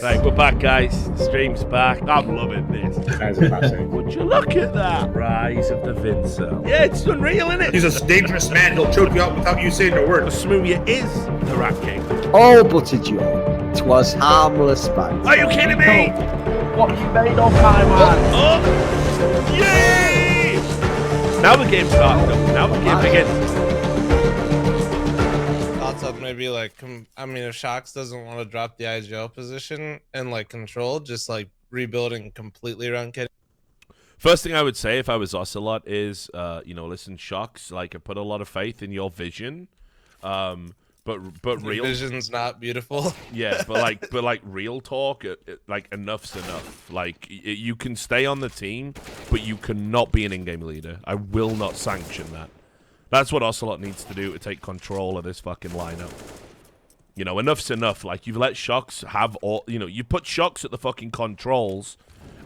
Right, we're back, guys. The stream's back. I'm loving this. That's a classic. Would you look at that? Rise of the Vincel. Yeah, it's unreal, isn't it? He's a dangerous man. He'll choke you out without you saying a word. Smoothie is the Rat King. All but a joke. 'Twas harmless banter. Are you kidding me? What you made of my man? Oh! Yay! Now the game's started up. Now the game begins. Thoughts on maybe like, I mean, if Shox doesn't want to drop the IGL position and like control, just like rebuilding completely around Kitty. First thing I would say if I was Ocelot is, listen, Shox, like I put a lot of faith in your vision, but real vision's not beautiful. Yeah, but like real talk, like enough's enough. Like you can stay on the team, but you cannot be an in-game leader. I will not sanction that. That's what Ocelot needs to do to take control of this fucking lineup. You know, enough's enough. Like, you've let Shox have all... You know, you put Shox at the fucking controls,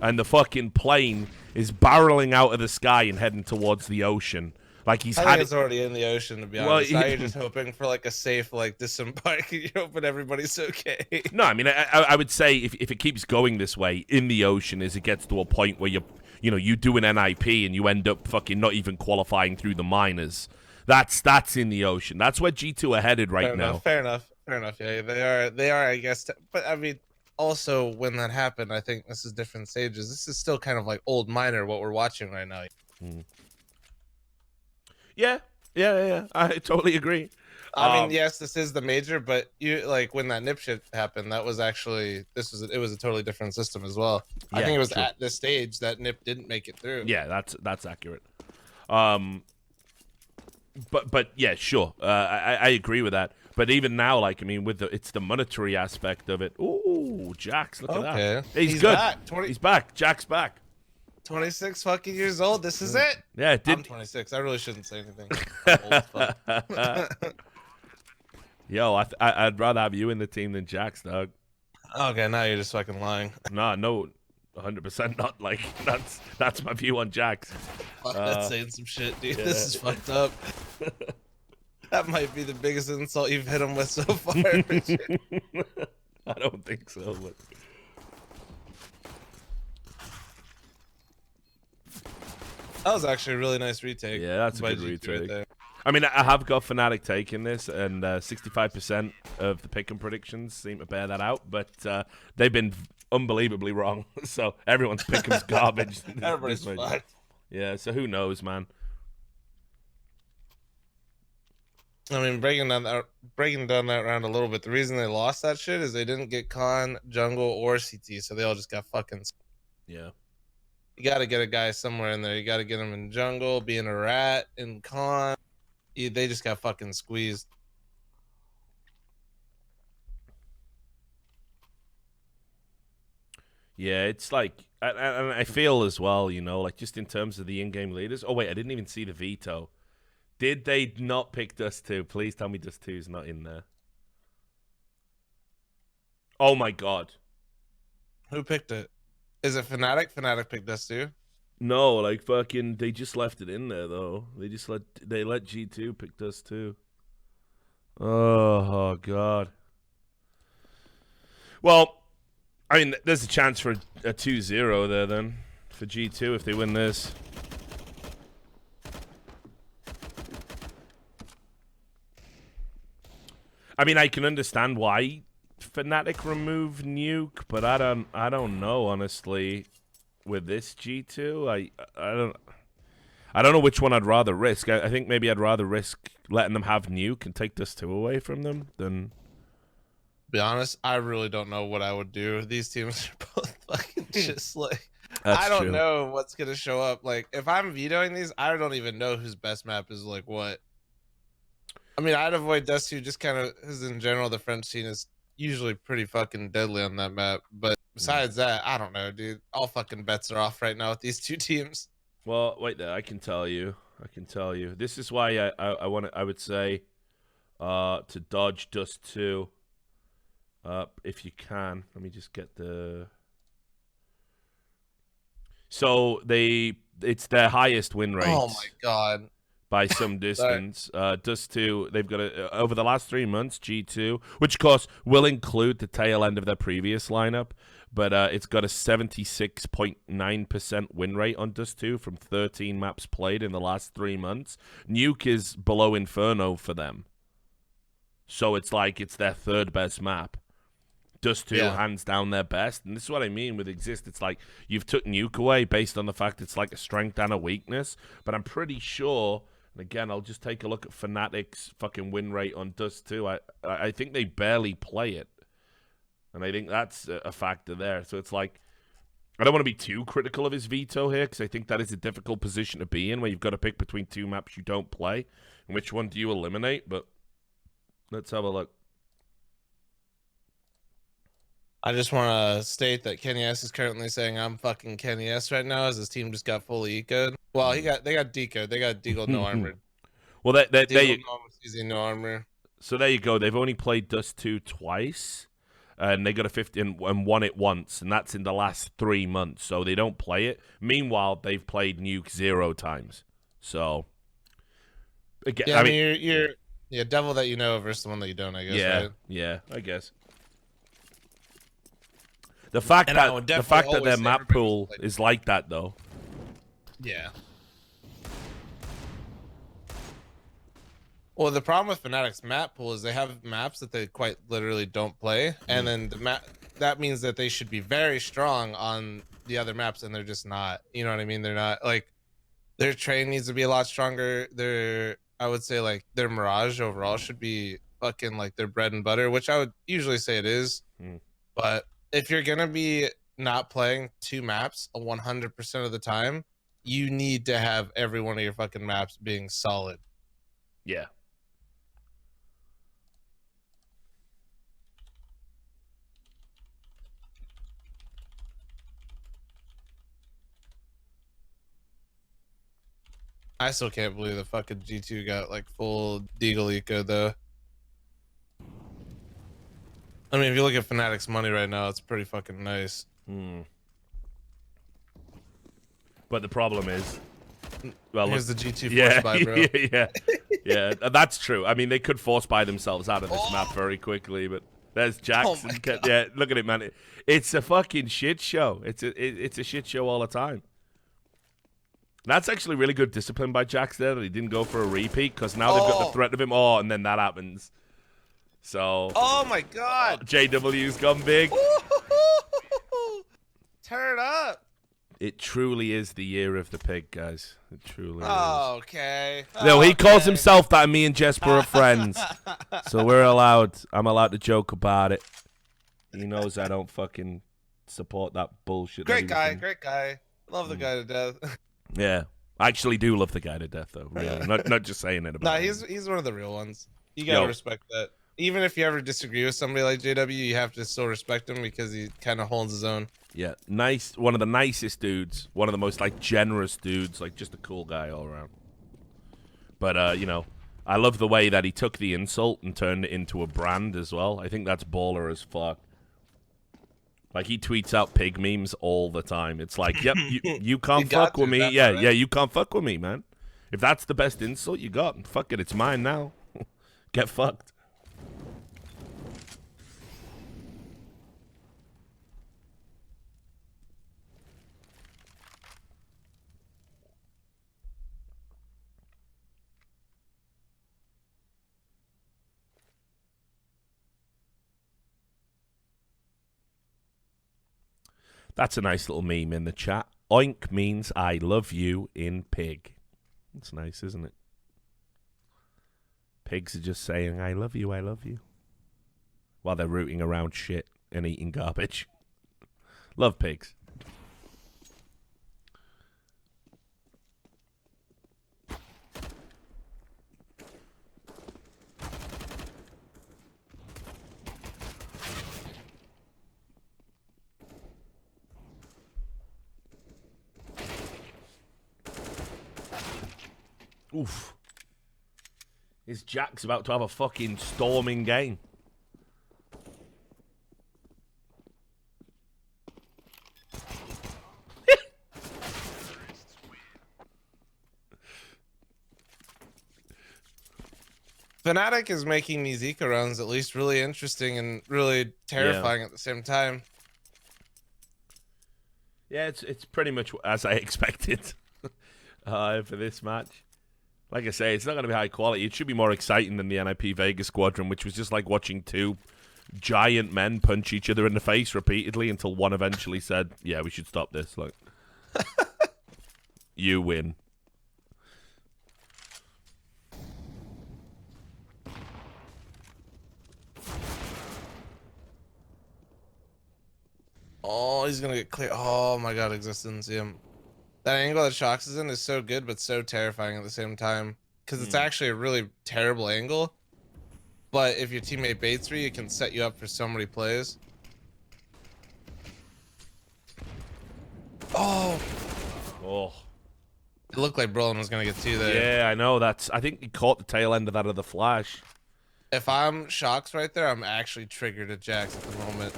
and the fucking plane is barreling out of the sky and heading towards the ocean. Like, he's I had think it's already in the ocean, to be honest. Now you're just hoping for, like, a safe, like, disembark. You're hoping everybody's okay. No, I mean, I would say if it keeps going this way in the ocean as it gets to a point where you do an NIP and you end up fucking not even qualifying through the minors. That's in the ocean. That's where G2 are headed right now. Fair enough. Yeah, they are. I guess. But I mean, also when that happened, I think this is different stages. This is still kind of like old minor what we're watching right now. Yeah. I totally agree. I mean, yes, this is the major, but you like when that nip shit happened, that was actually it was a totally different system as well. I think it was at this stage that nip didn't make it through. Yeah, that's accurate. But yeah, sure. I agree with that. But even now, like, I mean, it's the monetary aspect of it. Ooh, Jax, look at that. He's good. Back. He's back. Jack's back. 26 fucking years old. This is it. Yeah, I'm 26. I really shouldn't say anything. I'm old as fuck. Yo, I'd rather have you in the team than Jax, dog. Okay, now you're just fucking lying. Nah, no, 100% not. Like, that's my view on Jax. Fuck, that's saying some shit, dude. Yeah. This is fucked up. That might be the biggest insult you've hit him with so far. I don't think so, but... That was actually a really nice retake. Yeah, that's a good retake. Right, I mean, I have got Fnatic taking this, and 65% of the pick and predictions seem to bear that out, but they've been unbelievably wrong. So everyone's picking's garbage. Everybody's fucked. Yeah, so who knows, man? I mean, breaking down that round a little bit, the reason they lost that shit is they didn't get Con, Jungle, or CT, so they all just got fucking... Yeah. You got to get a guy somewhere in there. You got to get him in Jungle, being a rat, in Con. They just got fucking squeezed. Yeah, it's like... And I feel as well, you know, like just in terms of the in-game leaders... Oh, wait, I didn't even see the veto. Did they not pick Dust 2? Please tell me Dust 2 is not in there. Oh my god. Who picked it? Is it Fnatic? Fnatic picked Dust 2? No, like fucking they just left it in there though. They let G2 pick Dust 2. Oh god. Well, I mean there's a chance for a 2-0 there then for G2 if they win this. I mean, I can understand why Fnatic remove Nuke, but I don't know honestly. With this G2, I don't know which one I'd rather risk. I think maybe I'd rather risk letting them have Nuke and take this 2 away from them than. Be honest, I really don't know what I would do. These teams are both fucking just like. That's I don't true. know what's gonna show up. Like, if I'm vetoing these, I don't even know whose best map is like what. I mean, I'd avoid Dust 2 just kind of because in general the French scene is usually pretty fucking deadly on that map. But besides that, I don't know, dude. All fucking bets are off right now with these two teams. Well, wait there. I can tell you. This is why I would say to dodge Dust 2 if you can. Let me just get the... So it's their highest win rates. Oh my god. by some distance. Dust 2, they've got over the last 3 months, G2, which of course will include the tail end of their previous lineup, but it's got a 76.9% win rate on Dust 2 from 13 maps played in the last 3 months. Nuke is below Inferno for them. So it's like it's their third best map. Dust 2, hands down their best. And this is what I mean with Exist. It's like you've took Nuke away based on the fact it's like a strength and a weakness. But I'm pretty sure, and again, I'll just take a look at Fnatic's fucking win rate on Dust 2. I think they barely play it. And I think that's a factor there. So it's like, I don't want to be too critical of his veto here, because I think that is a difficult position to be in, where you've got to pick between 2 maps you don't play. And which one do you eliminate? But let's have a look. I just want to state that Kenny S is currently saying I'm fucking Kenny S right now, as his team just got fully ecoed. Well, they got decode. They got Deagle no armor. Well, no armor. So there you go. They've only played Dust 2 twice, and they got a 50 and won it once, and that's in the last 3 months. So they don't play it. Meanwhile, they've played Nuke 0 times. So again, yeah, I mean you're devil that you know versus the one that you don't. I guess. Yeah, right? yeah, I guess. The fact that their map pool is like that, though. Yeah. Well, the problem with Fnatic's map pool is they have maps that they quite literally don't play, and then that means that they should be very strong on the other maps, and they're just not. You know what I mean? They're not, like, their train needs to be a lot stronger. I would say, like, their Mirage overall should be fucking like their bread and butter, which I would usually say it is, but if you're gonna be not playing 2 maps 100% of the time, you need to have every one of your fucking maps being solid. Yeah. I still can't believe the fucking G2 got like full Deagle eco though. I mean, if you look at Fnatic's money right now, it's pretty fucking nice. But the problem is, well, here's the G2 force buy, bro. Yeah, that's true. I mean, they could force buy themselves out of this map very quickly, but there's Jackson. Yeah, look at it, man. It's a fucking shit show. It's a shit show all the time. That's actually really good discipline by Jax there, that he didn't go for a repeat, because now they've got the threat of him. Oh, and then that happens. So. Oh my god. JW's gone big. Turn up. It truly is the year of the pig, guys. It truly is. Okay. No, he calls himself that, and me and Jesper are friends. So I'm allowed to joke about it. He knows I don't fucking support that bullshit. Great guy. Love the guy to death. Yeah. I actually do love the guy to death, though. Really. Not just saying it about him. He's one of the real ones. You gotta respect that. Even if you ever disagree with somebody like JW, you have to still respect him, because he kind of holds his own. Yeah, nice. One of the nicest dudes. One of the most, like, generous dudes. Like, just a cool guy all around. But, you know, I love the way that he took the insult and turned it into a brand as well. I think that's baller as fuck. Like, he tweets out pig memes all the time. It's like, yep, you can't fuck with me. Yeah, you can't fuck with me, man. If that's the best insult you got, fuck it, it's mine now. Get fucked. That's a nice little meme in the chat. Oink means I love you in pig. That's nice, isn't it? Pigs are just saying, I love you, while they're rooting around shit and eating garbage. Love pigs. Oof. His Jack's about to have a fucking storming game. Fnatic is making these eco rounds at least really interesting and really terrifying at the same time. Yeah, it's pretty much as I expected for this match. Like I say, it's not going to be high quality. It should be more exciting than the NIP Vegas squadron, which was just like watching two giant men punch each other in the face repeatedly until one eventually said, "Yeah, we should stop this." Like, you win. Oh, he's gonna get clear. Oh my god, existence. Yeah. That angle that Shox is in is so good, but so terrifying at the same time. Because it's actually a really terrible angle. But if your teammate baits you, it can set you up for so many plays. Oh. Oh. It looked like Brolin was gonna get two there. Yeah, I know. I think he caught the tail end of that other flash. If I'm Shox right there, I'm actually triggered at Jax at the moment.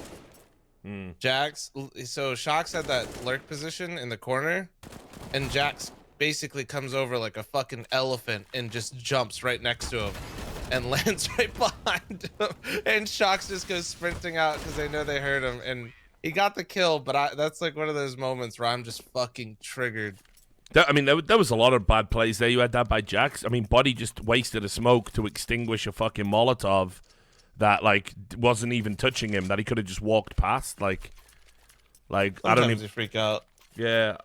Jax, so Shox had that lurk position in the corner, and Jax basically comes over like a fucking elephant and just jumps right next to him and lands right behind him. And Shox just goes sprinting out because they know they heard him, and he got the kill. But that's like one of those moments where I'm just fucking triggered. I mean, there was a lot of bad plays there. You had that by Jax. I mean, Body just wasted a smoke to extinguish a fucking Molotov that like wasn't even touching him, that he could have just walked past. Like Sometimes I don't even freak out. Yeah,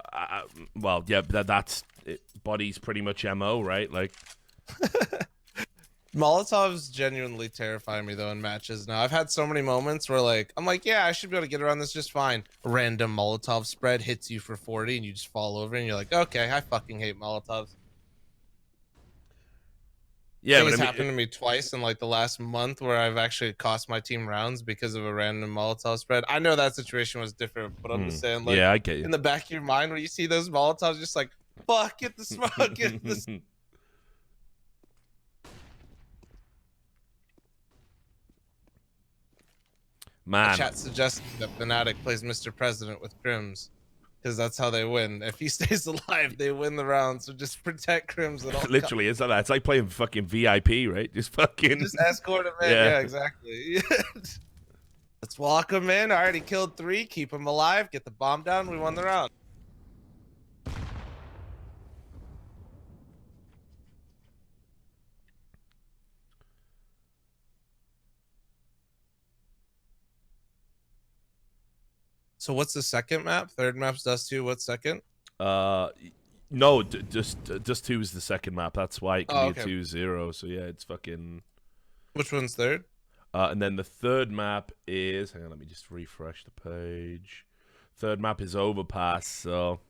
well, yeah, that's it. Body's pretty much MO, right? Like Molotovs genuinely terrify me though in matches now. I've had so many moments where like I'm like, yeah, I should be able to get around this just fine. Random Molotov spread hits you for 40 and you just fall over and you're like, okay, I fucking hate Molotovs. Yeah, it's happened to me twice in like the last month where I've actually cost my team rounds because of a random Molotov spread. I know that situation was different, but I'm just saying, like, yeah, I get you. In the back of your mind when you see those Molotovs, just like, fuck, get the smoke, get this. Man, The chat suggesting that Fnatic plays Mr. President with Crims, because that's how they win. If he stays alive, they win the round. So just protect Crims at all. Literally, it's like that. It's like playing fucking VIP, right? Just fucking just escort him in. Yeah, exactly. Let's walk him in. I already killed 3. Keep him alive. Get the bomb down. We won the round. So what's the second map? Third map's Dust 2. What's second? No, just 2 is the second map. That's why it can be a 2-0. So yeah, it's fucking. Which one's third? And then the third map is. Hang on, let me just refresh the page. Third map is Overpass. So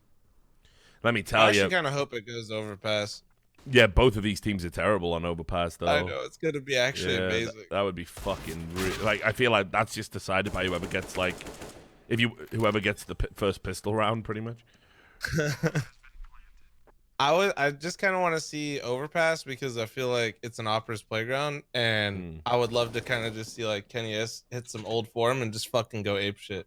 let me tell you. I actually kind of hope it goes Overpass. Yeah, both of these teams are terrible on Overpass, though. I know it's gonna be actually amazing. That would be fucking like. I feel like that's just decided by whoever gets like. Whoever gets the first pistol round, pretty much. I just kind of want to see Overpass because I feel like it's an Opera's playground, and I would love to kind of just see like Kenny S hit some old form and just fucking go ape shit.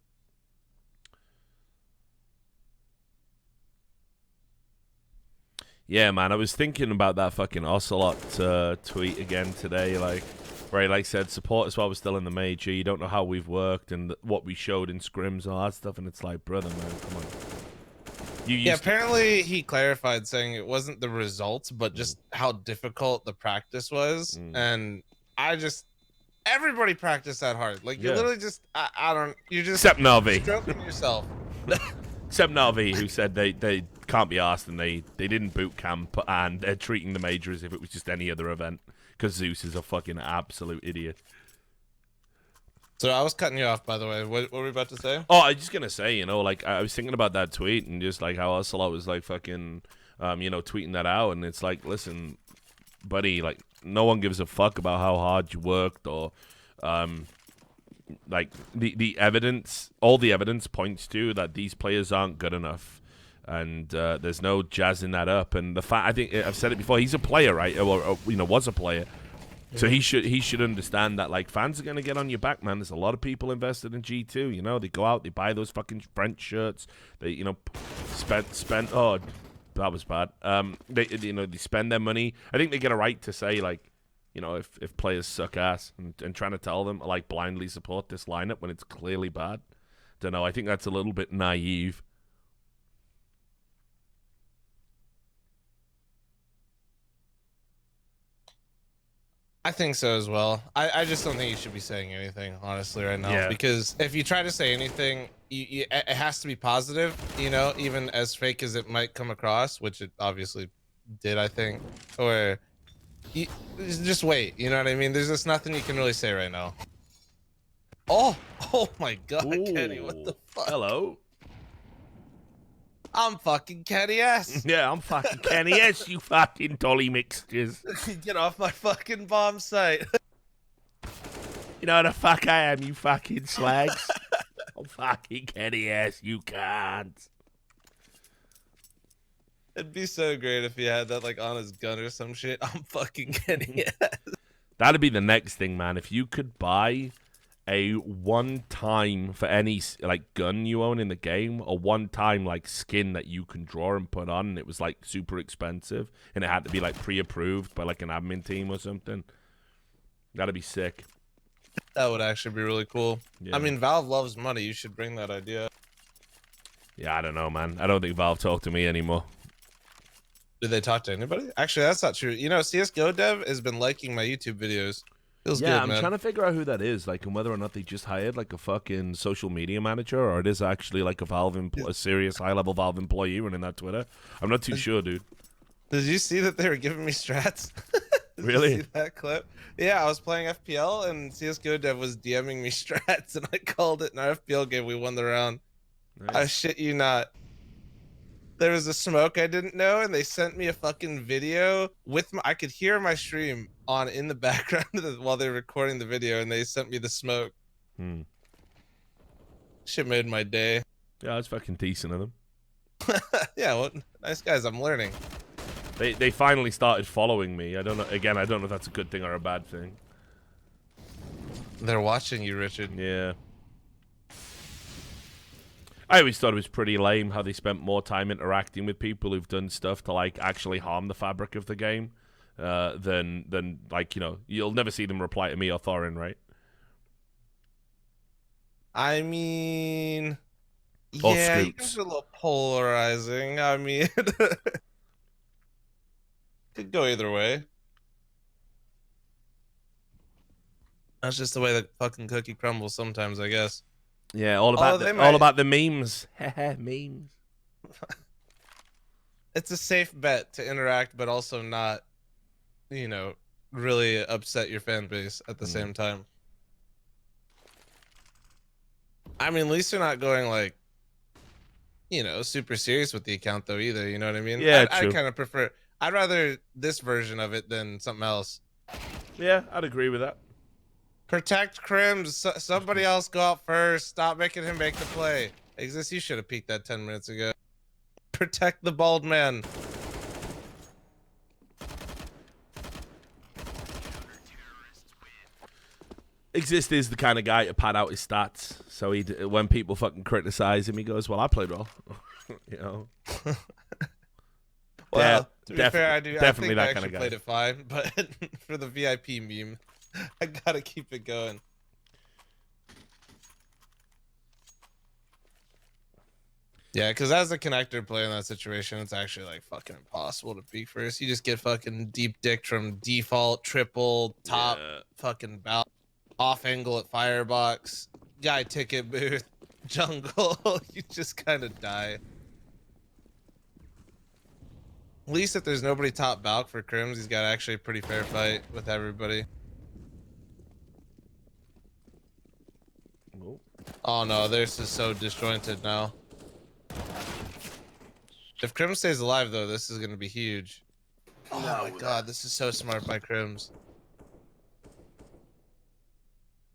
Yeah, man, I was thinking about that fucking Ocelot tweet again today, like. Right, like I said, support us while we're still in the major. You don't know how we've worked and what we showed in scrims and all that stuff. And it's like, brother, man, come on. Yeah, apparently he clarified saying it wasn't the results, but just how difficult the practice was. And everybody practiced that hard. Like, you literally just, you're just except Navi. Stroking yourself. Except Navi, who said they can't be asked and they didn't boot camp and they're treating the major as if it was just any other event. Because Zeus is a fucking absolute idiot. So I was cutting you off, by the way. What were we about to say? Oh, I was just gonna say, like I was thinking about that tweet and just like how Ocelot was like fucking, tweeting that out, and it's like, listen, buddy, like no one gives a fuck about how hard you worked or, like the evidence, all the evidence points to that these players aren't good enough. And there's no jazzing that up. And the fact, I think I've said it before, he's a player, right? Or was a player. So he should understand that, like, fans are going to get on your back, man. There's a lot of people invested in G2, They go out, they buy those fucking French shirts. They, spend, oh, that was bad. They spend their money. I think they get a right to say, like, you know, if players suck ass and trying to tell them like blindly support this lineup when it's clearly bad. Don't know. I think that's a little bit naive. I think so as well. I just don't think you should be saying anything, honestly, right now. Yeah. Because if you try to say anything, it has to be positive, you know, even as fake as it might come across, which it obviously did, I think. Or just wait, you know what I mean? There's just nothing you can really say right now. Oh my God, Kenny, what the fuck? Hello. I'm fucking Kenny S. Yeah, I'm fucking Kenny S, you fucking dolly mixtures. Get off my fucking bomb site. You know the fuck I am, you fucking slags. I'm fucking Kenny S, you can't. It'd be so great if he had that like on his gun or some shit. I'm fucking Kenny S. That'd be the next thing, man. If you could buy a one-time for any like gun you own in the game, a one-time like skin that you can draw and put on, and it was like super expensive, and it had to be like pre-approved by like an admin team or something. That'd be sick. That would actually be really cool. Yeah. I mean, Valve loves money. You should bring that idea. Yeah, I don't know, man. I don't think Valve talk to me anymore. Do they talk to anybody? Actually, that's not true. You know, CS:GO dev has been liking my YouTube videos. Feels Yeah, good, I'm man. trying to figure out who that is, like, and whether or not they just hired like a fucking social media manager, or it is actually like a Valve, a serious high-level Valve employee running that Twitter. I'm not too sure, dude. Did you see that they were giving me strats? Did Really? you see that clip? Yeah, I was playing FPL and CS:GO dev was DMing me strats, and I called it in our FPL game. We won the round. Nice. I shit you not. There was a smoke I didn't know, and they sent me a fucking video with my. I could hear my stream on in the background while they were recording the video, and they sent me the smoke. Shit made my day. Yeah, that's fucking decent of them. Yeah, well, nice guys. I'm learning. They finally started following me. I don't know. Again, I don't know if that's a good thing or a bad thing. They're watching you, Richard. Yeah. I always thought it was pretty lame how they spent more time interacting with people who've done stuff to like actually harm the fabric of the game, than like, you know, you'll never see them reply to me or Thorin, right? I mean, Or yeah, you Scoops. guys are a little polarizing. I mean, could go either way. That's just the way the fucking cookie crumbles sometimes, I guess. Yeah, all about the memes. Memes. It's a safe bet to interact, but also not, you know, really upset your fan base at the same time. I mean, at least they're not going like, you know, super serious with the account though either. You know what I mean? Yeah, I true. kind of prefer. I'd rather this version of it than something else. Yeah, I'd agree with that. Protect Crims. Somebody else go out first. Stop making him make the play. Exist, you should have peeked that 10 minutes ago. Protect the bald man. Exist is the kind of guy to pad out his stats. So when people fucking criticize him, he goes, "Well, I played well." You know. Well, to be fair, I do. Definitely I think that I kind of guy. played it fine, but for the VIP meme, I gotta keep it going. Yeah, because as a connector player in that situation, it's actually like fucking impossible to peek first. You just get fucking deep dicked from default, triple, top, fucking bout, off angle at firebox, guy ticket booth, jungle. You just kind of die. At least if there's nobody top balk for Crims, he's got actually a pretty fair fight with everybody. Oh no, this is so disjointed now. If Crims stays alive though, this is gonna be huge. Oh my god, this is so smart by Crims.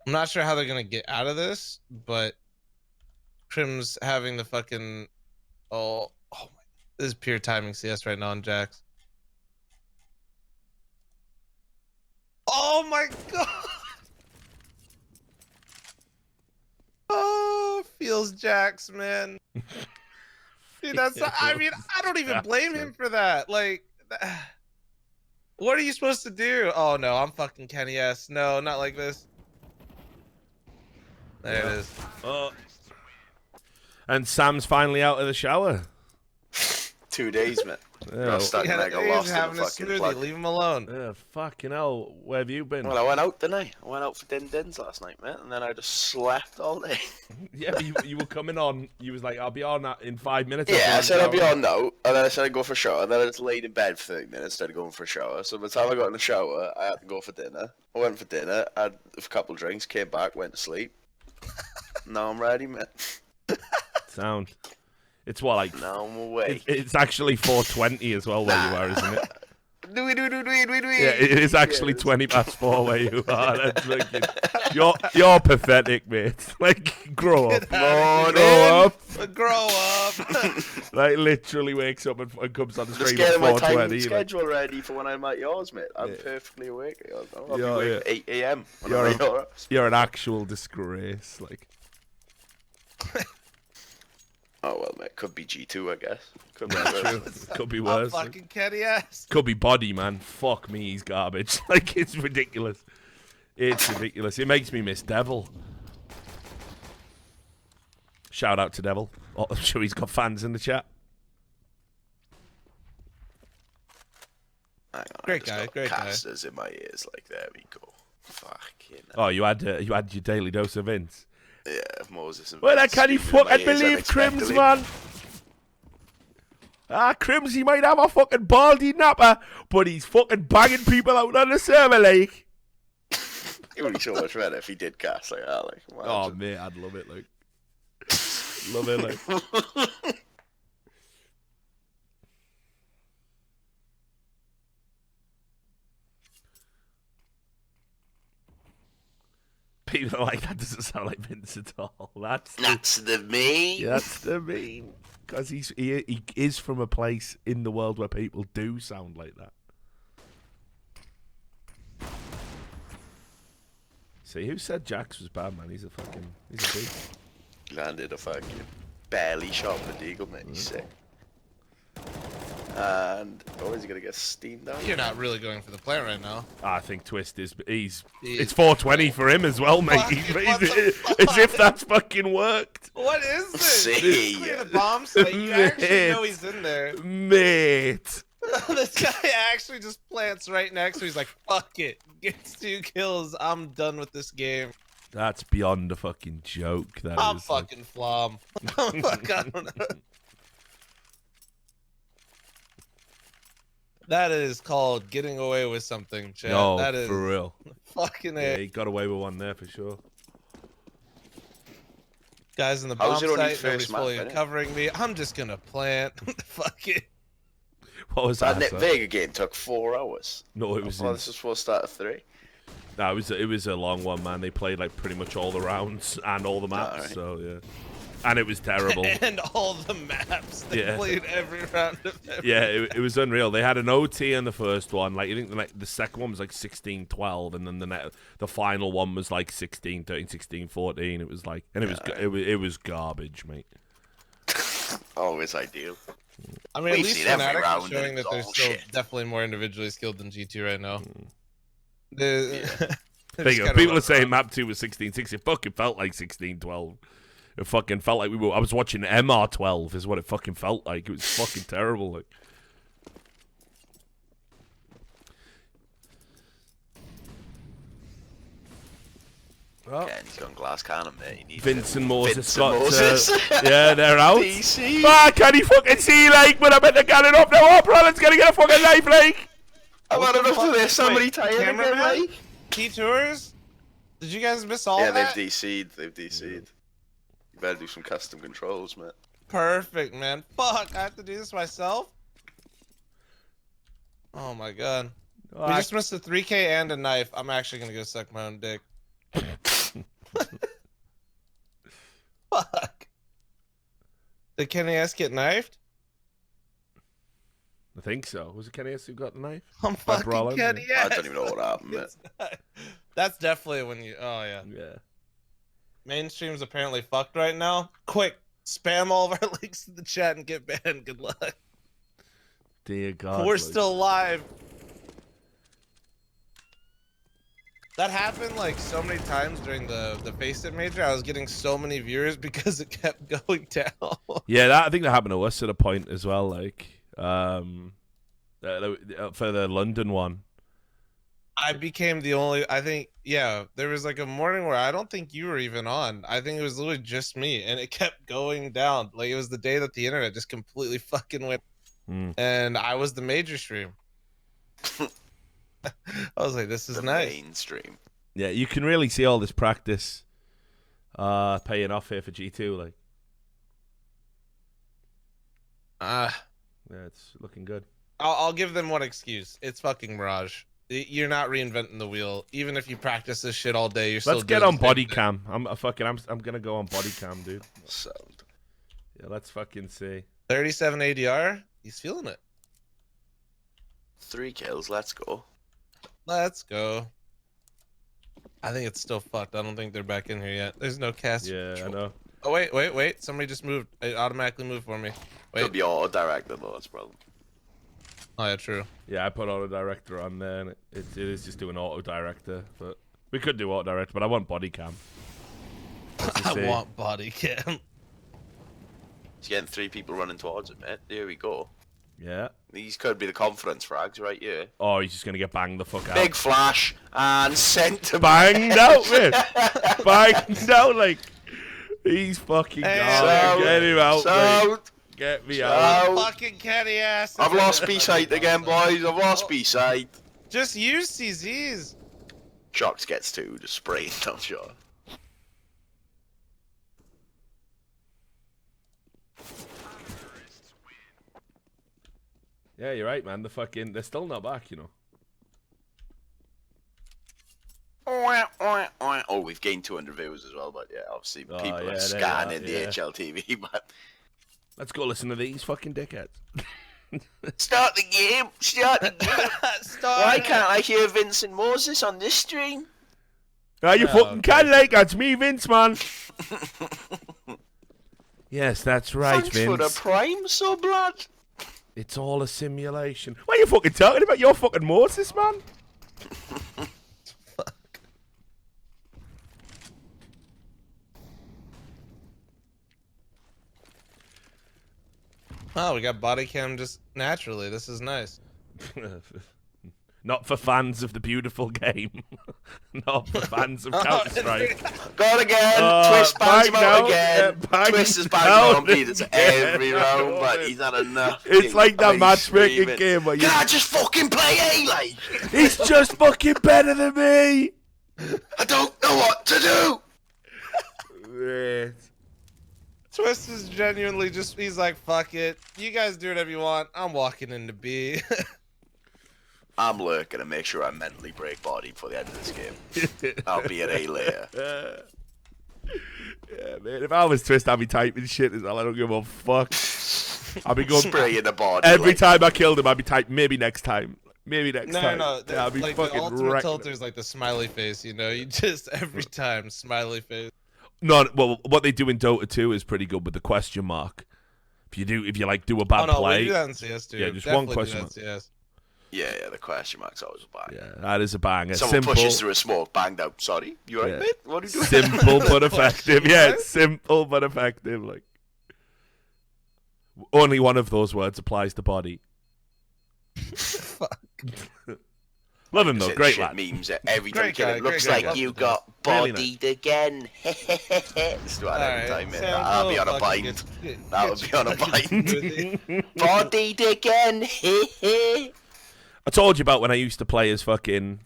I'm not sure how they're gonna get out of this, but Crims having the fucking oh my, this is pure timing CS right now on Jax. Oh my god. Oh, feels Jax, man. Dude, that's I mean, I don't even blame him for that. Like What are you supposed to do? Oh no, I'm fucking Kenny S. No, not like this. There it is. Oh. And Sam's finally out of the shower. 2 days, man. Yeah, Got stuck and I got He's lost in having the a fucking smoothie. plug. Leave him alone. yeah, fucking hell. Where have you been? Well, I went out, didn't I? I went out for dins last night, mate, and then I just slept all day. Yeah, but you were coming on. You was like, I'll be on that in 5 minutes. Yeah, I said I'd be shower. on now, and then I said I'd go for a shower, and then I just laid in bed for 30 minutes instead of going for a shower. So by the time I got in the shower, I had to go for dinner. I went for dinner, had a couple of drinks, came back, went to sleep. Now I'm ready, man. Sound. It's what, like... Now I'm awake. It's actually 4:20 as well where you are, isn't it? Do. Yeah, it is actually 20 past 4 where you are. That's fucking... You're pathetic, mate. Like, grow up. Grow up. Grow up. Like, literally wakes up and comes on the Just stream getting my at time 4:20. Like, schedule ready for when I'm at yours, mate. I'm Yeah. perfectly awake. I'll be Yeah, awake yeah. at 8 AM when You're I'm at yours. you're an actual disgrace. Like, Oh, well, mate. Could be G2, I guess. Could be true. worse. Could be I'm worse. Like, fucking Kenny S. could be body, man. Fuck me, he's garbage. Like, it's ridiculous. It's ridiculous. It makes me miss Devil. Shout out to Devil. Oh, I'm sure he's got fans in the chat. Hang on, Great I just guy, got great guy. casters in my ears. Like, there we go. Fucking Oh, you had your daily dose of Vince. yeah, Moses and Well, I Vince can't screaming in my fucking ears believe Crims, unexpectedly. man. Crims, he might have a fucking baldy napper, but he's fucking banging people out on the server, like. It would be so much better if he did cast like that. Like, Oh, imagine. mate, I'd love it, like. Love it, like. People are like, that doesn't sound like Vince at all. That's the me. that's the mean. Because he is from a place in the world where people do sound like that. See, who said Jax was bad, man? He's a beast. Landed a fucking barely shot with a deagle, mate. He's sick. And is he gonna get steamed out? You're not really going for the plant right now. I think Twist is. It's He's- 4:20 for him as well, mate. Fucking what the As if that's fucking worked, What is this? See. Clear the bomb so that you actually know he's in there. mate. This guy actually just plants right next to. He's like, "Fuck it, gets 2 kills. I'm done with this game. That's beyond a fucking joke. That I'm is, like- fucking fl0m. Fuck, I don't know. That is called getting away with something, chat. No, that is for real. fucking Yeah, it. he got away with one there for sure. Guys in the How's bomb it only site, nobody's first map, fully innit? covering me. I'm just gonna plant. Fuck it. What was That that? Net sir? Vega game took 4 hours. No, it was. Well, this was supposed to start at 3. No, it was a long one, man. They played like pretty much all the rounds and all the maps. Alright. So yeah, and it was terrible. And all the maps. They Yeah. played every round of every. Yeah, it was unreal. They had an OT in the first one. Like, I think the second one was like 16-12, and then the final one was like 16-13, 16-14. It was like, and it was garbage, mate. Always ideal. I mean, at We've least seen every Fnatic round is and showing it's that they're all still shit. definitely more individually skilled than G2 right now. There you go. People are saying map 2 was 16-6. It fucking felt like 16-12. It fucking felt like I was watching MR12 is what it fucking felt like. It was fucking terrible. Like. Yeah, and he's gone glass cannon, mate. You need Vince and Moses Vince got and Moses. yeah, they're out. DC. Ah, can he fucking see, like, when I'm at the cannon up now? Oh, Brollin's gonna get a fucking knife, like. I've had enough of this. Somebody Wait, tired again, cameraman? mate. Key tours? Did you guys miss all Yeah, that? they've DC'd. They've DC'd. You better do some custom controls, mate. Perfect, man. Fuck, I have to do this myself? Oh my god. We just missed a 3K and a knife. I'm actually gonna go suck my own dick. Fuck. Did Kenny S get knifed? I think so. Was it Kenny S who got the knife? I'm By fucking Brolin, Kenny I S. don't even know what happened, mate. It's not- That's definitely when you. Oh yeah. Yeah. Mainstream's apparently fucked right now. Quick, spam all of our links in the chat and get banned. Good luck. Dear God. We're like- still live. That happened like so many times during the Face It Major. I was getting so many viewers because it kept going down. Yeah, I think that happened to us at a point as well. Like, for the London one. I became the only. I think, yeah, there was like a morning where I don't think you were even on. I think it was literally just me, and it kept going down. Like it was the day that the internet just completely fucking went, and I was the major stream. I was like, this is nice. Mainstream. Yeah, you can really see all this practice paying off here for G2. Like, yeah, it's looking good. I'll give them one excuse. It's fucking Mirage. You're not reinventing the wheel. Even if you practice this shit all day, you're still. Let's get on body cam. I'm gonna go on body cam, dude. Sound. Yeah, let's fucking see. 37 ADR. He's feeling it. 3 kills. Let's go. Let's go. I think it's still fucked. I don't think they're back in here yet. There's no cast. Yeah, I know. Oh wait. Somebody just moved. It automatically moved for me. Wait. Could be auto-directed though. That's a problem. Oh yeah, true. Yeah, I put auto director on there, and it is just doing auto director. But we could do auto director, but I want body cam. I want body cam. He's getting 3 people running towards it, mate. There we go. Yeah. These could be the conference frags right here. Oh, he's just gonna get banged the fuck out. Big flash and sent to Banged out, man. Banged out like he's fucking Hey, gone. Get him out, mate. Get me out. Fucking catty ass. I've lost B-side again, boys. I've lost B-side. Just use CZs. Shox gets 2, just spraying, I'm sure. Yeah, you're right, man. They're still not back, you know. Oh, we've gained 200 viewers as well, but yeah, obviously people are scanning the HLTV, but... Let's go listen to these fucking dickheads. Start the game! Start the game! Why can't I hear Vincent Moses on this stream? Ah, you fucking can, like, that's me, Vince, man. Yes, that's right, Thanks Vince. for the prime sub, lad. It's all a simulation. What are you fucking talking about? You're fucking Moses, man. Oh, we got body cam just naturally. This is nice. Not for fans of the beautiful game. Not for fans of Counter-Strike. Got again! Twist bangs him out again! Yeah, Twist has banged him on beat every round, but he's had enough. It's like that matchmaking game where you... Can I just fucking play A, like? He's just fucking better than me! I don't know what to do! Right. Twist is genuinely just, he's like, fuck it. You guys do whatever you want. I'm walking into B. I'm lurking to make sure I mentally break body before the end of this game. I'll be at A later. Yeah, man. If I was Twist, I'd be typing shit as well. I don't give a fuck. I'd be going spraying the body. Every like... time I killed him, I'd be typing, maybe next time. Maybe next time. No. Yeah, I'd be like fucking the ultimate wrecking tilter is like the smiley face, you know? You just, every time, smiley face. No, well, what they do in Dota 2 is pretty good with the question mark. If you like do a bad play, we do that in CS too. Yeah, just definitely one question mark. CS. Yeah, the question mark's always a bang. Yeah, that is a banger. Someone Simple, pushes through a smoke, banged out. Sorry, you alright, mate? What are you doing? simple but effective. Yeah, it's simple but effective. Like only one of those words applies to body. Fuck. Love him though, great shit lad. memes every time Great you kill guy, him. Looks great guy. like you got Really bodied again. This is what every time, mate. I'll be on a bind. That would be on a bind. Bodied again. I told you about when I used to play as fucking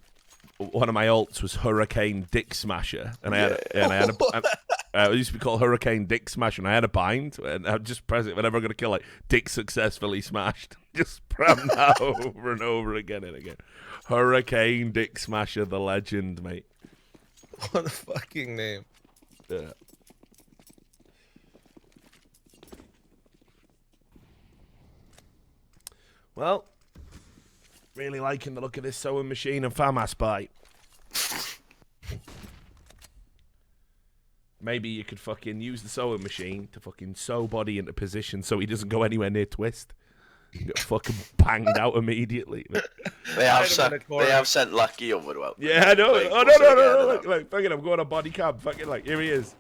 one of my alts was Hurricane Dick Smasher, and I used to be called Hurricane Dick Smasher, and I had a bind, and I'd just press it whenever I'm gonna kill, like Dick successfully smashed. Just pram that over and over again and again. Hurricane Dick Smasher, the legend, mate. What a fucking name. Yeah. Well, really liking the look of this sewing machine and FAMAS bite. Maybe you could fucking use the sewing machine to fucking sew body into position so he doesn't go anywhere near Twist. Get fucking banged out immediately. They have sent Lucky over to help. Yeah, I know. Like, Oh, no. Look, fucking, I'm going on body cam. Fucking, like, here he is.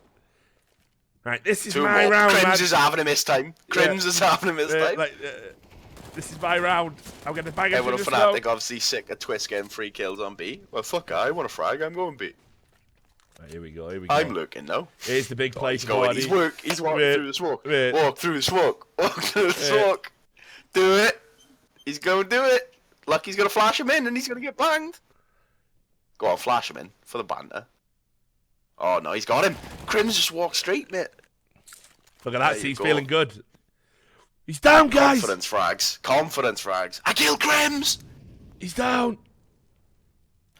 Right, this is my round, man. Crims is having him this time. Crims is having him this time. This is my round. I'm going to bang it Everyone through at the Fnatic snow. obviously sick of Twist getting 3 kills on B. Well, fuck, I want a frag. I'm going B. Right, here we go. I'm looking now. Here's the big play He's for going. Body. He's walking through the smoke. Wait. Walk through the smoke. Walk through the smoke. Do it. He's going to do it. Lucky's going to flash him in and he's going to get banged. Go on, flash him in for the banter. Oh, no, he's got him. Crims just walked straight, mate. Look at that. He's feeling good. He's down, guys. Confidence frags. Confidence frags. I killed Crims. He's down.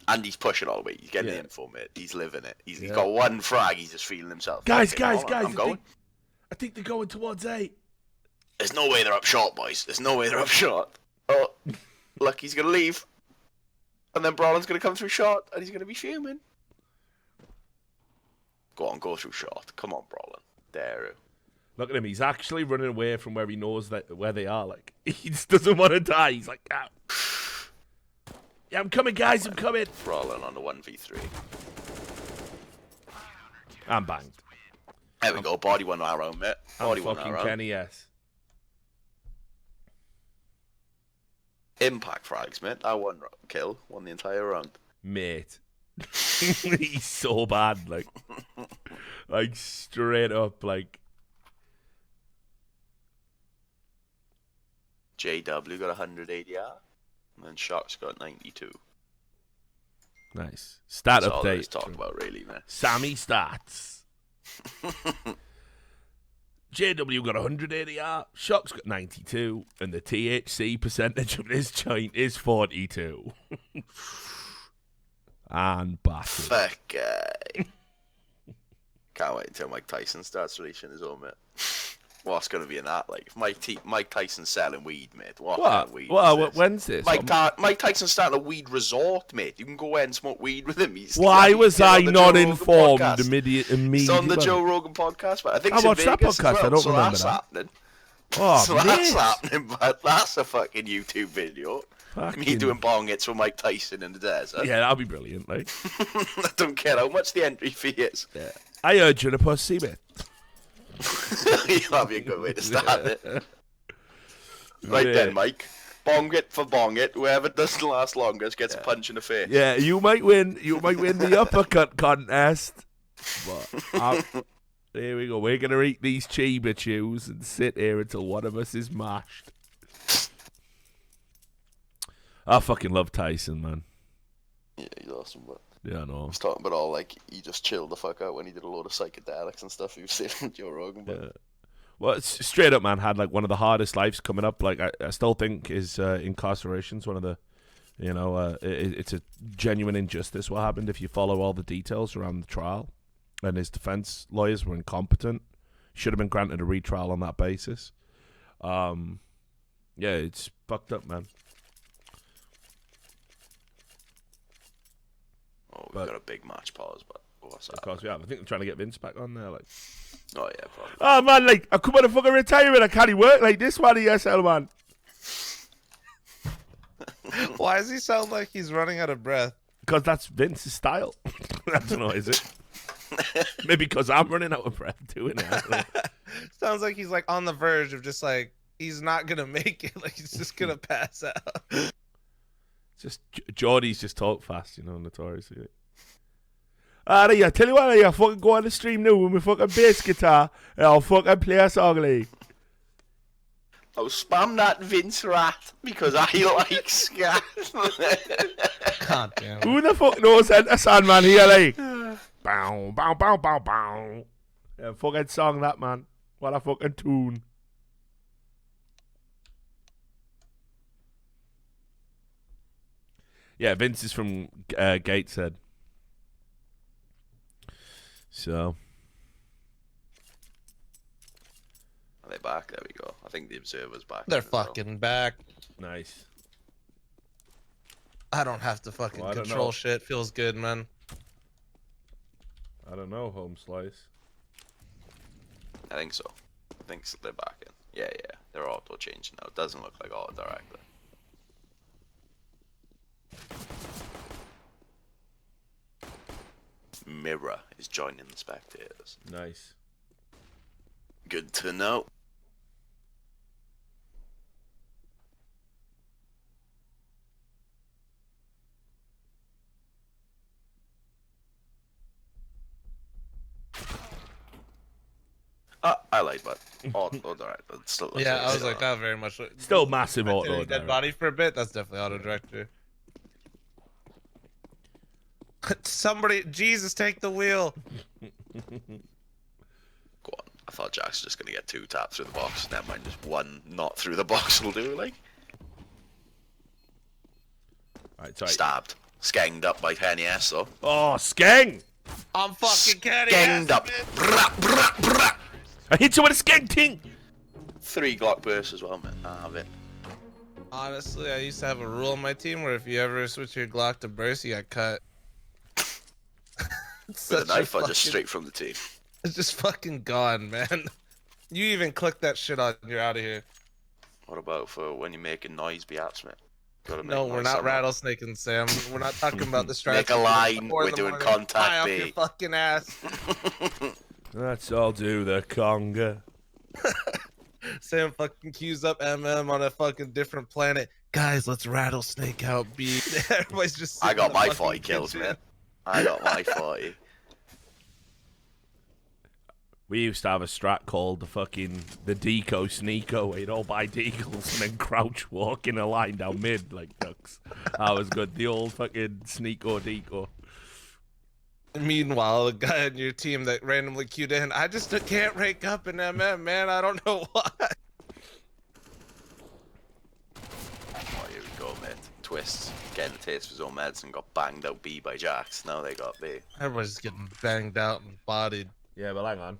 And he's pushing all the way. He's getting the info, mate. He's living it. He's got 1 frag. He's just feeling himself. Guys. I'm going. I think they're going towards A. There's no way they're up short, boys. There's no way they're up short. Oh, Lucky's going to leave. And then Brawlin's going to come through short. And he's going to be fuming. Go on, go through short. Come on, Brawlin. There. Look at him. He's actually running away from where he knows where they are. Like, he just doesn't want to die. He's like, ah. Yeah, I'm coming, guys. I'm coming. Brawlin on the 1v3. I'm banged. There we go. Body won that round, mate. Body won that fucking round. Kenny, yes. Impact frags, mate. That one kill won the entire round. Mate. He's so bad, like straight up, like. JW got 180 ADR, and then Shock's got 92. Nice. Stat That's all there is update. to talk about, really, man. Sammy stats. JW got 100 ADR, Shock's got 92, and the THC percentage of this joint is 42. And battered. Fuck guy. Can't wait until Mike Tyson starts releasing his own, mate. What's going to be in that? Like, if Mike Tyson's selling weed, mate. What kind of weed? Well, when's this? Mike Tyson's starting a weed resort, mate. You can go away and smoke weed with him. Why was I not informed immediately? It's on the Joe Rogan podcast, but I think I it's in watched that Vegas podcast. as well, I don't so remember that's that. happening. Oh, So that's happening, but that's a fucking YouTube video. Me doing bong hits with Mike Tyson in the desert. Yeah, that'll be brilliant, like. I don't care how much the entry fee is. Yeah. I heard you're a pussy, mate. That'd be a good way to start it. Right then, Mike. Bong it for bong it. Whoever doesn't last longest gets a punch in the face. Yeah, you might win. You might win the uppercut contest. But here we go. We're gonna eat these Chiba chews and sit here until one of us is mashed. I fucking love Tyson, man. Yeah, he's awesome, but Yeah, I know. I was talking about all like he just chilled the fuck out when he did a load of psychedelics and stuff. He was saying on Joe Rogan, but Yeah. Well, it's straight up, man. Had like one of the hardest lives coming up. Like I still think his incarceration's one of the, it's a genuine injustice what happened if you follow all the details around the trial, and his defense lawyers were incompetent. Should have been granted a retrial on that basis. Yeah, it's fucked up, man. oh, we've got a big match pause. But what's that? Of course we have. I think they're trying to get Vince back on there, like. Oh yeah, probably. Oh man, like I come out of fucking retirement, I can't work like this one, ESL man. Why does he sound like he's running out of breath? Because that's Vince's style. I don't know, is it? Maybe because I'm running out of breath doing it. I don't know. Sounds like he's like on the verge of just like he's not gonna make it. Like he's just gonna pass out. Just Geordie's just talk fast, notoriously. I tell you what, I fucking go on the stream now with my fucking bass guitar and I'll fucking play a song, like. I'll spam that Vince rat because I like scat. God damn. Who the fuck knows Enter Sandman here, like? Bow, bow, bow, bow, bow. Yeah, fucking song that, man. What a fucking tune. Yeah, Vince is from Gateshead. So. Are they back? There we go. I think the Observer's back. They're as well. fucking back. Nice. I don't have to fucking Well, I don't control know. shit. Feels good, man. I don't know, Home Slice. I think so. I think they're back in. Yeah, they're auto changing now. It doesn't look like auto directly. Mirror is joining the spectators. Nice. Good to know. I like that. Auto direct, but still looks Yeah, like I was it's like, that very much. Still massive auto. Dead direct. body for a bit. That's definitely auto director. Somebody, Jesus, take the wheel. Go on. I thought Jack's just gonna get 2 taps through the box. Never mind, just 1 not through the box will do. Like Right, sorry. stabbed, skenged up by Penny S though. Oh, skeng! I'm fucking kidding. Skenged up. Brah, brah, brah. I hit you with a skeng ting! 3 Glock bursts as well, man. I have it. Honestly, I used to have a rule on my team where if you ever switch your Glock to burst, you got cut. With a knife or just straight from the team. It's just fucking gone, man. You even click that shit on, you're out of here. What about for when you're making noise, be absent? Gotta make No, noise we're not somewhere. rattlesnaking, Sam. We're not talking about the strategy. Make a line, Four in we're the doing morning, contact high off B. your fucking ass. Let's all do the conga. Sam fucking cues up MM on a fucking different planet. Guys, let's rattlesnake out B. Everybody's just. I sitting got in the my fucking 40 kills, kitchen. man. I got my 40. We used to have a strat called the Deco Sneeko, where you'd all buy deagles and then crouch walk in a line down mid like ducks. That was good. The old fucking Sneeko Deco. Meanwhile, a guy on your team that randomly queued in, I just can't rank up in MM, man. I don't know why. Oh, here we go, mate. Twists. Getting the taste of his own medicine. Got banged out B by Jax. Now they got B. Everybody's getting banged out and bodied. Yeah, but hang on.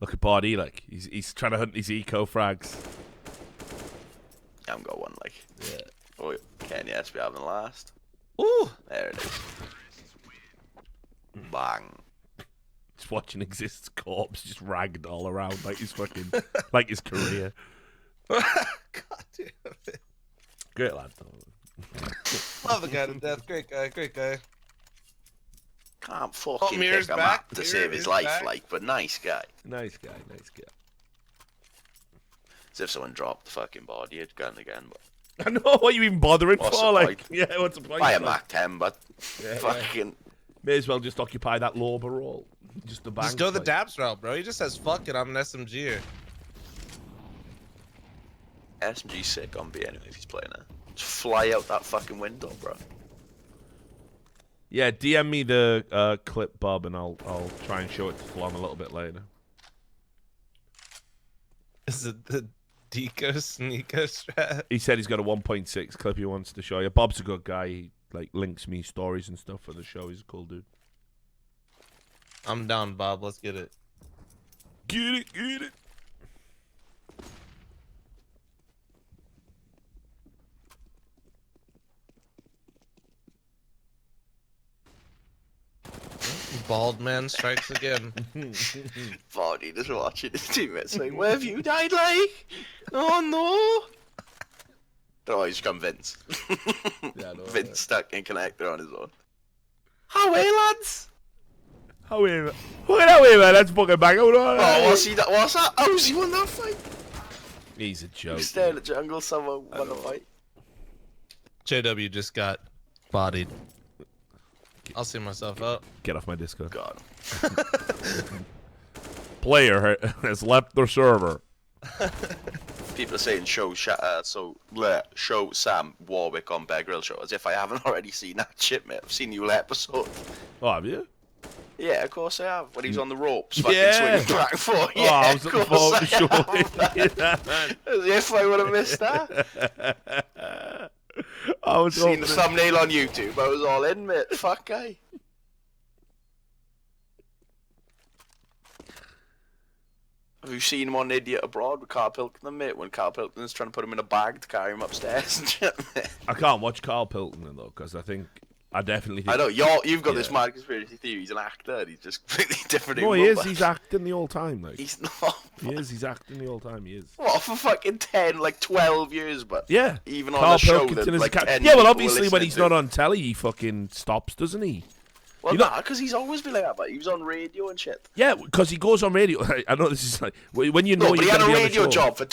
Look at Body, like he's trying to hunt these eco frags. I haven't got one, like. Yeah. Oh, Kenny S be having last. Ooh! There it is. Bang. Just watching Exist's corpse just ragged all around like his fucking like his career. God damn it. Great lad though. Love the guy to death. Great guy, great guy. Can't fucking Mirror's pick a back. map to Mirror save his is life, back. like, but nice guy. Nice guy, nice guy. As if someone dropped the fucking body, it'd gun again, but I know what you even bothering What's for, the like point? yeah, what's the point? I am like? Mac 10, but Yeah, fucking May as well just occupy that Lorber role. Just the bank. Just go the like. Daps route, bro. He just says, fuck it, I'm an SMGer. SMG sick on B anyway if he's playing it. Just fly out that fucking window, bro. Yeah, DM me the clip, Bob, and I'll try and show it to fl0m a little bit later. Is it the Deco Sneeko strat? He said he's got a 1.6 clip he wants to show you. Bob's a good guy. He like links me stories and stuff for the show. He's a cool dude. I'm down, Bob. Let's get it. Get it, get it. Bald man strikes again. Body just watching his teammates like, where have you died, like? Oh no! Oh, he's become Vince. Yeah, I know, Vince stuck in connector on his own. Away, lads! How are Look at that way, man. That's fucking bang. Oh, what's he? What's that? How's he won that fight? He's a joke. He's staring at jungle. Someone won a fight. JW just got bodied. I'll see myself up. Get off my Discord. God. Player has left the server. People are saying show Sam Warwick on Bear Grylls show as if I haven't already seen that shit, mate. I've seen the whole episode. Oh, have you? Yeah, of course I have. When he's on the ropes, fucking Yeah. swinging back for. Oh, Yeah, I was of looking course forward I to showing have. you that, man. As if I would have missed that. I was Seen the hoping- thumbnail on YouTube. I was all in, mate. Fuck, guy. Have you seen him on Idiot Abroad with Carl Pilkington, mate? When Carl Pilkington's trying to put him in a bag to carry him upstairs and shit, mate. I can't watch Carl Pilkington though, because I think I definitely think. I know you've got this mad conspiracy theory. He's an actor. And he's just completely different. No, he is. He's acting the whole time. Like he's not. He is. He's acting the whole time. He is. What for fucking 10, like 12 years, but Yeah. even on Carl the show Pilkington that is like 10 yeah, well, people obviously were when he's listening not on telly, he fucking stops, doesn't he? Well, You know- nah, because he's always been like that. But he was on radio and shit. Yeah, because he goes on radio. I know this is like when you know No, but you're he had gonna a be on the radio show. job for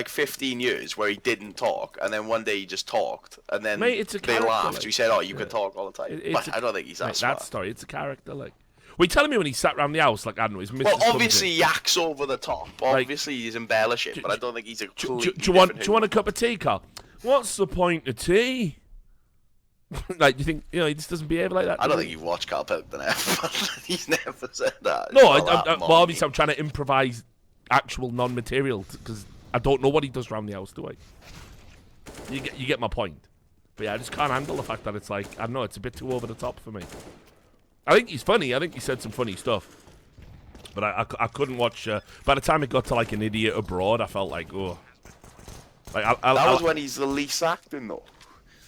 15 years where he didn't talk, and then one day he just talked, and then Mate, it's a they character, laughed. like- So he said, "Oh, you can talk all the time." It's But a- I don't think he's that Mate, smart. that story, it's a character. Like, were you telling me when he sat around the house, like I don't know, his missus Well, comes obviously in. he acts over the top. Like- Obviously he's embellishing, but I don't think he's a Do completely you want different a cup of tea, Carl? What's the point of tea? Like, do you think he just doesn't behave like that? I don't does think he? you've watched Carl Pilkington ever. He's never said that. No, It's not that well, monkey. obviously I'm trying to improvise actual non-material because I don't know what he does around the house, do I? You get my point. But yeah, I just can't handle the fact that it's like, I don't know, it's a bit too over the top for me. I think he's funny. I think he said some funny stuff. But I couldn't watch. By the time it got to like An Idiot Abroad, I felt like, oh. Like That was when he's the least acting, though.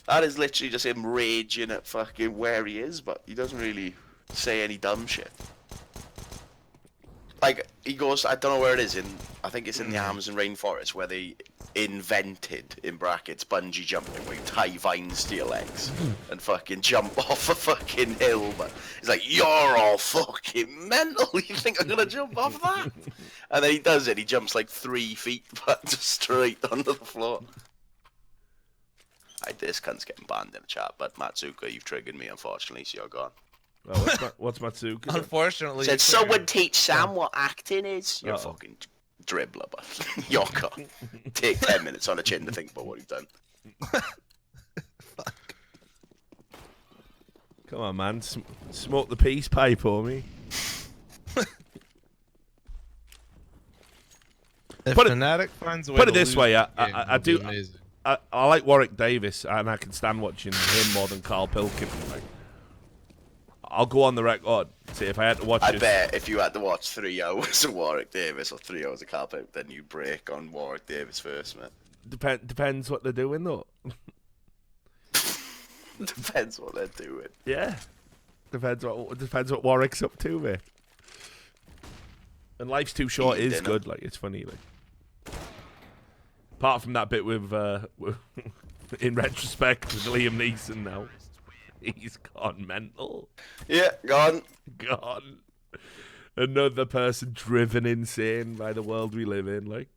That is literally just him raging at fucking where he is, but he doesn't really say any dumb shit. Like, he goes, I don't know where it is, I think it's in the Amazon rainforest, where they invented, in brackets, bungee jumping, where you tie vines to your legs and fucking jump off a fucking hill, but it's like, you're all fucking mental, you think I'm gonna jump off that? And then he does it, he jumps like 3 feet, but just straight onto the floor. This cunt's getting banned in the chat, but Matsuka, you've triggered me, unfortunately, so you're gone. well, what's Matsuka? Unfortunately, Said you someone triggered. teach Sam what acting is. You're a fucking dribbler, but you're gone. Take 10 minutes on a chin to think about what you've done. Come on, man, smoke the peace pipe for me. If Put it- Fnatic finds a way put to it this lose way, this I game, do- it'll be amazing. I like Warwick Davis, and I can stand watching him more than Carl Pilkington. Like, I'll go on the record. See, if I had to watch I this, bet if you had to watch 3 hours of Warwick Davis or 3 hours of Carpet, then you break on Warwick Davis first, man. depends what they're doing, though. Depends what they're doing. Yeah, depends what Warwick's up to, mate. And life's too short Eating is dinner. good. Like, it's funny, like. Apart from that bit with in retrospect, with Liam Neeson now, he's gone mental. Yeah, gone. Gone. Another person driven insane by the world we live in. Like,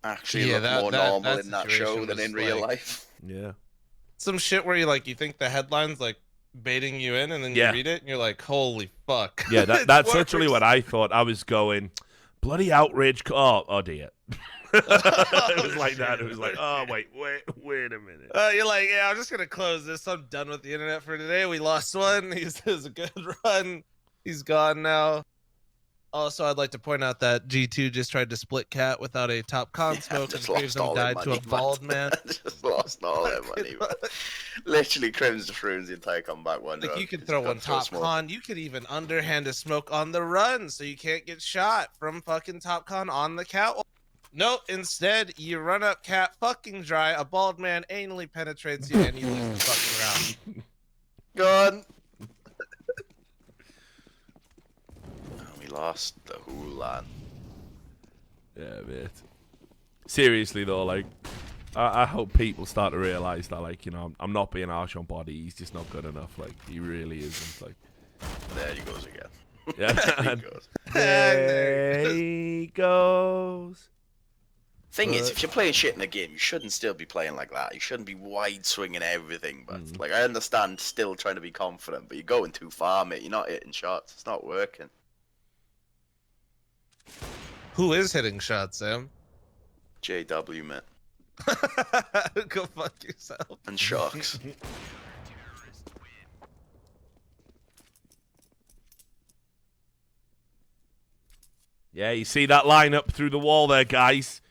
Actually, Yeah, look more that normal in that show situation than was in real like- life. yeah. Some shit where you think the headline's like baiting you in, and then Yeah. you read it and you're like, holy fuck. Yeah, It's that's worse. literally what I thought. I was going, bloody outrage. Oh dear. It was like that. It was like, oh, wait a minute. You're like, yeah, I'm just gonna close this. I'm done with the internet for today. We lost one. It was a good run. He's gone now. Also, I'd like to point out that G2 just tried to split cat without a top con smoke, and just three of lost them all their died to money, a bald man. Just lost all their money, man. Literally crims the fruins the entire comeback one. Like, drug. you could Just throw got one to throw top smoke. con. You could even underhand a smoke on the run, so you can't get shot from fucking top con on the catwalk. No, instead you run up cat fucking dry. A bald man anally penetrates you, and you lose the fucking round. Gone. We lost the whole land. Yeah, mate. Seriously though, like, I hope people start to realise that, like, I'm not being harsh on Body. He's just not good enough. Like, he really isn't. Like, There he goes again. yeah. There he goes. There he goes. Thing is, if you're playing shit in a game, you shouldn't still be playing like that. You shouldn't be wide swinging everything. But like, I understand still trying to be confident, but you're going too far, mate. You're not hitting shots. It's not working. Who is hitting shots, Sam? JW, mate. Go fuck yourself. And Sharks. Yeah, you see that line up through the wall there, guys.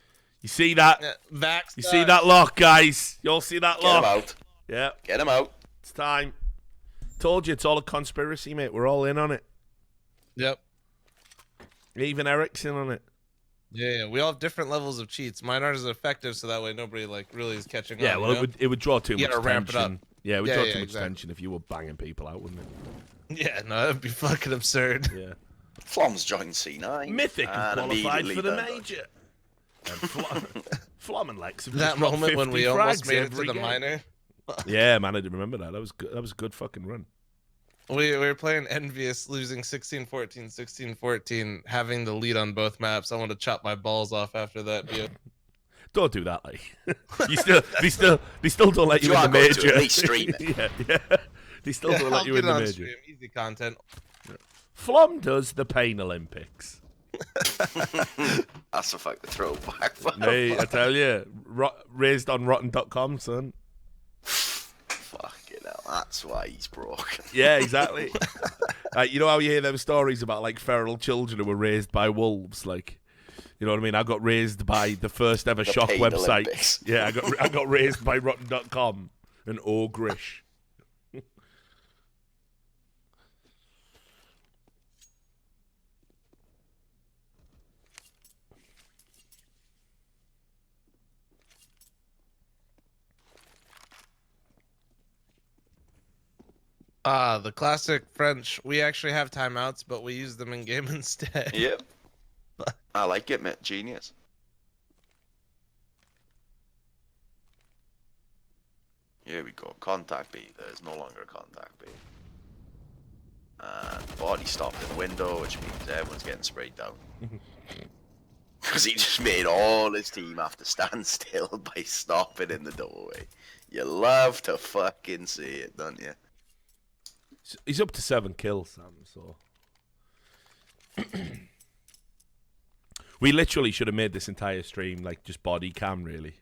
You see that? Vax. You see that lock, guys? You all see that Get him lock? out. Yeah, Get him out. it's time. Told you, it's all a conspiracy, mate. We're all in on it. Yep. Even Eric's in on it. Yeah, we all have different levels of cheats. Mine aren't as effective, so that way nobody like really is catching Yeah, on. well, you know? it would draw too You much gotta ramp it up. attention. Yeah, we Yeah, draw yeah, too much exactly. tension if you were banging people out, wouldn't it? Yeah, no, that'd be fucking absurd. Yeah. fl0m's joined C9. Mythic has and qualified immediately for the done major. And fl0m and Lex have That just dropped moment 50 when we almost frags made it to every the game. minor. Yeah, man, I did remember that. That was good. That was a good fucking run. We were playing Envious, losing 16-14, 16-14, having the lead on both maps. I want to chop my balls off after that. Dude. Don't do that, like. They still don't let you You in are the going to major. at least stream it. yeah. They still don't I'll let you get in the on major. stream. Easy content. fl0m does the Pain Olympics. That's a fucking throwback. Hey, I tell you, raised on rotten.com, son. Fucking hell, that's why he's broke. Yeah, exactly. You know how you hear them stories about like feral children who were raised by wolves, like, you know what I mean? I got raised by the first ever The shock paid website. Olympics. Yeah, I got raised by rotten.com and ogrish. The classic French. We actually have timeouts, but we use them in game instead. Yep. I like it, mate. Genius. Here we go. Contact B. There's no longer a contact B. And body stopped in the window, which means everyone's getting sprayed down. Because he just made all his team have to stand still by stopping in the doorway. You love to fucking see it, don't you? He's up to 7 kills, Sam, so. We literally should have made this entire stream like just body cam, really.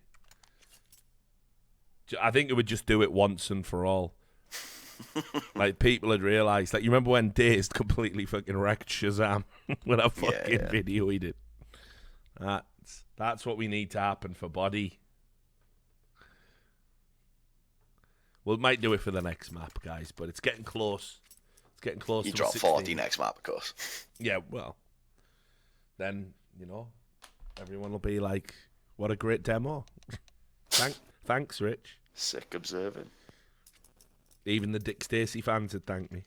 I think it would just do it once and for all. Like, people had realised. Like, you remember when Dazed completely fucking wrecked Shazam with that fucking video he did? That's what we need to happen for body. We might do it for the next map, guys, but it's getting close. It's getting close. You to drop 16. 40 next map, of course. Yeah, well, then, you know, everyone will be like, what a great demo. Thanks, Rich. Sick observing. Even the Dick Stacey fans had thanked me.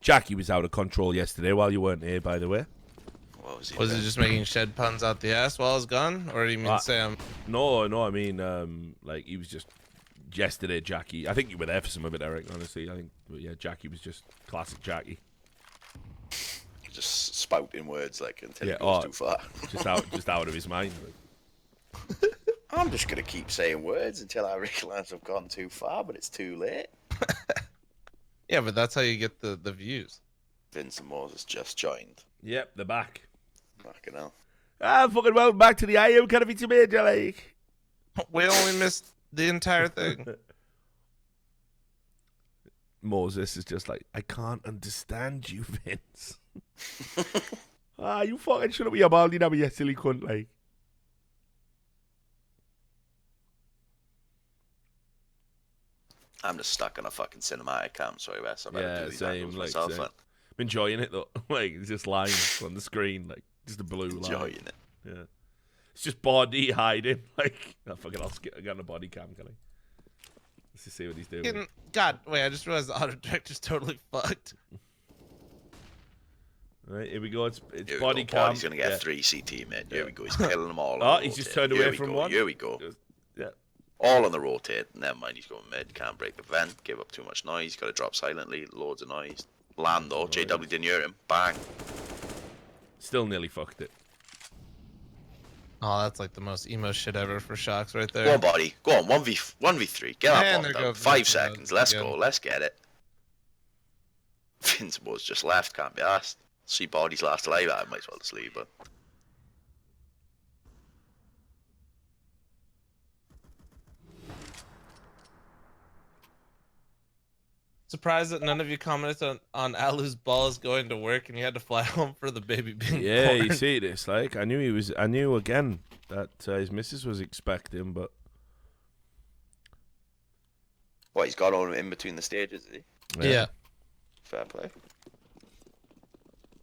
Jackie was out of control yesterday while you weren't here, by the way. What was he Was doing? it just making shed puns out the ass while I was gone, or do you mean Sam? No, I mean, like, he was just yesterday, Jackie. I think you were there for some of it, Eric, honestly. I think, but yeah, Jackie was just classic Jackie. Just spouting words like until Yeah, it goes too far. just out of his mind. Like. I'm just gonna keep saying words until I realise I've gone too far, but it's too late. Yeah, but that's how you get the views. Vince and Moses just joined. Yep, they're back. Fucking hell. Fucking welcome back to the I Am Kind of It's Major League. We only missed the entire thing. Moses is just like, I can't understand you, Vince. You fucking shut up with your baldy now, you silly cunt, like. I'm just stuck on a fucking cinematic cam, so I guess I better do these same, angles like, myself. same. Man. I'm enjoying it, though. Like, it's just lines on the screen, like, just a blue line. Enjoying it. Yeah. It's just body hiding. Like, fucking, I'll get on a body cam, can I? Let's just see what he's doing. God, wait, I just realized the auto director's totally fucked. Right, here we go. It's Here we body go. cam. Body's gonna get yeah. 3 CT, mate. Here Yeah. we go. He's killing them all. Oh, on the he's just rotate. turned Here away we from go. one. Here we go. Yeah. All on the rotate. Never mind, he's going mid. Can't break the vent. Give up too much noise. Got to drop silently. Loads of noise. Land though. JW didn't hear him. Bang. Still nearly fucked it. Oh, that's like the most emo shit ever for Shocks right there. Go on, body. Go on. 1v3. Get that And bomb there down. goes 5 the seconds. down Let's again. go. Let's get it. Vince was just left. Can't be asked. See body's last alive. I might as well just leave, but. Surprised that none of you commented on Alu's balls going to work and you had to fly home for the baby being Yeah, born. you see this. Like, I knew again that his missus was expecting, but What, he's got on in between the stages, is he? Yeah. Fair play.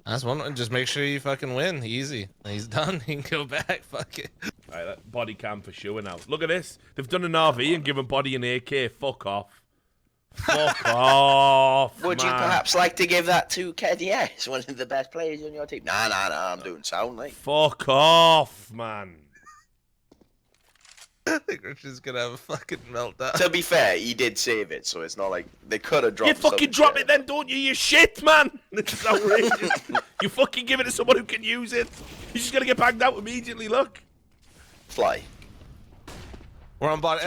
That's one. Just make sure you fucking win. Easy. He's done. He can go back. Fuck it. Right, that body cam for sure now. Look at this. They've done an RV and given body an AK. Fuck off. Fuck off. Would you man. perhaps like to give that to KDS, one of the best players on your team? Nah, I'm doing sound, like. Fuck off, man. I think Richard's gonna have a fucking meltdown. To be fair, he did save it, so it's not like they could have dropped. You fucking something drop shit. it then, don't you? You shit, man. This is outrageous. You fucking give it to someone who can use it. He's just gonna get bagged out immediately. Look. Fly. We're on bot.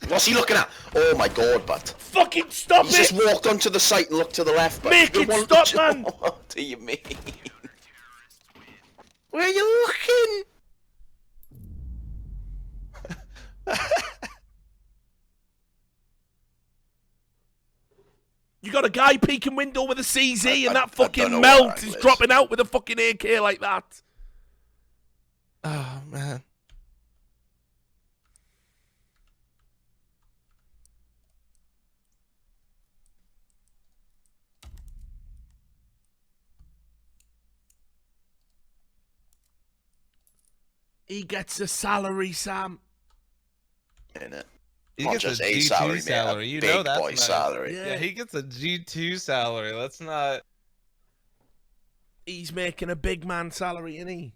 What's he looking at? Oh my god, but. Fucking stop He it. just walked onto the site and looked to the left, but. Make it stop, man. What do you mean? Where are you looking? You got a guy peeking window with a CZ and that I don't fucking know what melt angle is is. dropping out with a fucking AK like that. Oh man. He gets a salary, Sam. In it. He Not gets just a a G2 salary, salary. man. You Big know that's boy nice. salary. Yeah. Yeah, he gets a G2 salary. Let's not. He's making a big man salary, isn't he?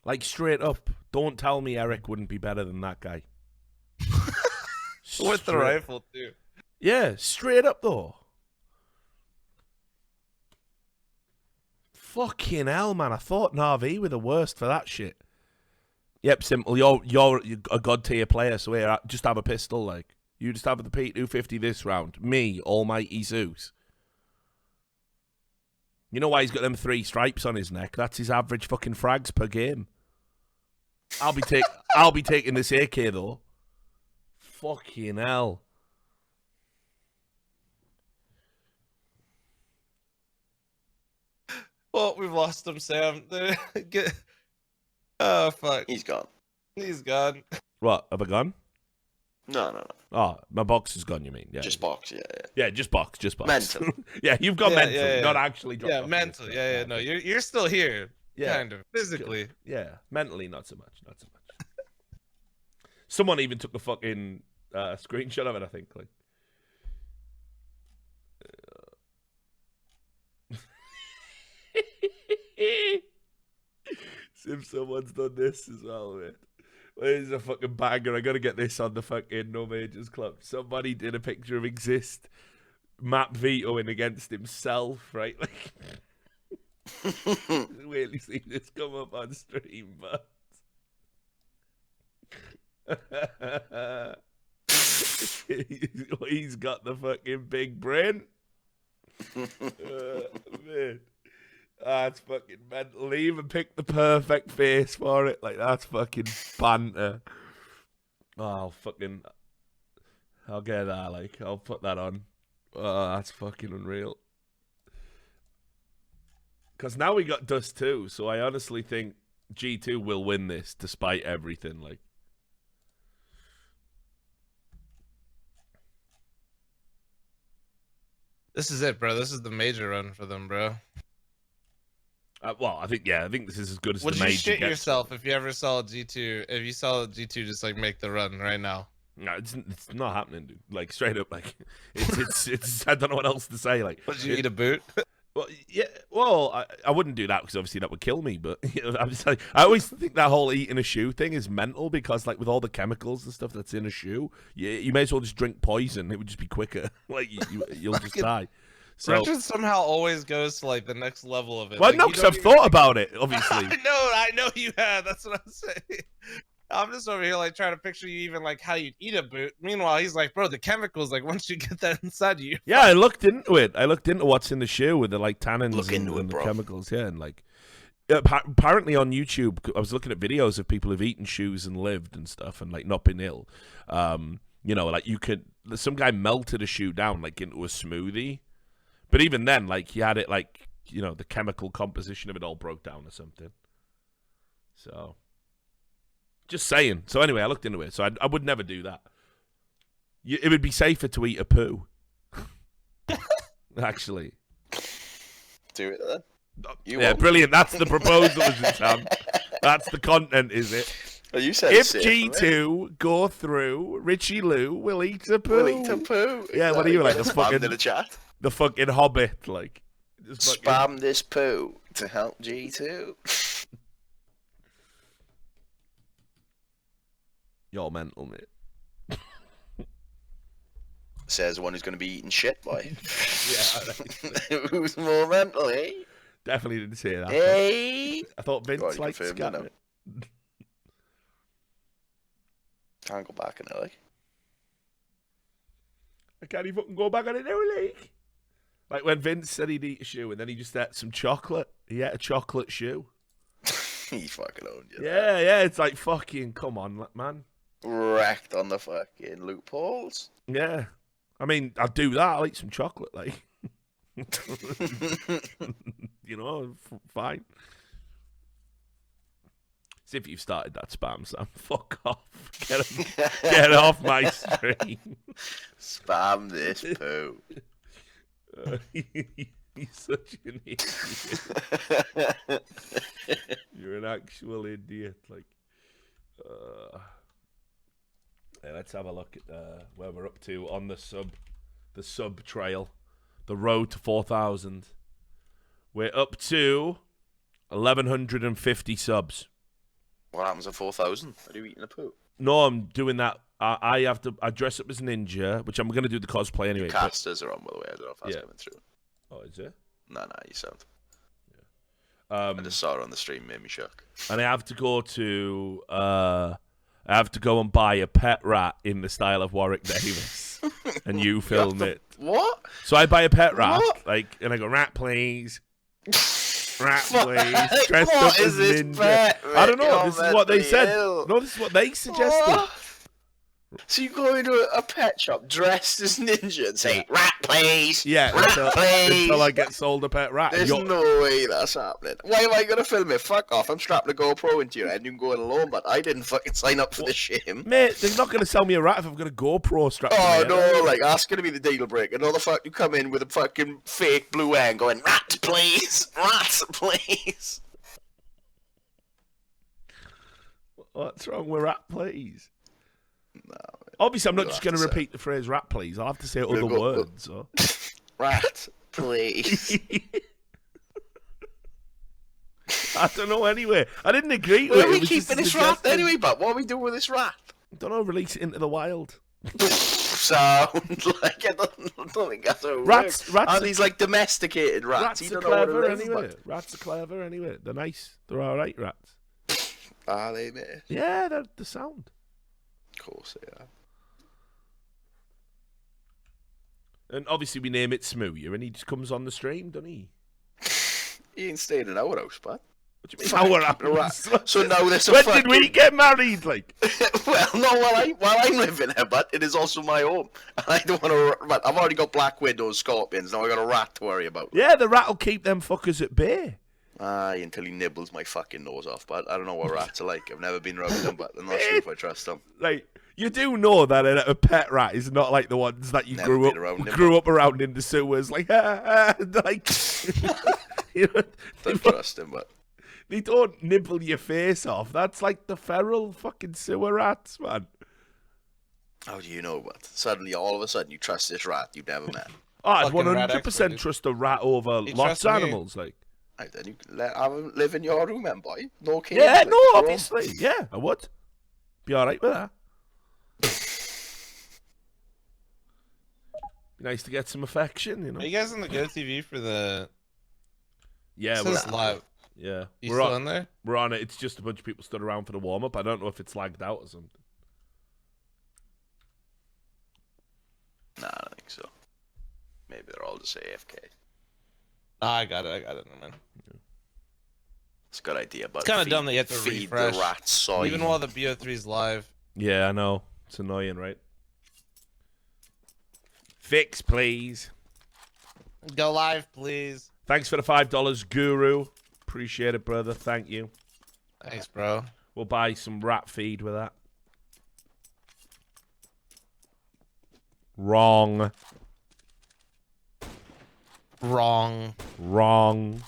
Like, straight up, don't tell me Eric wouldn't be better than that guy. With the Straight- rifle too. Yeah, straight up, though. Fucking hell, man. I thought Na'Vi were the worst for that shit. Yep, simple. You're a god tier player, so here, just have a pistol, like. You just have the P250 this round. Me, almighty Zeus. You know why he's got them 3 stripes on his neck? That's his average fucking frags per game. I'll be taking this AK though. Fucking hell. Well, we've lost him, Sam. Oh fuck. He's gone. He's gone. What, have I gone? No. Oh, my box is gone, you mean? Yeah. Just box, yeah. Yeah, just box. Mental. Yeah, you've got Yeah, mental, yeah, yeah. not actually dropped Yeah, off. mental. Yeah. No, you're still here. Yeah. Kind of physically. Yeah, mentally, not so much. Someone even took a fucking screenshot of it, I think. Like, if someone's done this as well, man. Where's a fucking banger? I gotta get this on the fucking No Majors Club. Somebody did a picture of Exist map vetoing against himself, right? Like, really see this come up on stream, but he's got the fucking big brain. Man. That's fucking mental. He even picked the perfect face for it. Like, that's fucking banter. Oh, I'll get that, like, I'll put that on. Oh, that's fucking unreal. Because now we got Dust 2, so I honestly think G2 will win this despite everything, like. This is it, bro. This is the major run for them, bro. Well, I think this is as good as Would the you major shit gets. yourself if you ever saw G2? If you saw G2 just like make the run right now? No, it's not happening, dude. Like, straight up, like, it's I don't know what else to say. Like, Would you eat a boot? well, yeah, well, I wouldn't do that because obviously that would kill me. But you know, I'm just like, I always think that whole eating a shoe thing is mental because, like, with all the chemicals and stuff that's in a shoe, you may as well just drink poison. It would just be quicker. Like, you'll just die. So, Richard somehow always goes to like the next level of it. well, Like, no, you because don't I've even- thought about it. Obviously, I know you have. That's what I'm saying. I'm just over here like trying to picture you even like how you'd eat a boot. Meanwhile, he's like, bro, the chemicals, like once you get that inside you. yeah, I looked into it. I looked into what's in the shoe with the like tannins Look into and it, the bro. chemicals. Yeah, and like, Apparently on YouTube, I was looking at videos of people who've eaten shoes and lived and stuff, and like not been ill. You know, like some guy melted a shoe down like into a smoothie, but even then, like he had it like, you know, the chemical composition of it all broke down or something. So, just saying. So anyway, I looked into it. So I would never do that. It would be safer to eat a poo. Actually. Do it then. Yeah, brilliant. That's the proposal, is it, Sam? That's the content, is it? Well, you said if G2 go through, Richie Lou will eat a poo. Will eat a poo. Yeah, what are you like? Spam in the chat. The fucking Hobbit, like. Spam this poo to help G2. You're mental, mate. Says one who's going to be eating shit, boy. Yeah. Who's more mental, eh? Definitely didn't say that. Hey. I thought Vince liked confirmed scamming. Can't go back in it, like. I can't even fucking go back on it now, like. Like when Vince said he'd eat a shoe and then he just ate some chocolate. He ate a chocolate shoe. He fucking owned you. Yeah, it's like fucking, come on, man. Wrecked on the fucking loopholes. Yeah. I mean, I'll do that. I'll eat some chocolate, like. You know, fine. See if you've started that spam, Sam. Fuck off. Get off my stream. Spam this poo. You're such an idiot. You're an actual idiot. Like, yeah, let's have a look at where we're up to on the sub trail, the road to 4,000. We're up to 1,150 subs. What happens at 4,000? Are you eating a poo? No, I'm doing that. I dress up as Ninja, which I'm going to do the cosplay anyway. Your casters are on, by the way. I don't know if that's Yeah. coming through. Oh, is it? No, you sound. Yeah. I just saw it on the stream, made me shock. And I have to go to and buy a pet rat in the style of Warwick Davis, and you film it. What? So I buy a pet rat, What? and I go, rat please, rat please, dressed What up is as this Ninja. pet, I don't know. Rick? This You're is what they mentally said. ill. No, this is what they suggested. What? So you go into a pet shop dressed as Ninja and say, rat please, Yeah, rat please. until I get sold a pet rat. There's no way that's happening. Why am I going to film it? Fuck off. I'm strapping a GoPro into your head. You can go in alone, but I didn't fucking sign up for this shit. Mate, they're not going to sell me a rat if I've got a GoPro strapped to Oh, my head. no, like, that's going to be the deal breaker. No, the fuck, you come in with a fucking fake blue hand going, rat please, rat please. What's wrong with rat please? No, Obviously, I'm not We'll just have going to to say. repeat the phrase rat please. I'll have to say other We'll go- words. So. rat please. I don't know anyway. I didn't agree with Where it. are we It was just keeping a this rat suggestion. anyway, but what are we doing with this rat? I don't know, release it into the wild. Sound like I don't think that's how it Rats- works. rats And are- these like domesticated rats. Rats You are don't know where to clever live, anyway. but- Rats are clever anyway. They're nice. They're alright, rats. Are they, mate? Yeah, they're sound. Of course they are. And obviously we name it Smooyer and he just comes on the stream, doesn't he? He ain't staying in our house, bud. What do you mean? Our Keeping a house? rat. So now there's a When fucking... did we get married? Like, Well, no, while I'm living here, but it is also my home. And I don't want to... But I've already got black widows, scorpions. Now I got a rat to worry about. yeah, the rat will keep them fuckers at bay. Aye, until he nibbles my fucking nose off. But I don't know what rats are like. I've never been around them, but I'm not sure if I trust them. Like, you do know that a pet rat is not like the ones that you Never grew been around them. up around in the sewers. Like, like, you know, Don't trust him, but... they don't nibble your face off. That's like the feral fucking sewer rats, man. How do you know, but suddenly, all of a sudden, you trust this rat you've never met. Oh, I'd Fucking rat 100% expert, dude. trust a rat over He lots trusts of me. animals. Like, Right, then you can have him live in your room, then, boy. No kids. yeah, like, no, go on. obviously, yeah, I would be all right with that. Be nice to get some affection, you know. Are you guys on the Go TV for the? Yeah, It we're, says live. yeah, You we're still on. in there? We're on it. It's just a bunch of people stood around for the warm up. I don't know if it's lagged out or something. Nah, I don't think so. Maybe they're all just AFK. Ah, I got it, man. It's a good idea, but It's kind of dumb that you have to feed refresh the rats soy. even while the BO3's live. Yeah, I know. It's annoying, right? Fix, please. Go live, please. Thanks for the $5, Guru. Appreciate it, brother. Thank you. Thanks, bro. We'll buy some rat feed with that. Wrong. Wrong. Wrong.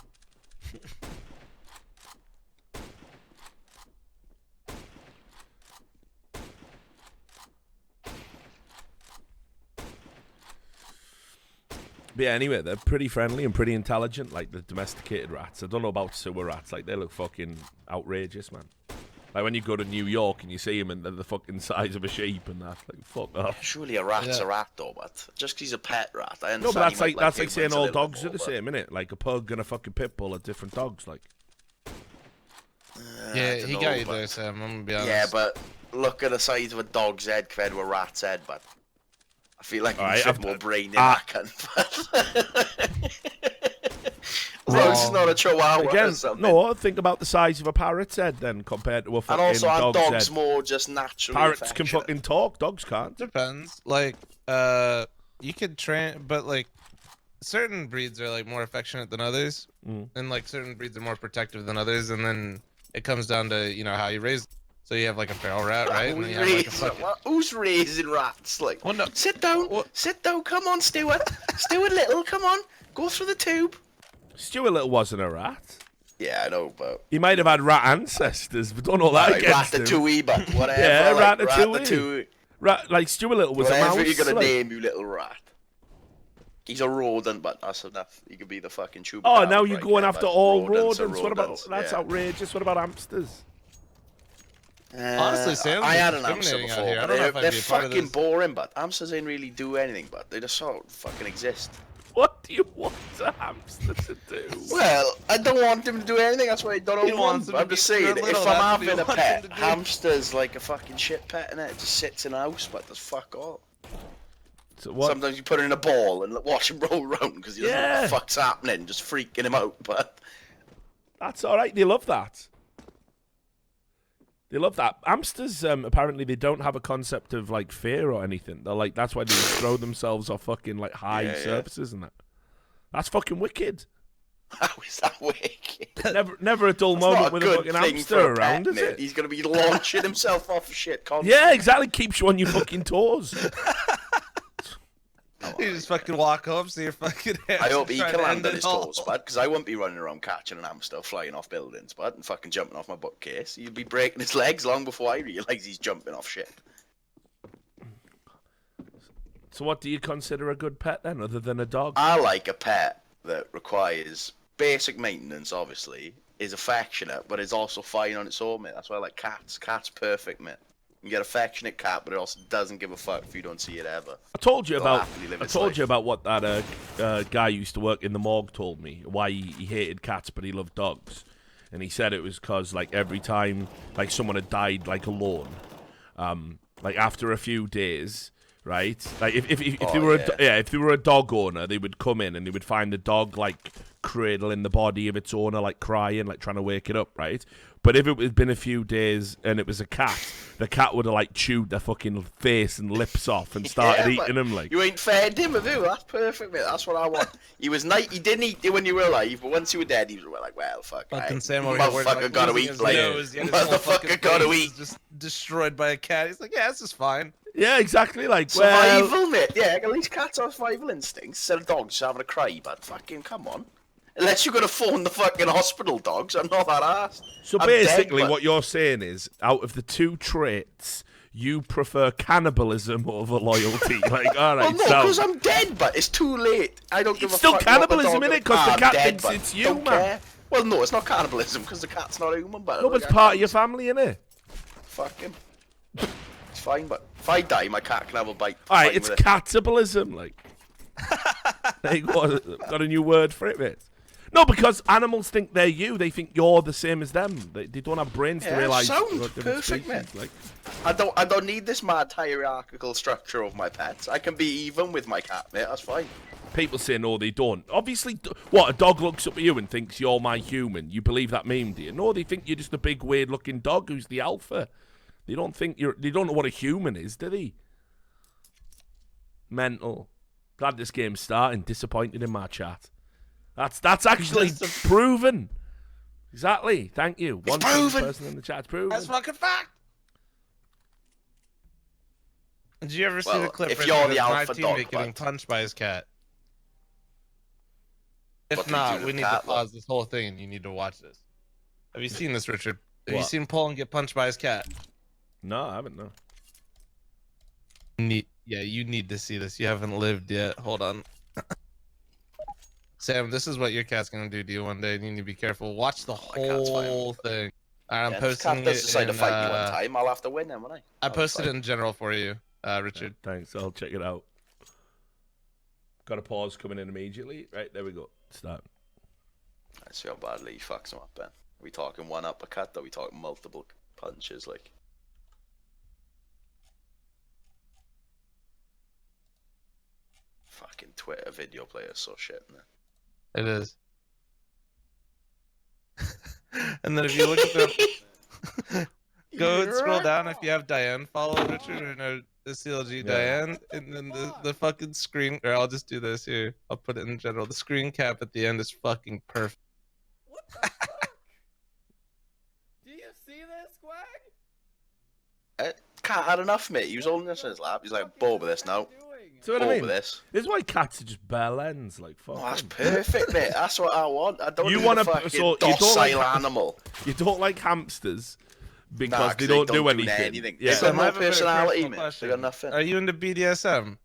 But yeah, anyway, they're pretty friendly and pretty intelligent, like the domesticated rats. I don't know about sewer rats. Like, they look fucking outrageous, man. Like, when you go to New York and you see them and they're the fucking size of a sheep and that. Like, fuck off. Surely a rat's a rat, though, but just 'cause he's a pet rat, I understand. No, but that's like saying humans a all little dogs more, are the but- same, innit? Like, a pug and a fucking pit bull are different dogs, like. Yeah, I don't he know, got you but- there, Sam. I'm gonna be honest. Yeah, but look at the size of a dog's head compared to a rat's head, but I feel like Alright, you I've- fit more brain in that cunt. It's not a chihuahua Again, or something. no, think about the size of a parrot's head then compared to a and fucking also, are dog's dogs head. more just naturally Parrots can affectionate? fucking talk, dogs can't. Depends. Like, you could train, but like, certain breeds are like more affectionate than others, and like certain breeds are more protective than others, and then it comes down to how you raise. So you have like a feral rat, right? And then you have like a fucking... Who's raising rats? Like, Well, no. sit down, sit down. Come on, Stuart. Stuart Little, come on, go through the tube. Stuart Little wasn't a rat. Yeah, I know, but He might have had rat ancestors, but don't know that like against him. Ratatouille, but whatever. Yeah, like, Ratatouille. Like Stuart Little was a Whatever mouse. you're gonna like... name, you little rat. He's a rodent, but that's enough. He could be the fucking chupacabra. Oh, now you're right going there, after but all rodents are rodents. What about rodents, that's yeah. outrageous? What about hamsters? Honestly, Sam's I had an hamster discriminating out before. here. I But don't know if I'd they're be a part of fucking this. boring, but hamsters ain't really do anything, but they just sort of fucking exist. What do you want a hamster to do? Well, I don't want them to do anything. That's why I don't He own wants one. them I'm to just be saying, little, if I'm that's what he having a wants pet, them to do. hamster's like a fucking shit pet, and it just sits in a house, but does fuck all. So what? Sometimes you put it in a ball and watch him roll around because he doesn't know what the fuck's happening, just freaking him out. But That's all right. They love that. They love that. Hamsters, apparently, they don't have a concept of like fear or anything. They're like, that's why they throw themselves off fucking like high surfaces and that. That's fucking wicked. how is that wicked? Never a dull That's moment not a with a good fucking thing hamster for a pet, around, is mate. it? He's gonna be launching himself off of shit constantly. Yeah, exactly. Keeps you on your fucking toes. You just fucking walk home, see your fucking I hamster hope he trying can to land end on it his all. toes, bud, because I won't be running around catching an hamster flying off buildings, bud, and fucking jumping off my bookcase. He'll be breaking his legs long before I realise he's jumping off shit. So what do you consider a good pet then, other than a dog? I like a pet that requires basic maintenance, obviously, is affectionate, but is also fine on its own, mate. That's why I like cats. Cats perfect, mate. You get affectionate cat, but it also doesn't give a fuck if you don't see it ever. I told you They'll about. happily live I its told life. you about what that guy who used to work in the morgue told me. Why he hated cats, but he loved dogs, and he said it was because like every time like someone had died like alone, like after a few days, right? Like if they were if they were a dog owner, they would come in and they would find the dog like cradling the body of its owner, like crying, like trying to wake it up, right? But if it had been a few days and it was a cat, the cat would have like chewed their fucking face and lips off and started eating them. Like, you ain't fed him, have you? That's perfect, mate. That's what I want. He was nice. He didn't eat you when you were alive, but once you were dead, he was like, well, fuck. Fucking right. Sam over here worried, Motherfucker like, gotta losing eat, his like, nose, yet his whole fucking motherfucker gotta face eat. is just destroyed by a cat. He's like, yeah, this is fine. yeah, exactly. Like, well, Survival, mate. Yeah, at least cats have survival instincts instead of dogs having a cry, but fucking come on. Unless you're gonna phone the fucking hospital dogs, I'm not that ass. so I'm basically, dead, but- what you're saying is, out of the two traits, you prefer cannibalism over loyalty. Like, all Well, right, no, so because I'm dead, but it's too late. I don't give It's a still fuck. cannibalism, what the innit? dog- 'Cause the I'm cat dead, thinks but it's you, don't man. care. Well, no, it's not cannibalism because the cat's not a human. But no, but it's part of your family, innit? Fuck him. It's fine, but if I die, my cat can have a bite. All right, Fine it's with it. catibalism. Like, there you go. Got a new word for it, mate. No, because animals think they're you. They think you're the same as them. They don't have brains to Yeah, realise. sound we're different perfect, species. mate. Like, I don't need this mad hierarchical structure of my pets. I can be even with my cat, mate. That's fine. People say no, they don't. Obviously, what, a dog looks up at you and thinks you're my human. You believe that meme, do you? No, they think you're just a big, weird-looking dog who's the alpha. They don't think you're... They don't know what a human is, do they? Mental. Glad this game's starting. Disappointed in my chat. That's actually proven. Exactly. Thank you. One person in the chat's proven. That's fucking fact. Did you ever see Well, the clip if of you're the my alpha teammate dog, getting but- punched by his cat? If What did he do not, to we the need to cat, pause this whole thing and you need to watch this. Have you seen this, Richard? Have you What? seen Poland get punched by his cat? No, I haven't, no. Yeah, you need to see this. You haven't lived yet. Hold on. Sam, this is what your cat's gonna do to you one day. You need to be careful. Watch the cat's fine. whole thing. I'm Yeah, if posting Cat does it decide to in, fight me one time, I'll have to win him, won't I? I posted it in general for you, Richard. Thanks, I'll check it out. Got a pause coming in immediately. Right, there we go. Start. Let's see how badly he fucks him up, then. Are we talking one uppercut, or are we talking multiple punches, like? Fucking Twitter video player so shit, man. It is. And then if you look at the go and scroll down if you have Diane follow Richard or no the CLG Diane, and then the fucking screen, or I'll just do this here. I'll put it in general. The screen cap at the end is fucking perfect. What the fuck? Do you see this, Quag? Cat had enough, mate. He was holding this in his lap. He's like, bored with this now. See what I Bored mean? with this. This is why cats are just bare ends, like fuck. Oh, that's perfect, mate. That's what I want. I don't You need want a a- fucking so you don't docile like- animal. You don't like hamsters because Nah, 'cause they don't do anything. anything. Yeah. They got Sam, I no have a very personality, personal mate. question. They got nothing. Are you into BDSM?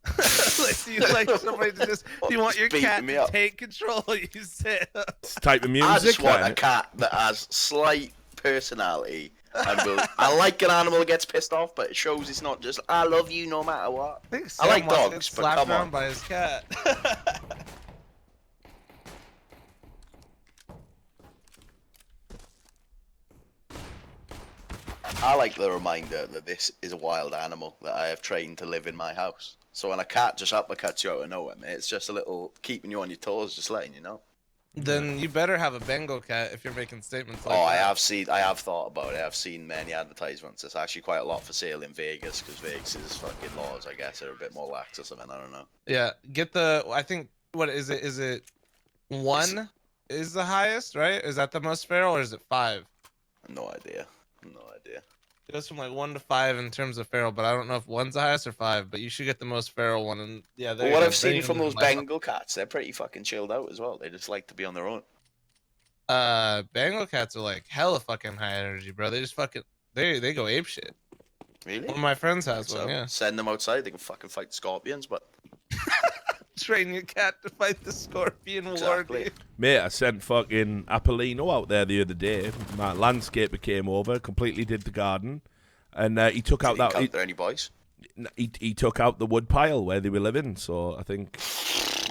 Like, do you like somebody to just? Do you want your Beating cat me to up. take control? You say. It's type of music. I just want then. a cat that has slight personality. And will, I like an animal that gets pissed off, but it shows it's not just I love you no matter what. I, think I like Sam wants to get dogs, but slapped come around on. by his cat. I like the reminder that this is a wild animal that I have trained to live in my house. So when a cat just uppercuts you out of nowhere, mate, it's just a little keeping you on your toes, just letting you know. Then you better have a Bengal cat if you're making statements like Oh, I that. have thought about it. I've seen many advertisements. There's actually quite a lot for sale in Vegas because Vegas's fucking laws, I guess, are a bit more lax or something. I don't know. Yeah, get the. I think what is it? Is it one is the highest, right? Is that the most feral, or is it 5? No idea. No idea. It goes from like 1 to 5 in terms of feral, but I don't know if 1's the highest or 5. But you should get the most feral one. And yeah, But what I've seen from those Bengal cats, they're pretty fucking chilled out as well. They just like to be on their own. Bengal cats are like hella fucking high energy, bro. They just fucking they go ape shit. Really? One of my friends has So one. Yeah, send them outside. They can fucking fight scorpions, but train your cat to fight the scorpion Exactly. warrior. Mate, I sent fucking Apollino out there the other day. My landscaper came over, completely did the garden, and he took out didn't that encounter any boys. he took out the wood pile where they were living. So I think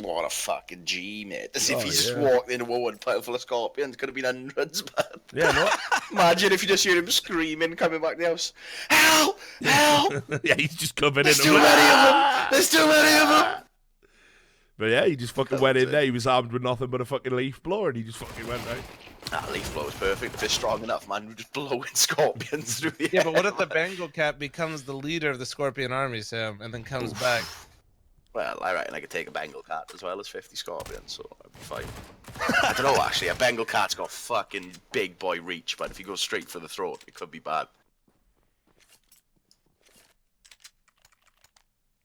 What a fucking G, mate. As if Oh, he just yeah. walked into a wood pile full of scorpions. Could have been hundreds, man. yeah, no, Imagine if you just hear him screaming coming back to the house. Help! Help! yeah, he's just covered in There's them. too many of them! There's too many of them! But yeah, he just fucking went in there. He was armed with nothing but a fucking leaf blower, and he just fucking went right. That leaf blow is perfect. If it's strong enough, man, we're just blowing scorpions through the Yeah, air. but what if the Bengal cat becomes the leader of the scorpion army, Sam, and then comes back? Well, I reckon I could take a Bengal cat as well as 50 scorpions, so I'd be fine. I don't know, actually. A Bengal cat's got fucking big boy reach, but if he goes straight for the throat, it could be bad.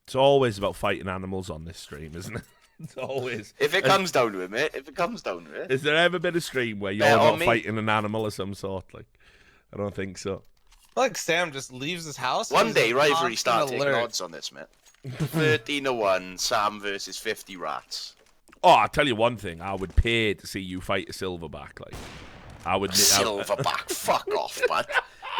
It's always about fighting animals on this stream, isn't it? It's always. If it comes down to it, mate. If it comes down to it. Has there ever been a stream where you're Bet on not me. fighting an animal of some sort? Like, I don't think so. Like Sam just leaves his house. One he's day, on Rivalry constant start taking alert. odds on this, mate. 13-1, Sam versus 50 rats. Oh, I'll tell you one thing. I would pay to see you fight a silverback. Like, I would. Silverback, fuck off, man.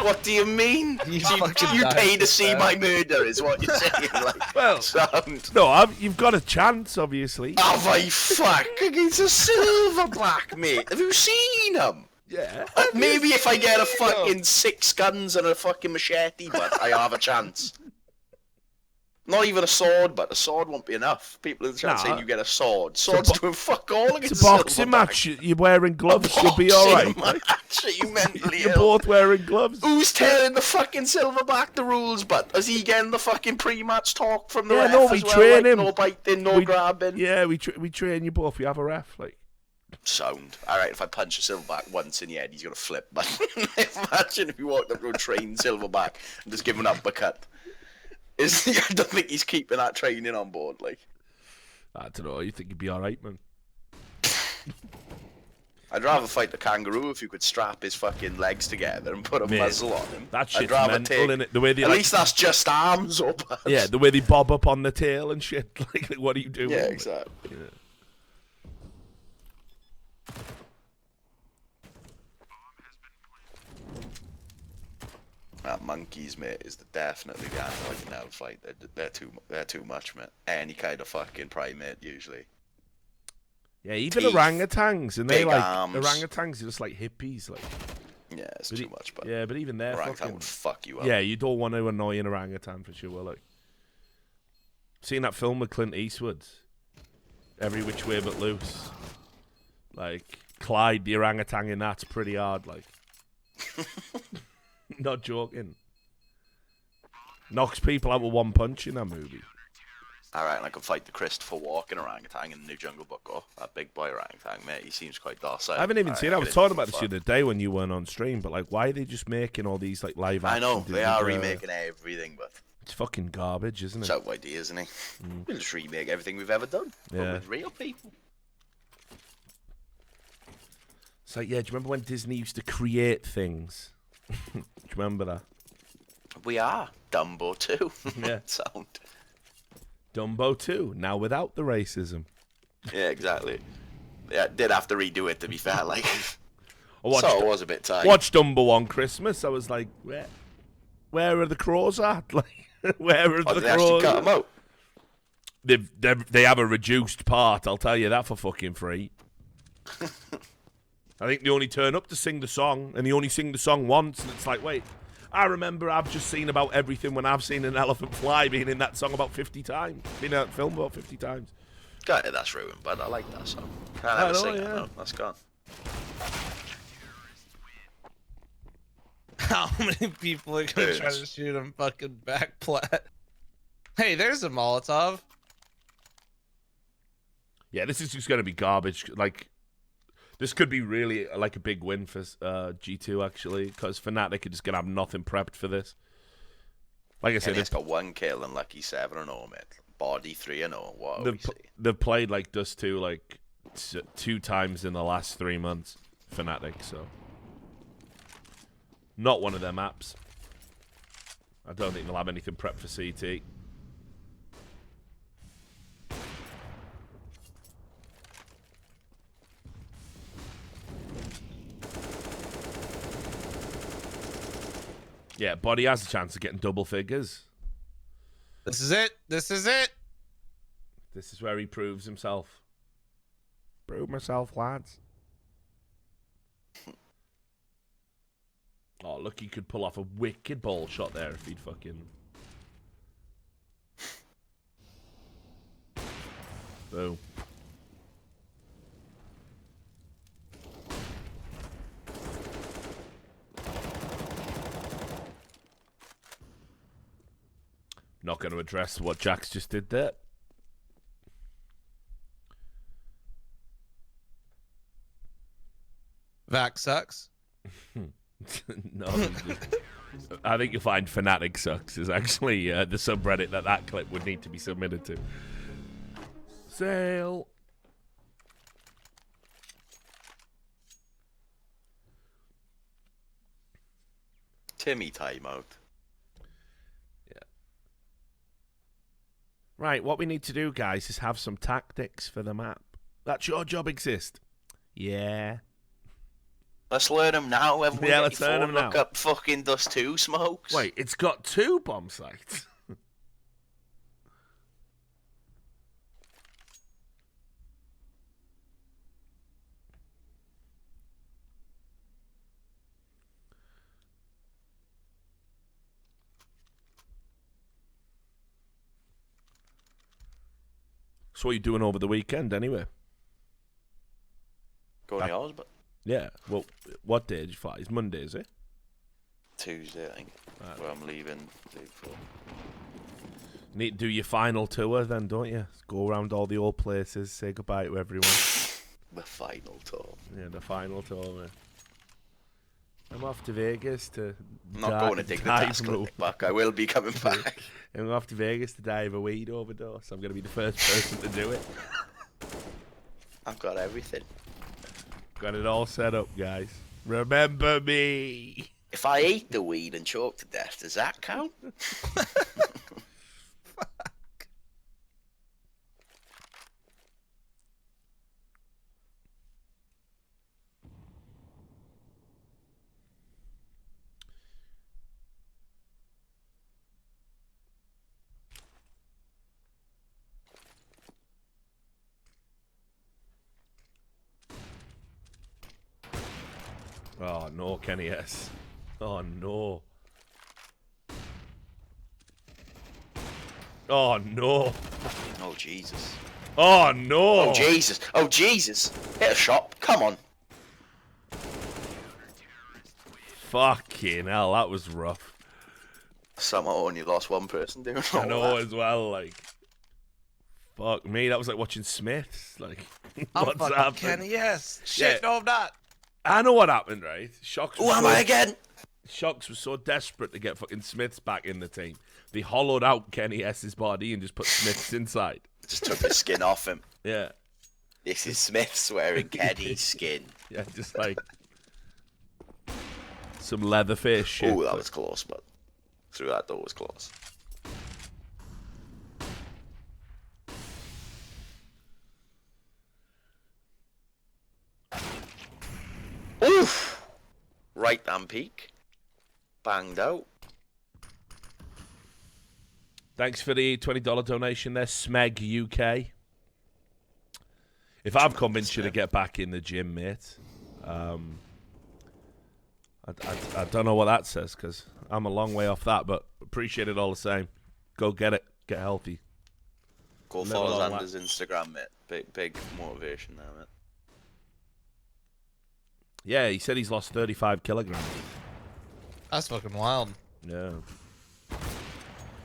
What do you mean? You So fucking you died, pay to see Sam. my murder, is what you're saying? Like, Well, sound. No, you've got a chance, obviously. Have I fuck against a silverback, mate? Have you seen him? Yeah. Maybe if I get a fucking 6 guns and a fucking machete, but I have a chance. Not even a sword, but a sword won't be enough. People in the chat saying you get a sword. Swords doing fuck all against It's a boxing Silverback. match. You're wearing gloves. You'll be all right. Match? Are you mentally You're ill? both wearing gloves. Who's telling the fucking Silverback the rules, but is he getting the fucking pre-match talk from the ref no, we as well? train Like, him. No biting, no grabbing. Yeah, we train you both. We have a ref, like. Sound. Alright, if I punch a Silverback once in the head, he's gonna flip. But imagine if you walked up to a trained Silverback and just give him an uppercut. I don't think he's keeping that training on board, like. I don't know, you think you'd be alright, man? I'd rather fight the kangaroo if you could strap his fucking legs together and put a Mate, muzzle on him. That shit's I'd rather mental, take... innit? The way they, At like, least that's just arms or butt. yeah, the way they bob up on the tail and shit. Like what are you doing? Yeah, exactly. Yeah. That monkeys, mate, is definitely the animal I can never fight. They're too much, mate. Any kind of fucking primate, usually. Yeah, even Teeth, orangutans, and they big like arms. orangutans are just like hippies, like. Yeah, it's But too much, but yeah, but even they're orangutan fucking. would fuck you up. Yeah, you don't want to annoy an orangutan for sure. Like, seen that film with Clint Eastwood, Every Which Way But Loose. Like Clyde the orangutan in that's pretty hard. Like, not joking. Knocks people out with one punch in that movie. Alright, and I can fight the Christopher Walken orangutan in the new Jungle Book. Oh, that big boy orangutan, mate. He seems quite docile. I haven't even seen it. I was talking about this the other day when you weren't on stream, but like, why are they just making all these like live action? I know, they are Disney, remaking everything, but it's fucking garbage, isn't it? it's idea, isn't it? We'll just remake everything we've ever done. But Yeah. with real people. It's like, yeah, do you remember when Disney used to create things? Do you remember that? We are. Dumbo too. Yeah. Sound. Dumbo 2, now without the racism. Yeah, exactly. Yeah, did have to redo it to be fair, like. I watched, So it was a bit tight. watched Dumbo on Christmas. I was like, where are the crows at? Like, where are Oh, the did they actually crows? cut them out? They have a reduced part. I'll tell you that for fucking free. I think they only turn up to sing the song, and they only sing the song once, and it's like, wait. I remember I've just seen about everything when I've seen an elephant fly being in that song about 50 times. Been in that film about 50 times. God, that's ruined, but I like that song. Can't I ever know, sing it, yeah. no. That's gone. How many people are gonna try to shoot him fucking back plat? Hey, there's a Molotov. Yeah, this is just going to be garbage. Like, this could be really like a big win for G2 actually, because Fnatic are just gonna have nothing prepped for this. Like I said, It's got 1 kill and Lucky 7-0, mate. Body 3-0. What are we seeing? they've played like Dust 2 like 2 times in the last 3 months. Fnatic, so not one of their maps. I don't think they'll have anything prepped for CT. Yeah, Body has a chance of getting double figures. This is it. This is it. This is where he proves himself. Prove myself, lads. Oh, look, he could pull off a wicked ball shot there if he'd fucking... Boom. Not going to address what Jax just did there. Vac sucks. No, I think you'll find Fnatic sucks is actually the subreddit that clip would need to be submitted to. Sail. Timmy timeout. Right, what we need to do, guys, is have some tactics for the map. That's your job, Exist. Yeah. Let's learn them now. Everyone Yeah, get let's your learn phone, 'em look now. up fucking Dust 2 smokes. Wait, it's got 2 bomb sites. So what are you doing over the weekend, anyway? Going to yours, but Yeah. Well, what day did you fly? It's Monday, is it? Tuesday, I think. Right. Where I'm leaving the day before. Need to do your final tour then, don't you? Go around all the old places, say goodbye to everyone. The final tour. Yeah, the final tour, man. I'm off to Vegas to I'm not going to dig the task clinic back. I will be coming back. I'm off to Vegas to die of a weed overdose. I'm going to be the first person to do it. I've got everything. Got it all set up, guys. Remember me. If I ate the weed and choked to death, does that count? Oh, no, Kenny S. Oh, no. Oh, no. Oh, Jesus. Oh, no. Oh, Jesus. Oh, Jesus. Hit a shot. Come on. Fucking hell, that was rough. Somehow only lost one person doing all I know that. as well, like... Fuck me, that was like watching Smiths. Like, I'm what's fucking happened? Kenny, yes. Shit, Yeah. no, I'm not. I know what happened, right? Shocks. Who am I again? Shocks was so desperate to get fucking Smiths back in the team. They hollowed out Kenny S's body and just put Smiths inside. Just took the skin off him. Yeah. This is Smith's wearing Kenny's skin. Yeah, just like some Leatherface shit. Oh, that was close, but through that door was close. Oof! Right hand peak. Banged out. Thanks for the $20 donation there, Smeg UK. If I've convinced you to get back in the gym, mate, I don't know what that says, because I'm a long way off that, but appreciate it all the same. Go get it. Get healthy. Go Live follow a long Xander's Instagram, mate. Big motivation now, mate. Yeah, he said he's lost 35 kilograms. That's fucking wild. Yeah.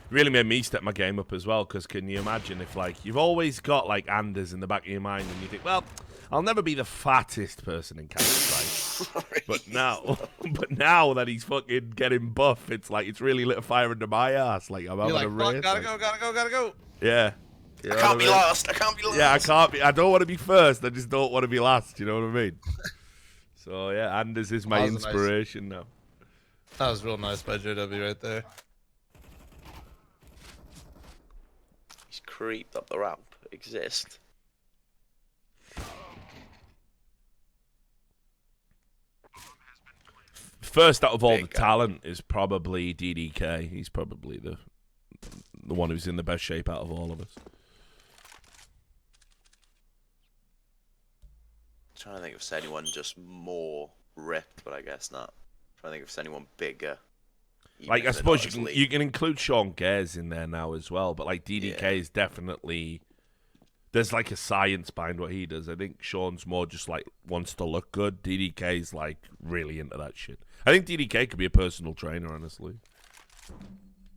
Really made me step my game up as well, because can you imagine if, like, you've always got, like, Anders in the back of your mind, and you think, well, I'll never be the fattest person in Counter-Strike. but now that he's fucking getting buff, it's like, it's really lit a fire under my ass. Like, I'm having You're a like, race. fuck, gotta go. Yeah. You know I can't what be I mean? lost. I can't be lost. Yeah, I can't be. I don't want to be first. I just don't want to be last. You know what I mean? So, yeah, Anders is my That was inspiration now. That was real nice by JW right there. He's creeped up the ramp. Exist. First out of all Big the guy. talent is probably DDK. He's probably the one who's in the best shape out of all of us. Trying to think if it's anyone just more ripped, but I guess not. Trying to think if it's anyone bigger. even Like, in I the suppose Dotted you League. can include Sean Gares in there now as well, but like DDK Yeah. is definitely, there's like a science behind what he does. I think Sean's more just like wants to look good. DDK's like really into that shit. I think DDK could be a personal trainer, honestly.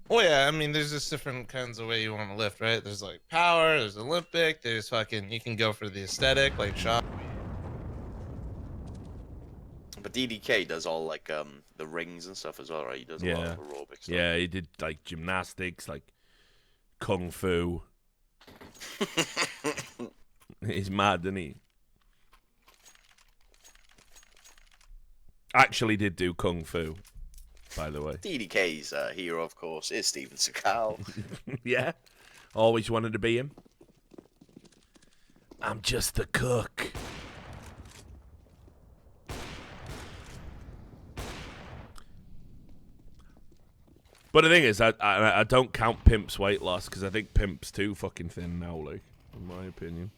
Well, yeah, I mean, there's just different kinds of way you want to lift, right? There's like power, there's Olympic, there's fucking, you can go for the aesthetic, like shot. But DDK does all like the rings and stuff as well, right? He does a lot of aerobic stuff. Yeah, he did like gymnastics, like kung fu. He's mad, isn't he? Actually did do kung fu, by the way. DDK's hero, of course, is Steven Seagal. Yeah, always wanted to be him. I'm just the cook. But the thing is, I don't count Pimp's weight loss because I think Pimp's too fucking thin now, like, in my opinion.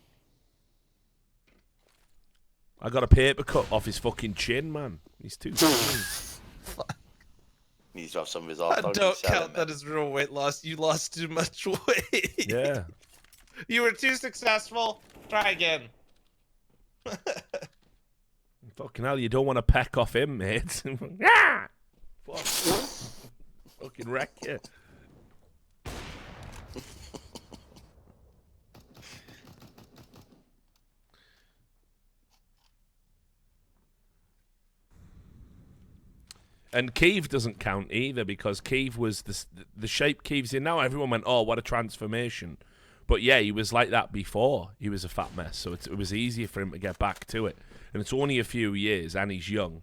I got a paper cut off his fucking chin, man. He's too thin. Needs to have some of his I art. don't count that as real weight loss. You lost too much weight. Yeah. You were too successful. Try again. Fucking hell, you don't want to peck off him, mate. Ah! Fuck. Fucking wreck you. And Keeve doesn't count either because Keeve was the shape Keeve's in now. Everyone went, oh, what a transformation. But yeah, he was like that before. He was a fat mess, so it was easier for him to get back to it. And it's only a few years, and he's young.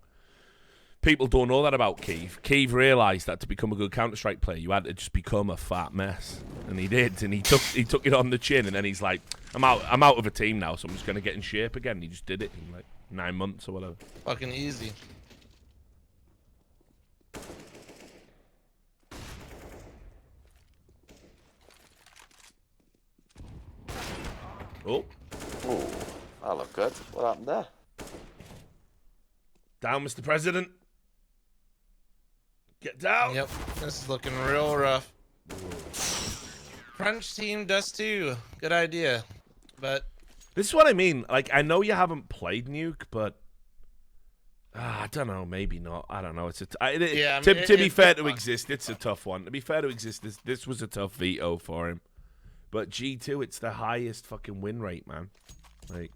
People don't know that about Keeve. Keeve realised that to become a good Counter-Strike player, you had to just become a fat mess. And he did, and he took it on the chin, and then he's like, I'm out of a team now, so I'm just going to get in shape again. And he just did it in like 9 months or whatever. Fucking easy. Oh. Oh, that looked good. What happened there? Down, Mr. President. Get down. Yep, this is looking real rough. French team does too. Good idea. But This is what I mean. Like, I know you haven't played Nuke, but I don't know. Maybe not. I don't know. It's Yeah, I to mean, be fair it's to fun. exist, it's a tough one. To be fair to exist, this was a tough veto for him. But G2, it's the highest fucking win rate, man. Like,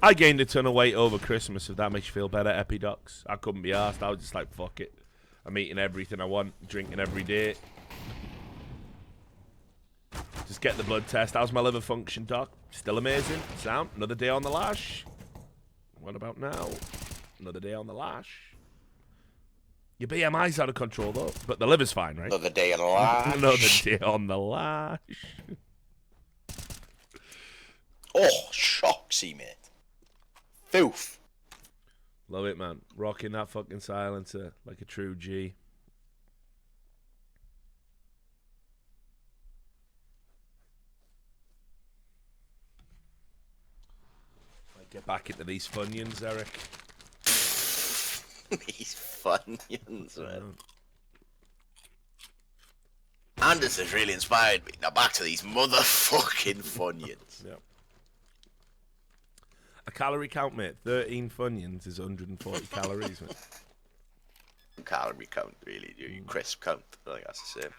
I gained a ton of weight over Christmas, if that makes you feel better, Epidocs. I couldn't be arsed. I was just like, fuck it. I'm eating everything I want, drinking every day. Just get the blood test. How's my liver function, Doc? Still amazing. Sound? Another day on the lash. What about now? Another day on the lash. Your BMI's out of control, though. But the liver's fine, right? Another day alive. Another day on the lash. Oh, shocksy, mate. Filth. Love it, man. Rocking that fucking silencer like a true G. Get back into these Funyuns, Eric. These Funyuns, man. Anders has really inspired me. Now back to these motherfucking Funyuns. Yep. A calorie count, mate. 13 Funyuns is 140 calories, mate. Calorie count, really. You crisp count. I think that's the same.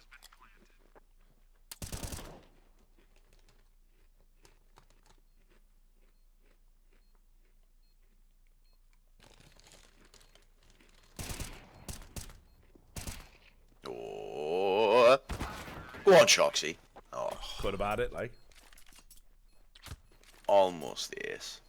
Oh, go on, Shoxy. Oh, What about it, like? almost the ace.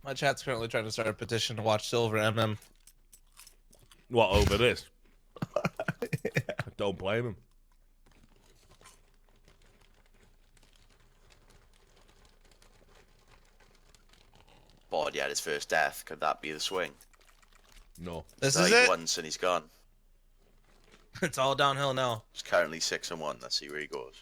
my chat's currently trying to start a petition to watch Silver MM. What, over this? Don't blame him. Body had his first death. Could that be the swing? No. This Died is it. once and he's gone. It's all downhill now. He's currently 6-1. Let's see where he goes.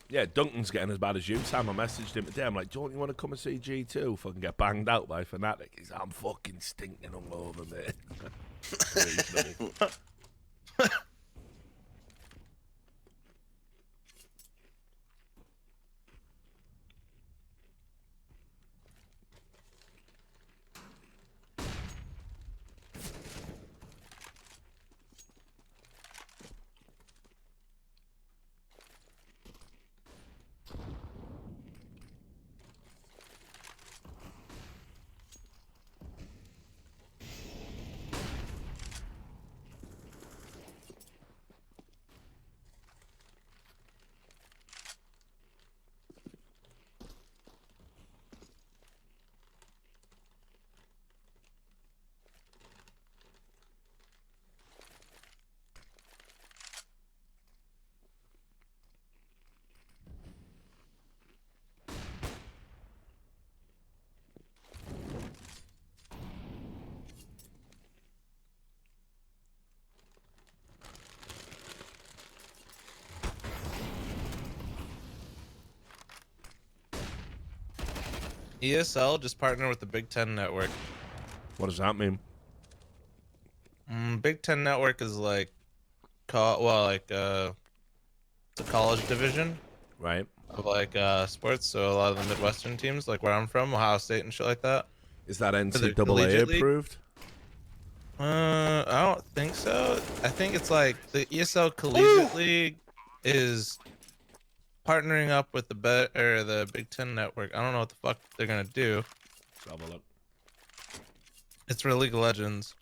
Yeah, Duncan's getting as bad as you, Sam. I messaged him today. I'm like, don't you want to come and see G2? Fucking get banged out by Fnatic. He's like, I'm fucking stinking hungover, mate. Really funny. ESL just partnered with the Big Ten Network. What does that mean? Big Ten Network is like, it's a college division Right. of like sports. So a lot of the Midwestern teams, like where I'm from, Ohio State and shit like that. Is that the NCAA collegiate league? approved? I don't think so. I think it's like the ESL Collegiate League is partnering up with the Big Ten Network. I don't know what the fuck they're gonna do. Let's have a look. It's for League of Legends.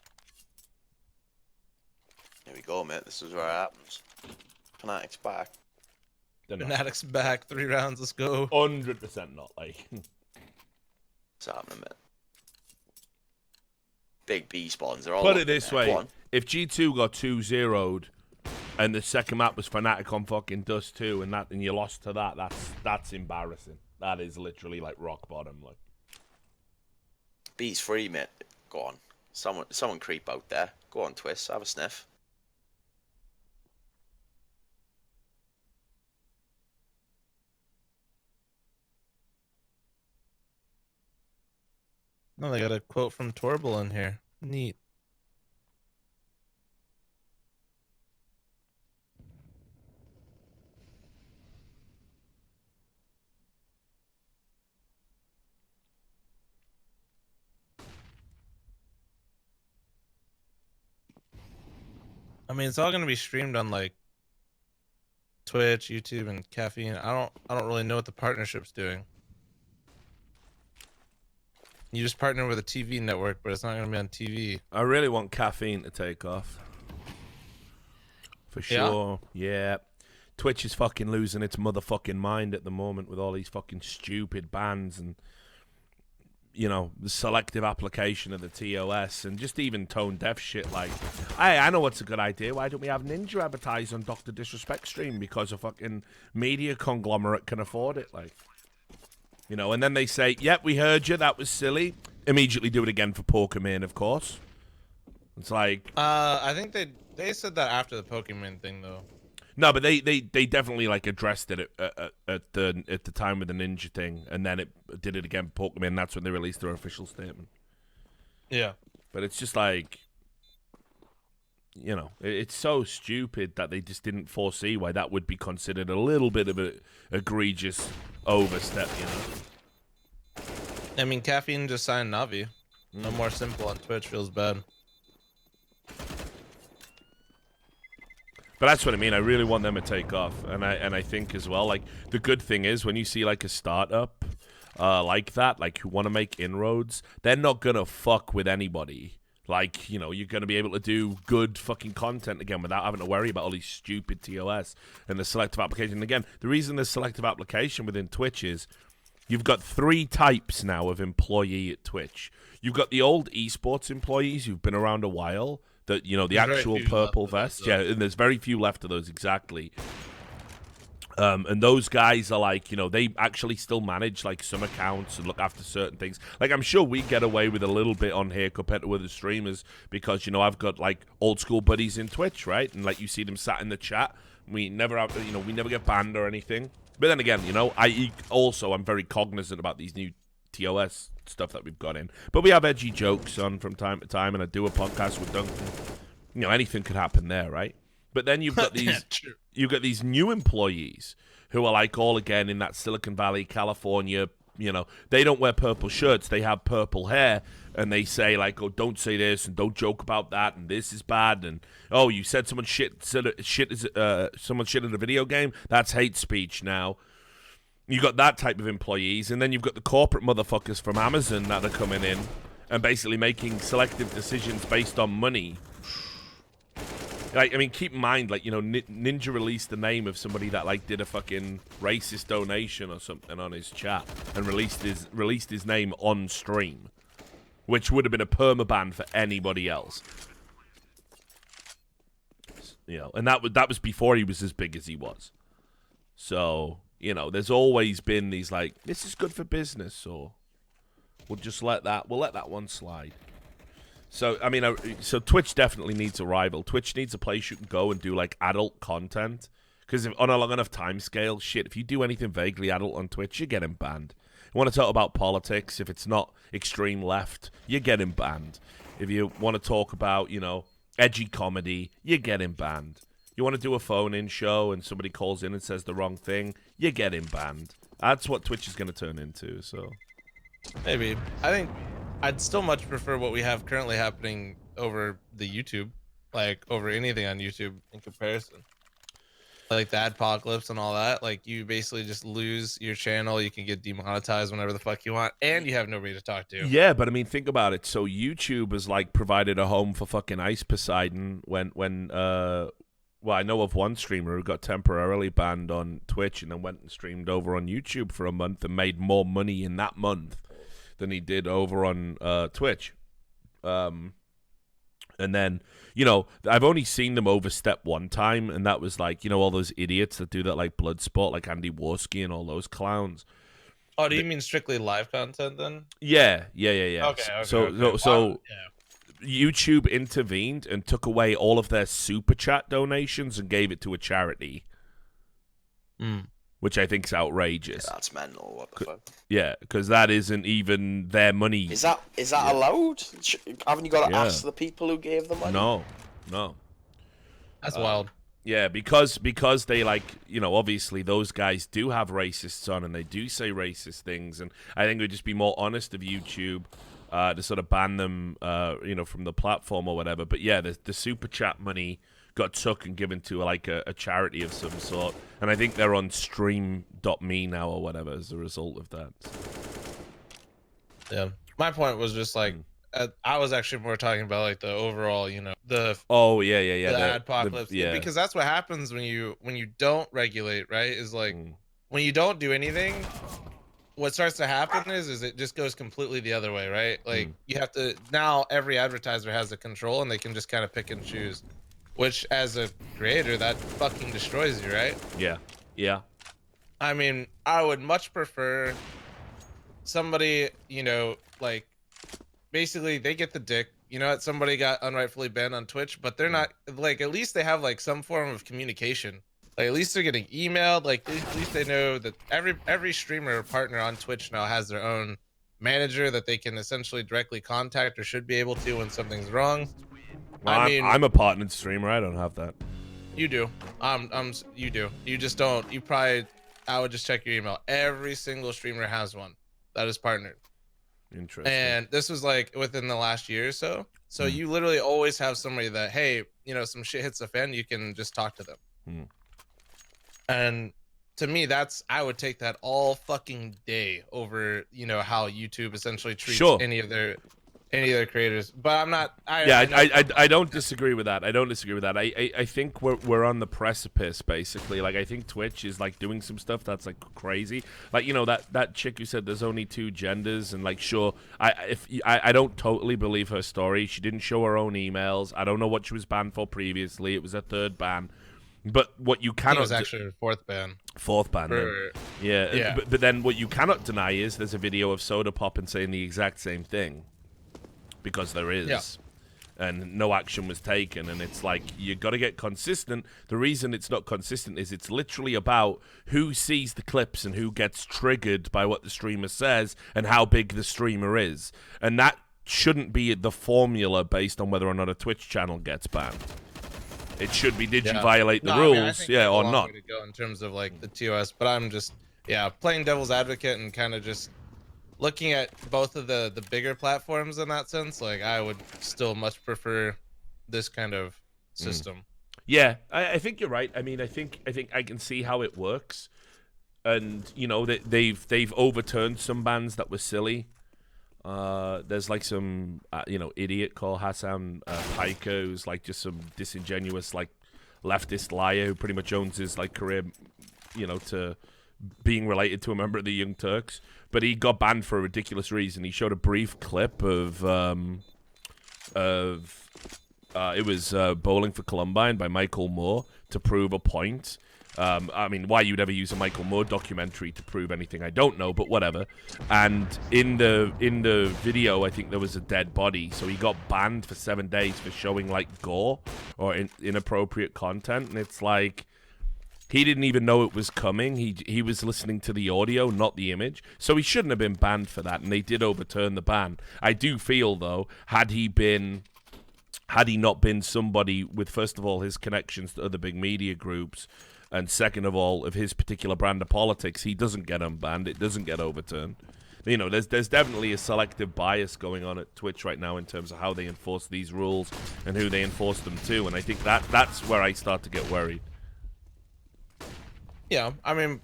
Here we go, mate. This is where it happens. Fnatic's back. They're not. Fnatic's back, 3 rounds. Let's go. 100% not. Like, What's happening, mate? Big B spawns. They're all put up it this in there. Go way: on. if G2 got 2-0'd and the second map was Fnatic on fucking Dust 2, and you lost to that, that's embarrassing. That is literally like rock bottom. Like, B's free, mate. Go on. Someone creep out there. Go on, Twist. Have a sniff. No, they got a quote from Torbil in here. Neat. I mean, it's all gonna be streamed on like Twitch, YouTube, and Caffeine. I don't really know what the partnership's doing. You just partner with a TV network, but it's not gonna be on TV. I really want Caffeine to take off. For sure. Yeah. Twitch is fucking losing its motherfucking mind at the moment with all these fucking stupid bans and, you know, the selective application of the TOS and just even tone deaf shit like, hey, I know what's a good idea. Why don't we have Ninja advertise on Dr. Disrespect stream because a fucking media conglomerate can afford it? Like, you know, and then they say, yep, we heard you. That was silly. Immediately do it again for Pokemon, of course. It's like... I think they said that after the Pokemon thing, though. No, but they definitely like addressed it at the time with the Ninja thing, and then it did it again for Pokemon. That's when they released their official statement. Yeah. But it's just like, you know, it's so stupid that they just didn't foresee why that would be considered a little bit of a egregious overstep, you know. I mean, Caffeine just signed Navi. No more simple on Twitch feels bad. But that's what I mean. I really want them to take off, and I think as well. Like, the good thing is when you see like a startup like that, like who want to make inroads, they're not gonna fuck with anybody. Like, you know, you're gonna be able to do good fucking content again without having to worry about all these stupid TOS and the selective application. And again, the reason there's selective application within Twitch is you've got 3 types now of employee at Twitch. You've got the old esports employees who've been around a while. That, you know, the There's very actual few purple left of vest. those, Yeah, and there's very few left of those, exactly. And those guys are like, you know, they actually still manage like some accounts and look after certain things. Like, I'm sure we get away with a little bit on here compared to other streamers because, you know, I've got like old school buddies in Twitch, right? And like you see them sat in the chat. We never have, you know, we never get banned or anything. But then again, you know, I'm very cognizant about these new TOS stuff that we've got in. But we have edgy jokes on from time to time, and I do a podcast with Duncan. You know, anything could happen there, right? But then you've got these you've got these new employees who are like all again in that Silicon Valley, California, you know, they don't wear purple shirts, they have purple hair, and they say like, oh, don't say this and don't joke about that, and this is bad, and oh, you said someone shit someone shit in a video game, that's hate speech now. You got that type of employees, and then you've got the corporate motherfuckers from Amazon that are coming in and basically making selective decisions based on money. Like, I mean, keep in mind, like, you know, Ninja released the name of somebody that like did a fucking racist donation or something on his chat and released his name on stream, which would have been a permaban for anybody else. You know, and that was before he was as big as he was. So, you know, there's always been these like, this is good for business, or we'll let that one slide. So, I mean, so Twitch definitely needs a rival. Twitch needs a place you can go and do like adult content, because on a long enough time scale, shit, if you do anything vaguely adult on Twitch, you're getting banned. want to talk about politics, if it's not extreme left, you're getting banned. If you want to talk about, you know, edgy comedy, you're getting banned. You want to do a phone-in show and somebody calls in and says the wrong thing, you're getting banned. That's what Twitch is going to turn into, so. Maybe. I think I'd still much prefer what we have currently happening over the YouTube, like over anything on YouTube in comparison. Like the adpocalypse and all that. Like you basically just lose your channel. You can get demonetized whenever the fuck you want, and you have nobody to talk to. Yeah, but I mean, think about it. So YouTube has like provided a home for fucking Ice Poseidon when well, I know of one streamer who got temporarily banned on Twitch and then went and streamed over on YouTube for a month and made more money in that month than he did over on Twitch. And then, you know, I've only seen them overstep one time, and that was like, you know, all those idiots that do that like Bloodsport, like Andy Warski and all those clowns. Oh, do you mean strictly live content then? Yeah. Okay. So Yeah. YouTube intervened and took away all of their super chat donations and gave it to a charity, which I think is outrageous. Yeah, that's mental. What the fuck? Yeah, because that isn't even their money. Is that allowed? Haven't you got to ask the people who gave the money? No. That's wild. Yeah, because they, like, you know, obviously those guys do have racists on and they do say racist things, and I think it would just be more honest of YouTube to sort of ban them, you know, from the platform or whatever. But yeah, the super chat money got took and given to like a charity of some sort, and I think they're on stream.me now or whatever as a result of that. Yeah, my point was just like I was actually more talking about like the overall, you know, the the adpocalypse, because that's what happens when you don't regulate, right? Is like when you don't do anything, what starts to happen is it just goes completely the other way, right? Like you have to, now every advertiser has the control and they can just kind of pick and choose, which as a creator, that fucking destroys you, right? Yeah. I mean, I would much prefer somebody, you know, like basically they get the dick, you know, that somebody got unrightfully banned on Twitch, but they're not, like, at least they have like some form of communication. Like, at least they're getting emailed. Like, at least they know that every streamer or partner on Twitch now has their own manager that they can essentially directly contact or should be able to when something's wrong. Well, I mean, I'm a partnered streamer. I don't have that. You do. You do. You just don't. You probably. I would just check your email. Every single streamer has one that is partnered. Interesting. And this was like within the last year or so. So you literally always have somebody that, hey, you know, some shit hits the fan, you can just talk to them. And to me, I would take that all fucking day over, you know, how YouTube essentially treats any of their creators. But I'm not. I don't disagree with that. I think we're on the precipice, basically. Like, I think Twitch is like doing some stuff that's like crazy. Like, you know, that chick who said there's only 2 genders, and like, sure, I don't totally believe her story. She didn't show her own emails. I don't know what she was banned for previously. It was a 3rd ban. But what you cannot... It was actually a 4th ban. 4th ban, then. Yeah. But then what you cannot deny is there's a video of Soda Poppin saying the exact same thing. Because there is. Yeah. And no action was taken. And it's like, you got to get consistent. The reason it's not consistent is it's literally about who sees the clips and who gets triggered by what the streamer says and how big the streamer is. And that shouldn't be the formula based on whether or not a Twitch channel gets banned. It should be, did you violate the rules, or not? To go in terms of like the TOS, but I'm just, playing devil's advocate and kind of just looking at both of the bigger platforms in that sense. Like, I would still much prefer this kind of system. Yeah, I think you're right. I mean, I think I can see how it works, and you know that they've overturned some bans that were silly. There's like some you know, idiot called Hassan Piker, who's like just some disingenuous like leftist liar who pretty much owns his like career, you know, to being related to a member of the Young Turks. But he got banned for a ridiculous reason. He showed a brief clip of it was Bowling for Columbine by Michael Moore to prove a point. I mean, why you'd ever use a Michael Moore documentary to prove anything, I don't know, but whatever. And in the video, I think there was a dead body, so he got banned for 7 days for showing like gore or inappropriate content. And it's like, He didn't even know it was coming. He was listening to the audio, not the image. So he shouldn't have been banned for that, and they did overturn the ban. I do feel, though, had he not been somebody with, first of all, his connections to other big media groups, and second of all, of his particular brand of politics, he doesn't get unbanned. It doesn't get overturned. You know, there's definitely a selective bias going on at Twitch right now in terms of how they enforce these rules and who they enforce them to, and I think that's where I start to get worried. Yeah, I mean,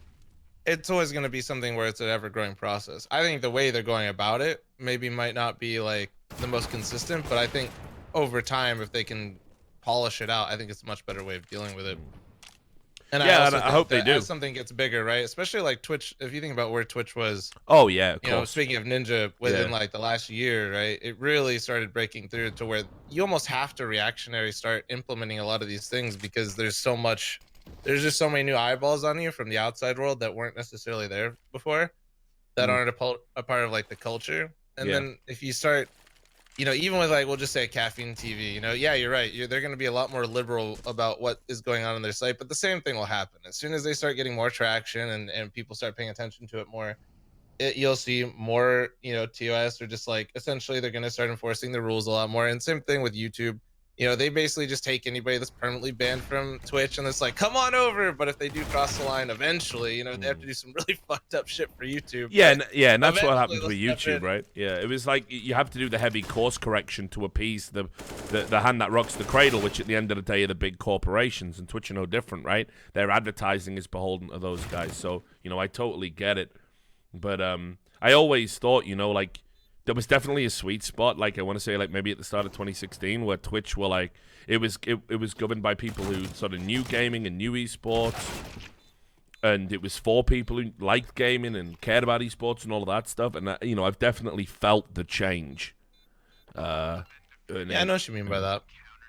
it's always going to be something where it's an ever-growing process. I think the way they're going about it maybe might not be like the most consistent, but I think over time, if they can polish it out, I think it's a much better way of dealing with it. And yeah, I hope they do. As something gets bigger, right? Especially like Twitch. If you think about where Twitch was, oh yeah, of you know, course. speaking of Ninja, within like the last year, right? It really started breaking through to where you almost have to reactionary start implementing a lot of these things because there's just so many new eyeballs on you from the outside world that weren't necessarily there before, that aren't a part of like the culture. And then if you start, you know, even with like, we'll just say Caffeine TV, you know, yeah, you're right. They're going to be a lot more liberal about what is going on their site, but the same thing will happen. As soon as they start getting more traction and people start paying attention to it more, you'll see more, you know, TOS, or just like, essentially they're going to start enforcing the rules a lot more. And same thing with YouTube. You know, they basically just take anybody that's permanently banned from Twitch and it's like, come on over. But if they do cross the line eventually, you know, they have to do some really fucked up shit for YouTube. Yeah, and that's what happens they'll with step YouTube, in. right? Yeah, it was like you have to do the heavy course correction to appease the hand that rocks the cradle, which at the end of the day are the big corporations, and Twitch are no different, right? Their advertising is beholden to those guys. So, you know, I totally get it. But I always thought, you know, like, there was definitely a sweet spot, like I want to say, like maybe at the start of 2016, where Twitch were like, it was governed by people who sort of knew gaming and knew esports, and it was for people who liked gaming and cared about esports and all of that stuff. And you know, I've definitely felt the change. Yeah, I know what you mean by that.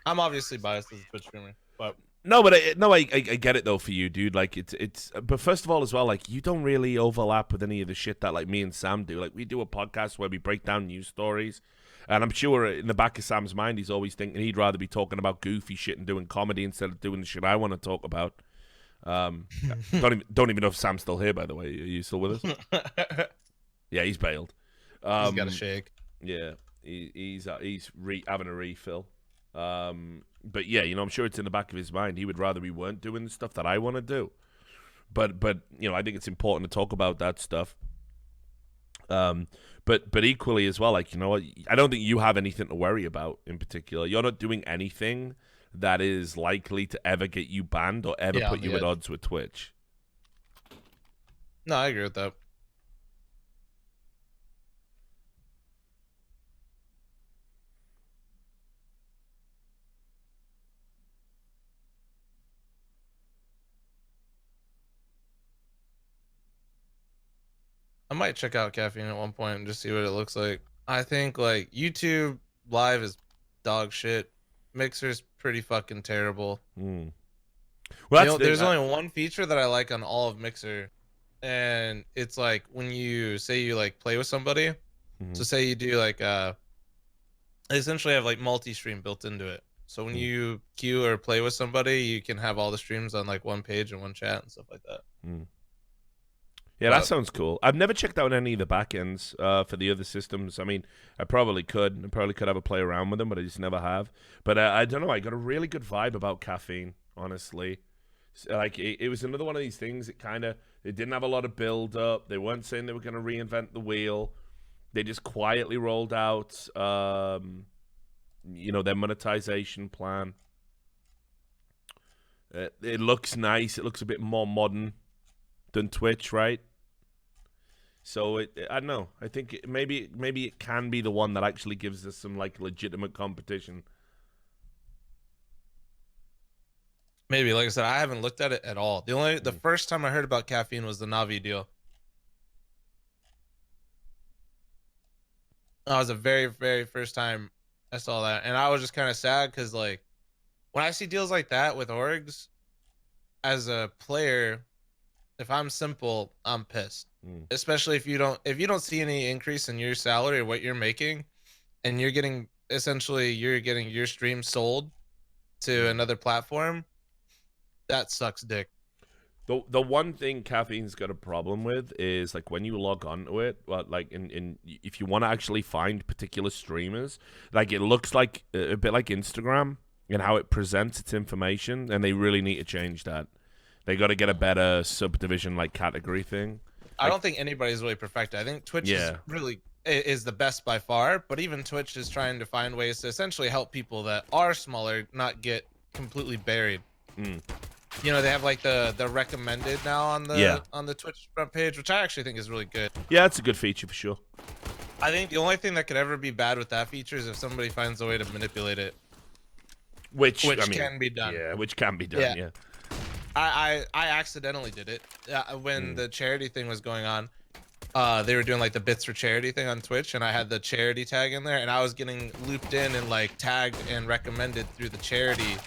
I'm obviously biased as a Twitch streamer, but no, but I get it though for you, dude. Like it's. But first of all, as well, like you don't really overlap with any of the shit that like me and Sam do. Like we do a podcast where we break down news stories, and I'm sure in the back of Sam's mind, he's always thinking he'd rather be talking about goofy shit and doing comedy instead of doing the shit I want to talk about. Don't even know if Sam's still here. By the way, are you still with us? Yeah, he's bailed. he's got a shake. Yeah, he's having a refill. But yeah, you know, I'm sure it's in the back of his mind. He would rather we weren't doing the stuff that I want to do. But you know, I think it's important to talk about that stuff. But equally as well, like, you know what, I don't think you have anything to worry about in particular. You're not doing anything that is likely to ever get you banned or ever put you at odds with Twitch. No, I agree with that. I might check out Caffeine at one point and just see what it looks like. I think like YouTube live is dog shit. Mixer's pretty fucking terrible. Well, You know, there's only one feature that I like on all of Mixer, and it's like when you say you like play with somebody. So say you do like they essentially have like multi-stream built into it. So when you queue or play with somebody, you can have all the streams on like one page and one chat and stuff like that. Yeah, that sounds cool. I've never checked out any of the backends for the other systems. I mean, I probably could. I probably could have a play around with them, but I just never have. But I don't know. I got a really good vibe about Caffeine, honestly. Like, it was another one of these things. It didn't have a lot of build up. They weren't saying they were going to reinvent the wheel. They just quietly rolled out, you know, their monetization plan. It looks nice. It looks a bit more modern than Twitch, right? So I don't know. I think maybe it can be the one that actually gives us some like legitimate competition. Maybe, like I said, I haven't looked at it at all. The first time I heard about Caffeine was the Navi deal. That was the very, very first time I saw that, and I was just kind of sad because like when I see deals like that with orgs, as a player, if I'm simple, I'm pissed. Especially if you don't see any increase in your salary or what you're making, and you're getting your stream sold to another platform. That sucks dick. The one thing Caffeine's got a problem with is like when you log onto it, well, like if you want to actually find particular streamers, like it looks like a bit like Instagram and how it presents its information, and they really need to change that. They got to get a better subdivision like category thing. I don't think anybody's really perfected. I think Twitch is the best by far, but even Twitch is trying to find ways to essentially help people that are smaller not get completely buried. You know, they have like the recommended now on the Twitch front page, which I actually think is really good. Yeah, it's a good feature for sure. I think the only thing that could ever be bad with that feature is if somebody finds a way to manipulate it. Which I mean, can be done. Yeah, which can be done, yeah. I accidentally did it when the charity thing was going on. They were doing like the bits for charity thing on Twitch, and I had the charity tag in there, and I was getting looped in and like tagged and recommended through the charity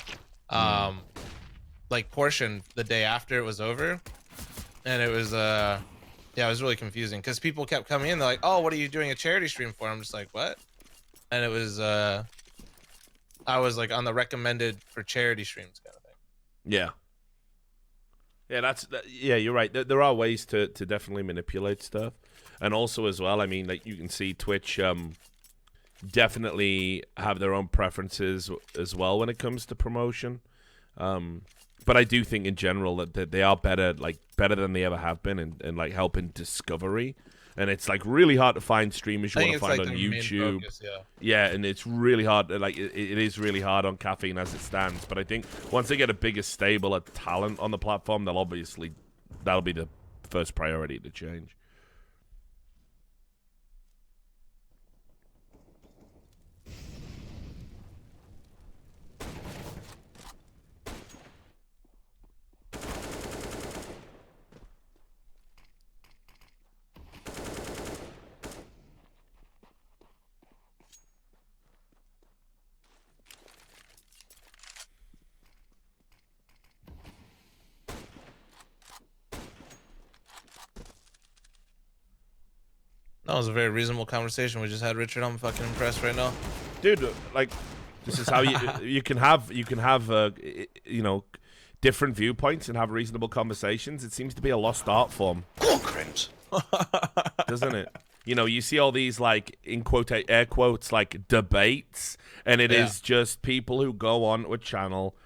like portion the day after it was over, and it was yeah, it was really confusing because people kept coming in. They're like, "Oh, what are you doing a charity stream for?" I'm just like, "What?" And it was I was like on the recommended for charity streams kind of thing. Yeah. Yeah, yeah, you're right. There are ways to definitely manipulate stuff. And also as well, I mean, like you can see Twitch definitely have their own preferences as well when it comes to promotion. But I do think in general that they are better than they ever have been in like helping discovery. And it's like really hard to find streamers you want to find on YouTube. Focus, yeah, and it's really hard. Like it is really hard on Caffeine as it stands. But I think once they get a bigger stable of talent on the platform, that'll be the first priority to change. That was a very reasonable conversation we just had, Richard. I'm fucking impressed right now, dude. Like, this is how you can have you know, different viewpoints and have reasonable conversations. It seems to be a lost art form. Go on, Crims. Doesn't it? You know, you see all these like air quotes like debates, and it is just people who go on to a channel.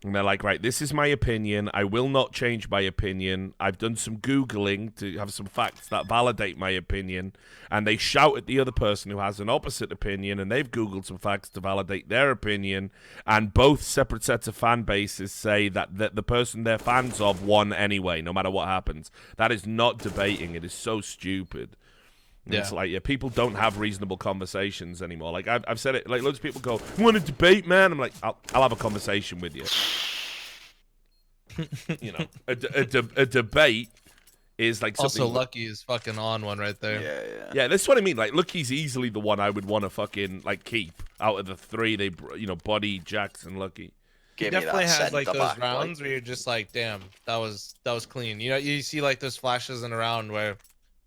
And they're like, right, this is my opinion. I will not change my opinion. I've done some Googling to have some facts that validate my opinion. And they shout at the other person who has an opposite opinion, and they've Googled some facts to validate their opinion. And both separate sets of fan bases say that the person they're fans of won anyway, no matter what happens. That is not debating. It is so stupid. Yeah. It's like, people don't have reasonable conversations anymore. Like, I've said it, like, loads of people go, "You want to debate, man?" I'm like, I'll have a conversation with you. You know, a debate is like something... Also, Lucky is fucking on one right there. Yeah, that's what I mean. Like, Lucky's easily the one I would want to fucking, like, keep out of the three. They, you know, Buddy, Jax, and Lucky. He definitely has, like, those rounds where you're just like, damn, that was clean. You know, you see, like, those flashes in a round where...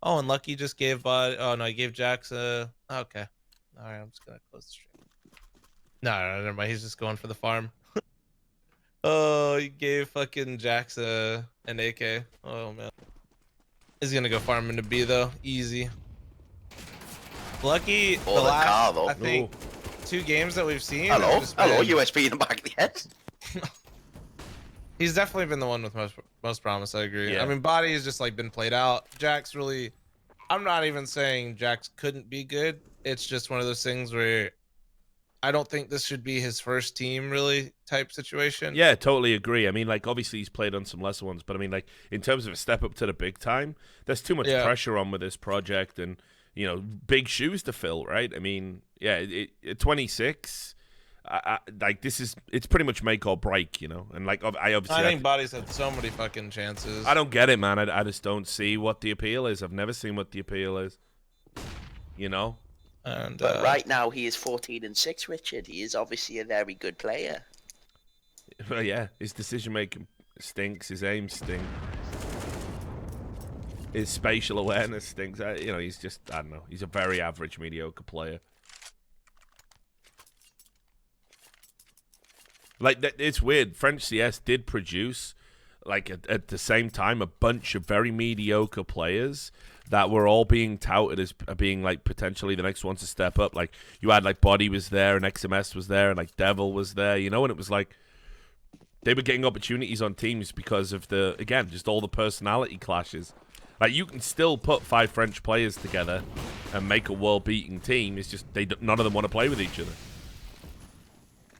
Oh, and Lucky just gave oh no, he gave Jax okay. Alright, I'm just gonna close the stream. No, never mind, he's just going for the farm. Oh, he gave fucking Jax an AK. Oh man. He's gonna go farm into B though. Easy. Lucky the last I think 2 games that we've seen. Hello, USB in the back of the head. He's definitely been the one with most promise. I agree. Yeah. I mean, Body has just like been played out. Jax really, I'm not even saying Jax couldn't be good. It's just one of those things where I don't think this should be his first team really type situation. Yeah, totally agree. I mean, like, obviously he's played on some lesser ones, but I mean, like, in terms of a step up to the big time, there's too much pressure on with this project, and you know, big shoes to fill, right? I mean, yeah, 26. Like, it's pretty much make or break, you know. And like, I think Body's had so many fucking chances. I don't get it, man. I just don't see what the appeal is. I've never seen what the appeal is, you know. And but right now he is 14-6, Richard. He is obviously a very good player. Well, yeah, his decision making stinks. His aim stinks. His spatial awareness stinks. You know, he's just, I don't know. He's a very average, mediocre player. Like, it's weird. French CS did produce like at the same time, a bunch of very mediocre players that were all being touted as being like potentially the next ones to step up. Like you had like Body was there and XMS was there and like Devil was there, you know, and it was like they were getting opportunities on teams because of just all the personality clashes. Like you can still put 5 French players together and make a world-beating team. It's just none of them want to play with each other.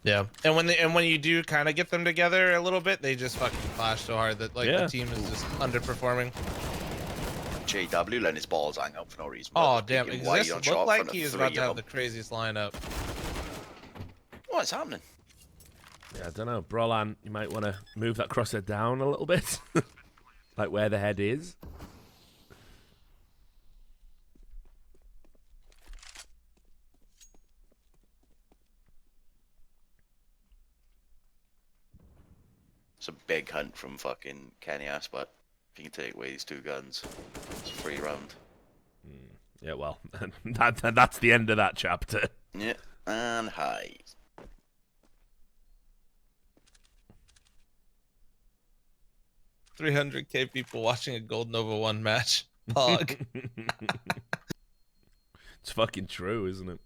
Yeah, and when you do kind of get them together a little bit, they just fucking clash so hard that like the team is just underperforming. JW letting his balls hang out for no reason. Oh damn! This looked like he was about to have the craziest lineup. What's happening? Yeah, I don't know, Brolan. You might want to move that crosshair down a little bit, like where the head is. It's a big hunt from fucking Kenny Aspot. If you can take away these 2 guns, it's a free round. Yeah, well, that's the end of that chapter. Yeah, and hi. $300K people watching a Gold Nova 1 match. Pog. It's fucking true, isn't it?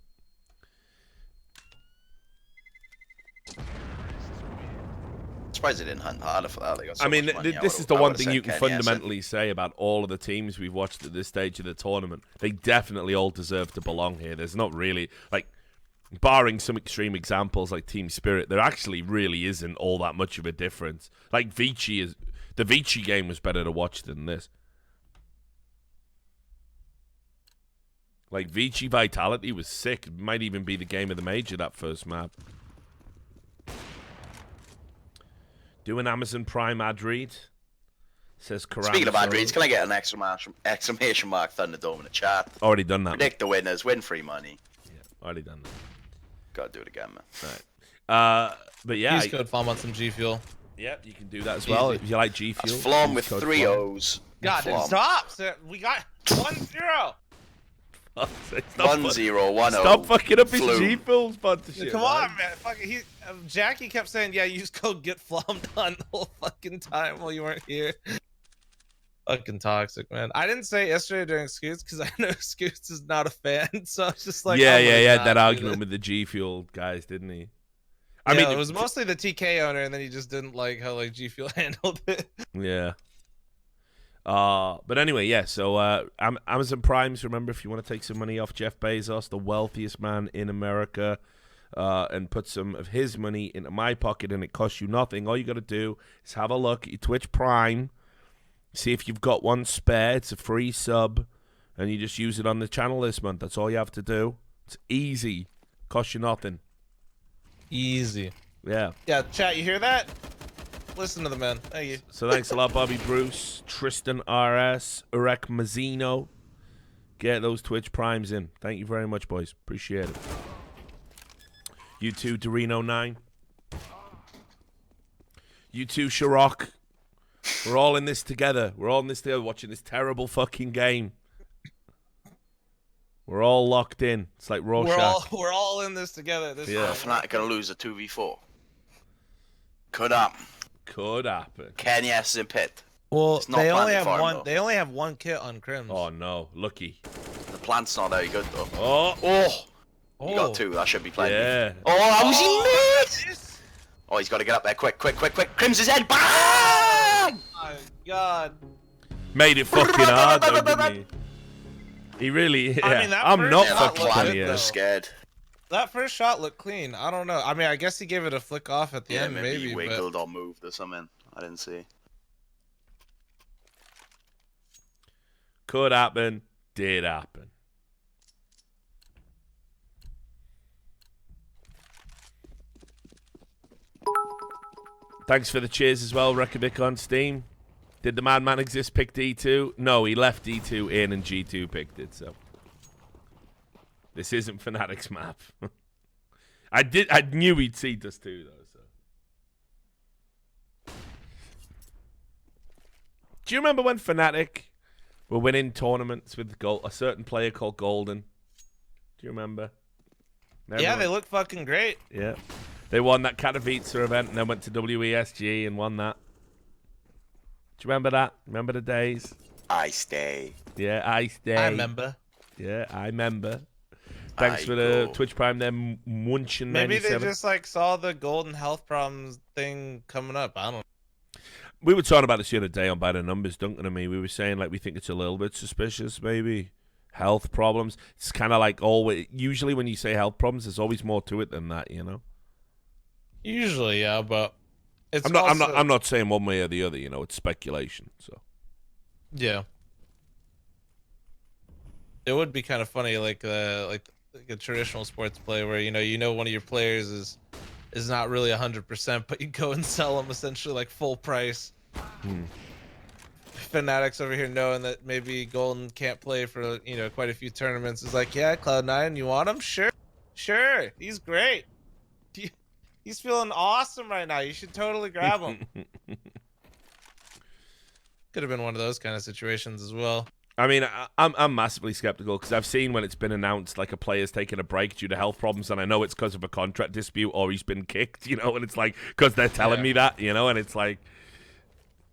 Surprised they didn't hunt harder for that. They got so I mean, much money. this is the one thing you can fundamentally say about all of the teams we've watched at this stage of the tournament. They definitely all deserve to belong here. There's not really, like, barring some extreme examples like Team Spirit, there actually really isn't all that much of a difference. Like, the Vici game was better to watch than this. Like, Vici Vitality was sick. It might even be the game of the major, that first map. Do an Amazon Prime ad read, says Karam. Speaking of ad reads, can I get an exclamation mark Thunderdome in the chat? Already done that. Predict the winners, win free money. Yeah, already done that. Gotta do it again, man. Right. But yeah. Use code FOM on some G Fuel. Yeah, you can do that as well. If you like G Fuel. That's fl0m with 3 O's. God, stop! We got 1-0. 1-0-1-0. Stop fucking up his fl0m. G Fuel sponsorship. Come on, man. Fucking Jackie kept saying, yeah, use code get flummed on the whole fucking time while you weren't here. Fucking toxic, man. I didn't say it yesterday during Scoots because I know Scoots is not a fan, so I was just like, yeah, he had that argument with the G Fuel guys, didn't he? I mean, it was mostly the TK owner, and then he just didn't like how like G Fuel handled it. Yeah. But anyway, yeah. So Amazon Primes. Remember, if you want to take some money off Jeff Bezos, the wealthiest man in America, and put some of his money into my pocket, and it costs you nothing. All you got to do is have a look at your Twitch Prime, see if you've got one spare. It's a free sub, and you just use it on the channel this month. That's all you have to do. It's easy. Costs you nothing. Easy. Yeah. Yeah, chat. You hear that? Listen to the man. Thank you. So thanks a lot, Bobby Bruce, Tristan RS, Urek Mazzino. Get those Twitch Primes in. Thank you very much, boys. Appreciate it. You too, Dorino9. You too, Sharok. We're all in this together. We're all in this together watching this terrible fucking game. We're all locked in. It's like Rorschach. We're all in this together. Fnatic gonna lose a 2v4. Could happen. Could happen. Kenny S in pit. Well, they only have farm, one. though. They only have one kit on Crims. Oh no, lucky. The plant's not very good though. Oh, You got 2. That should be plenty. yeah. Oh, how was he made? Oh, he's got to get up there quick. Crims his head. Bang! Oh my god. Made it fucking hard though, didn't he? He really. Yeah. I mean, that I'm first not shot fucking looked funny. good, Yeah. though. Scared. That first shot looked clean. I don't know. I mean, I guess he gave it a flick off at the Yeah, end, maybe he but... wiggled or moved or something. I didn't see. Could happen. Did happen. Thanks for the cheers as well, Reykjavik on Steam. Did the Madman Exist pick D2? No, he left D2 in and G2 picked it, so. This isn't Fnatic's map. I knew he'd see us too, though, so. Do you remember when Fnatic were winning tournaments with a certain player called Golden? Do you remember? Yeah, they look fucking great. Yeah. They won that Katowice event and then went to WESG and won that. you remember that? Remember the days? I stay. Yeah, I stay. I remember. Yeah, I remember. Thanks for the Twitch Prime there, Munchen97. Maybe they just like saw the golden health problems thing coming up. I don't know. We were talking about this the other day on By the Numbers, Duncan and me. We were saying like we think it's a little bit suspicious, maybe. Health problems. It's kind of like always. Usually when you say health problems, there's always more to it than that, you know. Usually, yeah, but it's I'm not saying one way or the other. You know, it's speculation. So yeah, it would be kind of funny, like a traditional sports play where you know one of your players is not really 100%, but you go and sell them essentially like full price. Fnatic's over here knowing that maybe Golden can't play for quite a few tournaments. Is like, yeah, Cloud9, you want him? Sure, he's great. He's feeling awesome right now. You should totally grab him. Could have been one of those kind of situations as well. I mean, I'm massively skeptical because I've seen when it's been announced like a player's taking a break due to health problems, and I know it's because of a contract dispute or he's been kicked, and it's like because they're telling me that, and it's like.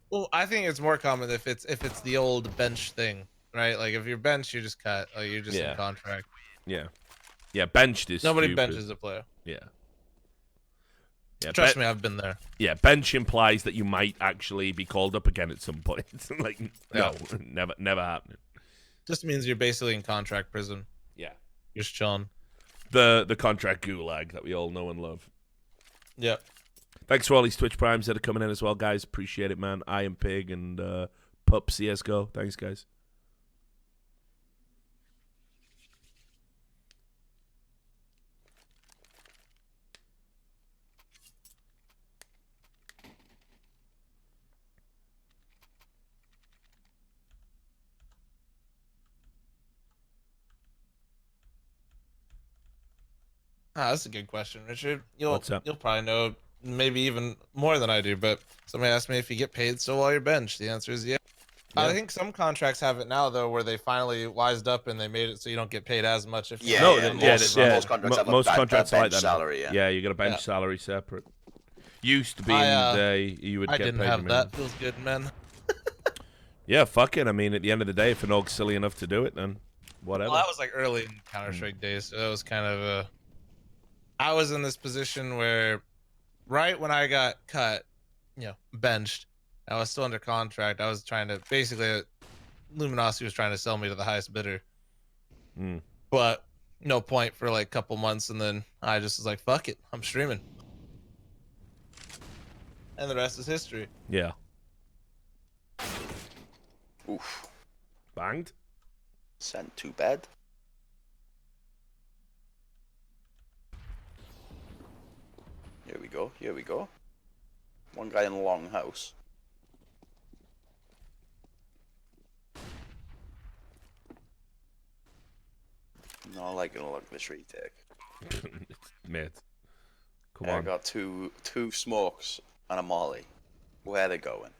Well, I think it's more common if it's the old bench thing, right? Like if you're benched, you're just cut. Like you're just in contract. Yeah, benched is nobody stupid. benches a player. Yeah, trust me, I've been there. Yeah, bench implies that you might actually be called up again at some point. Like, no, never happening. Just means you're basically in contract prison. Yeah, you're just chilling. The contract gulag that we all know and love. Yep. Thanks for all these Twitch Primes that are coming in as well, guys. Appreciate it, man. I Am Pig and Pup CSGO. Thanks, guys. That's a good question, Richard. You'll What's up? You'll probably know maybe even more than I do, but somebody asked me if you get paid still while you're benched. The answer is yeah. I think some contracts have it now though, where they finally wised up and they made it so you don't get paid as much if most contracts have most contracts are like bench that. Salary, yeah, you get a bench salary separate. Used to be in the day you would I get didn't paid. have that. Feels good, man. Yeah, fuck it. I mean, at the end of the day, if an org's silly enough to do it, then whatever. Well, that was like early in Counter-Strike days, so that was kind of I was in this position where right when I got cut, benched, I was still under contract. I was trying to basically Luminosity was trying to sell me to the highest bidder. But no point for like a couple months, and then I just was like, fuck it, I'm streaming. And the rest is history. Yeah. Oof. Banged? Sent to bed. Here we go. One guy in the longhouse. Not like gonna look this retake. Mid. Come I on. got two smokes and a molly. Where are they going?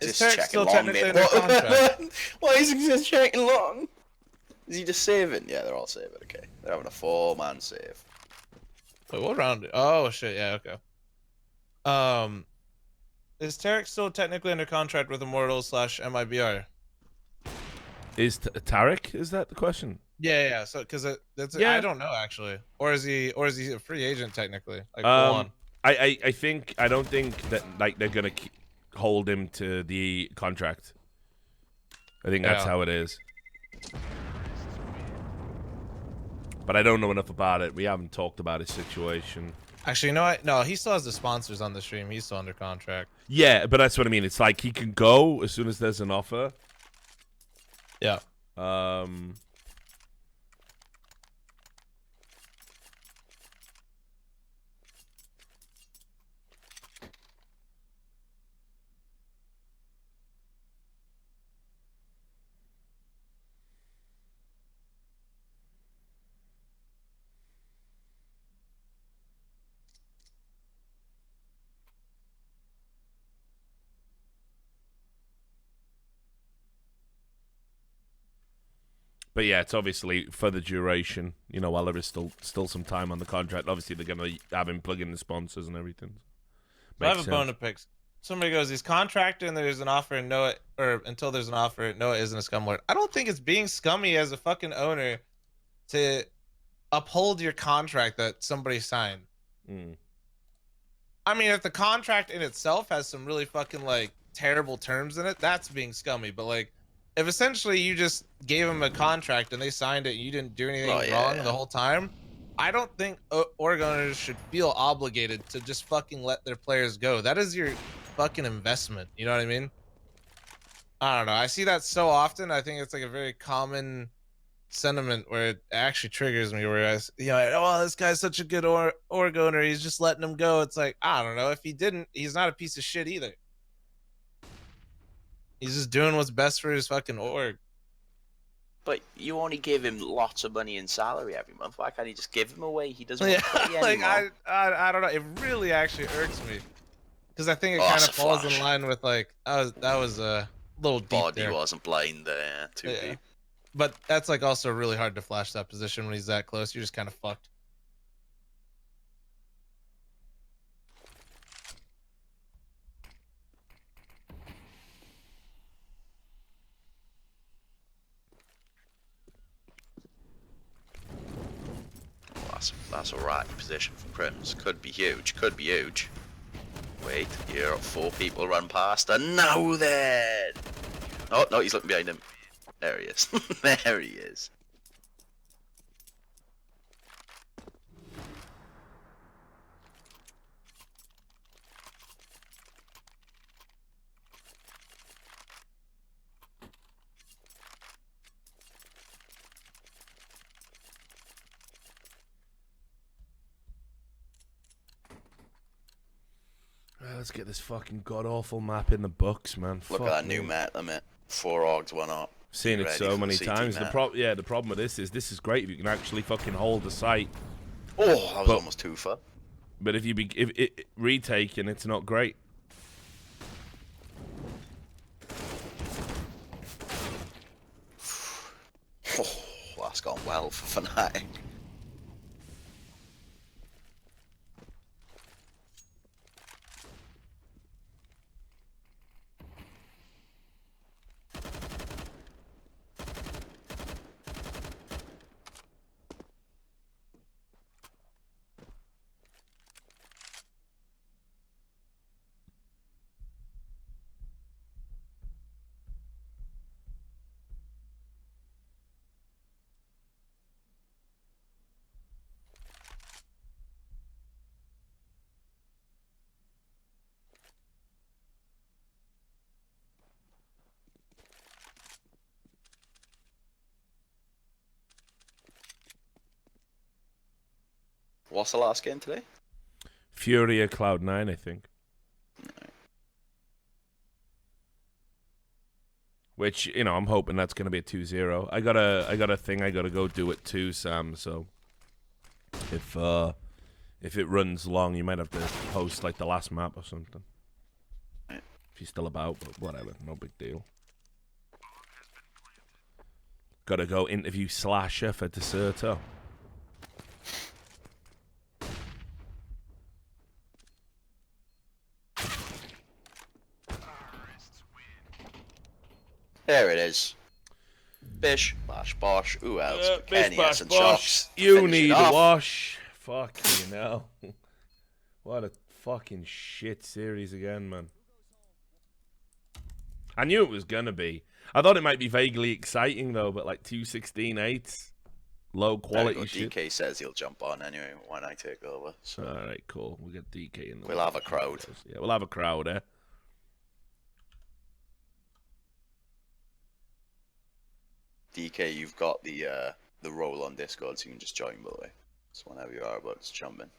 Is Just Tarek checking still long, technically mate. under contract? Why is he just checking long? Is he just saving? Yeah, they're all saving. Okay, they're having a 4-man save. Wait, what round? Oh shit, yeah, okay. Is Tarek still technically under contract with Immortals / MIBR? Is Tarek? Is that the question? Yeah. So, because that's Yeah. I don't know actually, or is he a free agent technically? Like, I don't think that like they're gonna hold him to the contract. I think that's how it is. But I don't know enough about it. We haven't talked about his situation. Actually, you know what? No, he still has the sponsors on the stream. He's still under contract. Yeah, but that's what I mean. It's like he can go as soon as there's an offer. Yeah. But yeah, it's obviously for the duration, while there is still some time on the contract. Obviously, they're going to have him plug in the sponsors and everything. I have a bone to pick. somebody goes, he's contracted and there's an offer and Noah, or until there's an offer, Noah isn't a scumlord. I don't think it's being scummy as a fucking owner to uphold your contract that somebody signed. I mean, if the contract in itself has some really fucking like terrible terms in it, that's being scummy. But like, if essentially you just gave them a contract and they signed it and you didn't do anything wrong the whole time, I don't think org owners should feel obligated to just fucking let their players go. That is your fucking investment. You know what I mean? I don't know. I see that so often. I think it's like a very common sentiment where it actually triggers me, where oh, this guy's such a good org owner, he's just letting him go. It's like, I don't know, if he didn't, he's not a piece of shit either. He's just doing what's best for his fucking org. But you only give him lots of money in salary every month. Why can't he just give him away? He doesn't want to play like anymore. I don't know, it really actually irks me, because I think it kind of falls in line with like that was a little deep Body there. wasn't blind there, too deep. But that's like also really hard to flash that position when he's that close. You're just kind of fucked. That's a right position for Crims. Could be huge. Could be huge. Wait, here 4 people run past, and now then. Oh no, he's looking behind him. There he is. There he is. Let's get this fucking god-awful map in the books, man. Look at that new map, I mean. 4 orgs, 1 up. Seen it so many times. The problem with this is great if you can actually fucking hold the site. Oh, that was almost too far. But if it retaken, it's not great. Oh, that's gone well for Fnatic. What's the last game today? Furia Cloud9, I think. Which, you know, I'm hoping that's going to be a 2-0. I got a thing I got to go do it too, Sam, so if it runs long, you might have to post like the last map or something. If he's still about, but whatever, no big deal. Got to go interview Slasher for Deserto. There it is. Bish, Bash, Bosh, who else? Bish, Bash, and Bosh. Chops. You need a wash. Fuck you know. What a fucking shit series again, man. I knew it was gonna be. I thought it might be vaguely exciting though, but like 2-16-8s, low quality shit. DK says he'll jump on anyway when I take over. So. All right, cool. We'll get DK in. We'll have a crowd. Yeah, we'll have a crowd, eh? DK, you've got the role on Discord, so you can just join, by the way. So whenever you are about to jump in.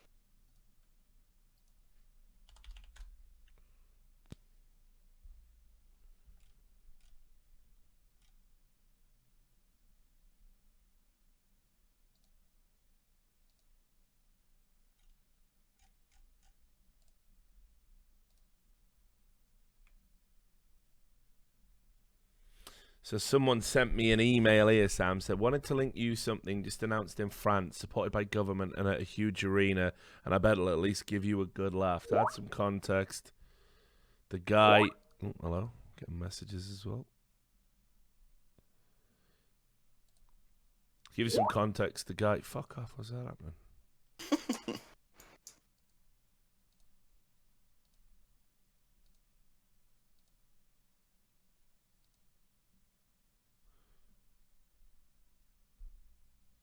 So someone sent me an email here, Sam, said, wanted to link you something just announced in France, supported by government and at a huge arena, and I bet it'll at least give you a good laugh. To add some context, The guy. Oh, hello. Getting messages as well. Give you some context. The guy. Fuck off. What's that happening?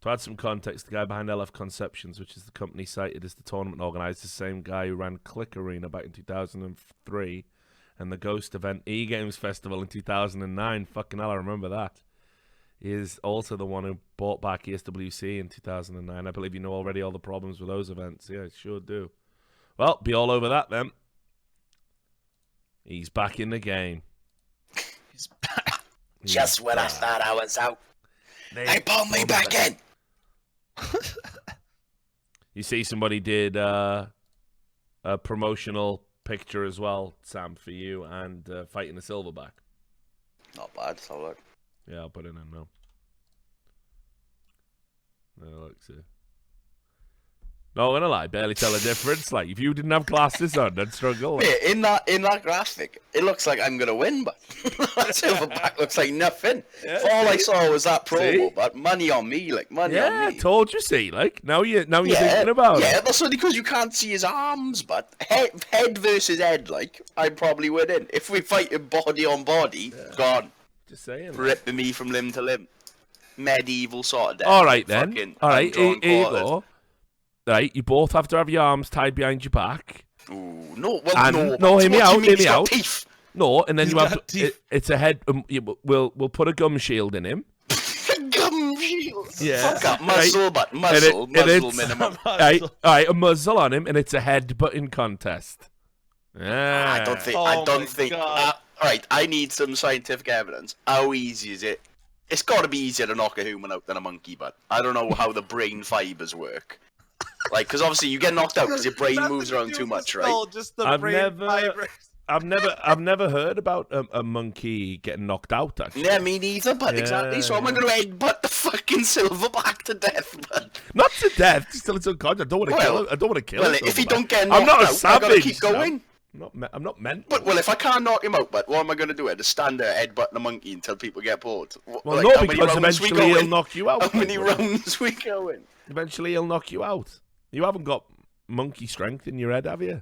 To add some context, the guy behind LF Conceptions, which is the company cited as the tournament organizer, the same guy who ran Click Arena back in 2003 and the Ghost event E-Games Festival in 2009. Fucking hell, I remember that. He is also the one who bought back ESWC in 2009. I believe you know already all the problems with those events. Yeah, sure do. Well, be all over that then. He's back in the game. He's back. Just when I thought I was out, they pulled me back in. You see somebody did a promotional picture as well, Sam, for you, and fighting a silverback. Not bad, so look. Yeah, I'll put it in now. No, look, see. No, I'm gonna lie, barely tell the difference. Like, if you didn't have glasses on, I'd struggle. Like. Mate, in that graphic, it looks like I'm gonna win, but that silverback looks like nothing. Yeah, all I saw was that promo, but money on me, like money on me. Yeah, told you, see, like now you're thinking about it. Yeah, that's only because you can't see his arms, but head versus head, like I'm probably winning. If we fight him body on body, gone. Just saying. Ripping me from limb to limb. Medieval sort of death. All right then. All right, here you go. Right, you both have to have your arms tied behind your back. Ooh, no, well, and, no, hear me out, hear me out. Teeth. No, and then you have it's a head. We'll put a gum shield in him. Gum shield. Yeah. Fuck up, muzzle, right. but muzzle minimum. All right, a muzzle on him, and it's a head-butting contest. Yeah. I don't think. All right, I need some scientific evidence. How easy is it? It's got to be easier to knock a human out than a monkey, but I don't know how the brain fibers work. Like, because obviously you get knocked out because your brain moves around too much, right? Just the brain fibers. I've never heard about a monkey getting knocked out. Actually, yeah, me neither. But exactly, so am I going to headbutt the fucking silverback to death? But not to death. Still, it's unconscious. I don't want to kill him. I don't want to kill him. Well, if he don't get knocked I'm not a out, savage. I gotta keep going. I'm not meant. But well, if I can't knock him out, but what am I going to do? I just stand there headbutting the monkey until people get bored. Well, like, no, because eventually he'll knock you out. How many rounds we going? Eventually he'll knock you out. You haven't got monkey strength in your head, have you?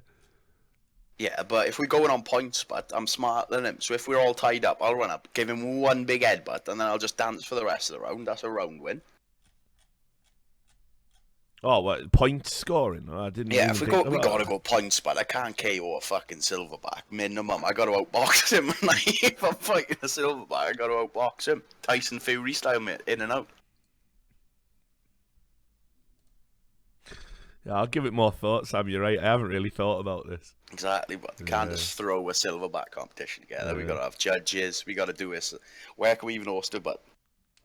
Yeah, but if we're going on points, but I'm smarter than him. So if we're all tied up, I'll run up, give him one big headbutt, and then I'll just dance for the rest of the round. That's a round win. Oh, what, point scoring? I didn't. Yeah, even we gotta go points, but I can't KO a fucking silverback minimum. I gotta outbox him. Like, if I'm fighting a silverback, I gotta outbox him. Tyson Fury style, mate, in and out. Yeah, I'll give it more thought, Sam. You're right. I haven't really thought about this. Exactly, but we can't just throw a silverback competition together. We gotta have judges. We gotta do this. Where can we even host it? But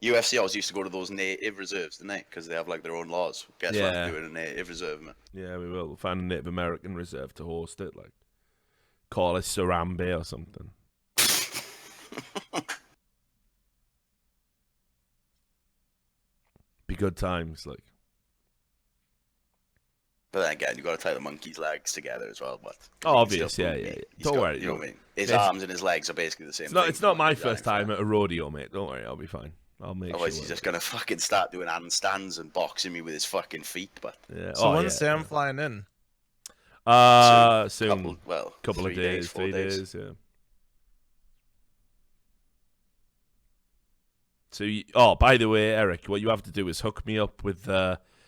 UFC always used to go to those native reserves, didn't they? Because they have like their own laws. Guess what? I'm doing a native reserve, man. Yeah, we will. We'll find a Native American reserve to host it. Like, call it Sarambe or something. Be good times, like. But then again, you got to tie the monkey's legs together as well. But obvious, yeah. Don't worry. You know what I mean? His arms and his legs are basically the same. It's not my first time at a rodeo, mate. Don't worry, I'll be fine. I'll make Otherwise, sure. he's just gonna fucking start doing handstands and boxing me with his fucking feet. But yeah. So when's Sam flying in? Soon. Couple of days, 3 days. Yeah. So, by the way, Eric, what you have to do is hook me up with.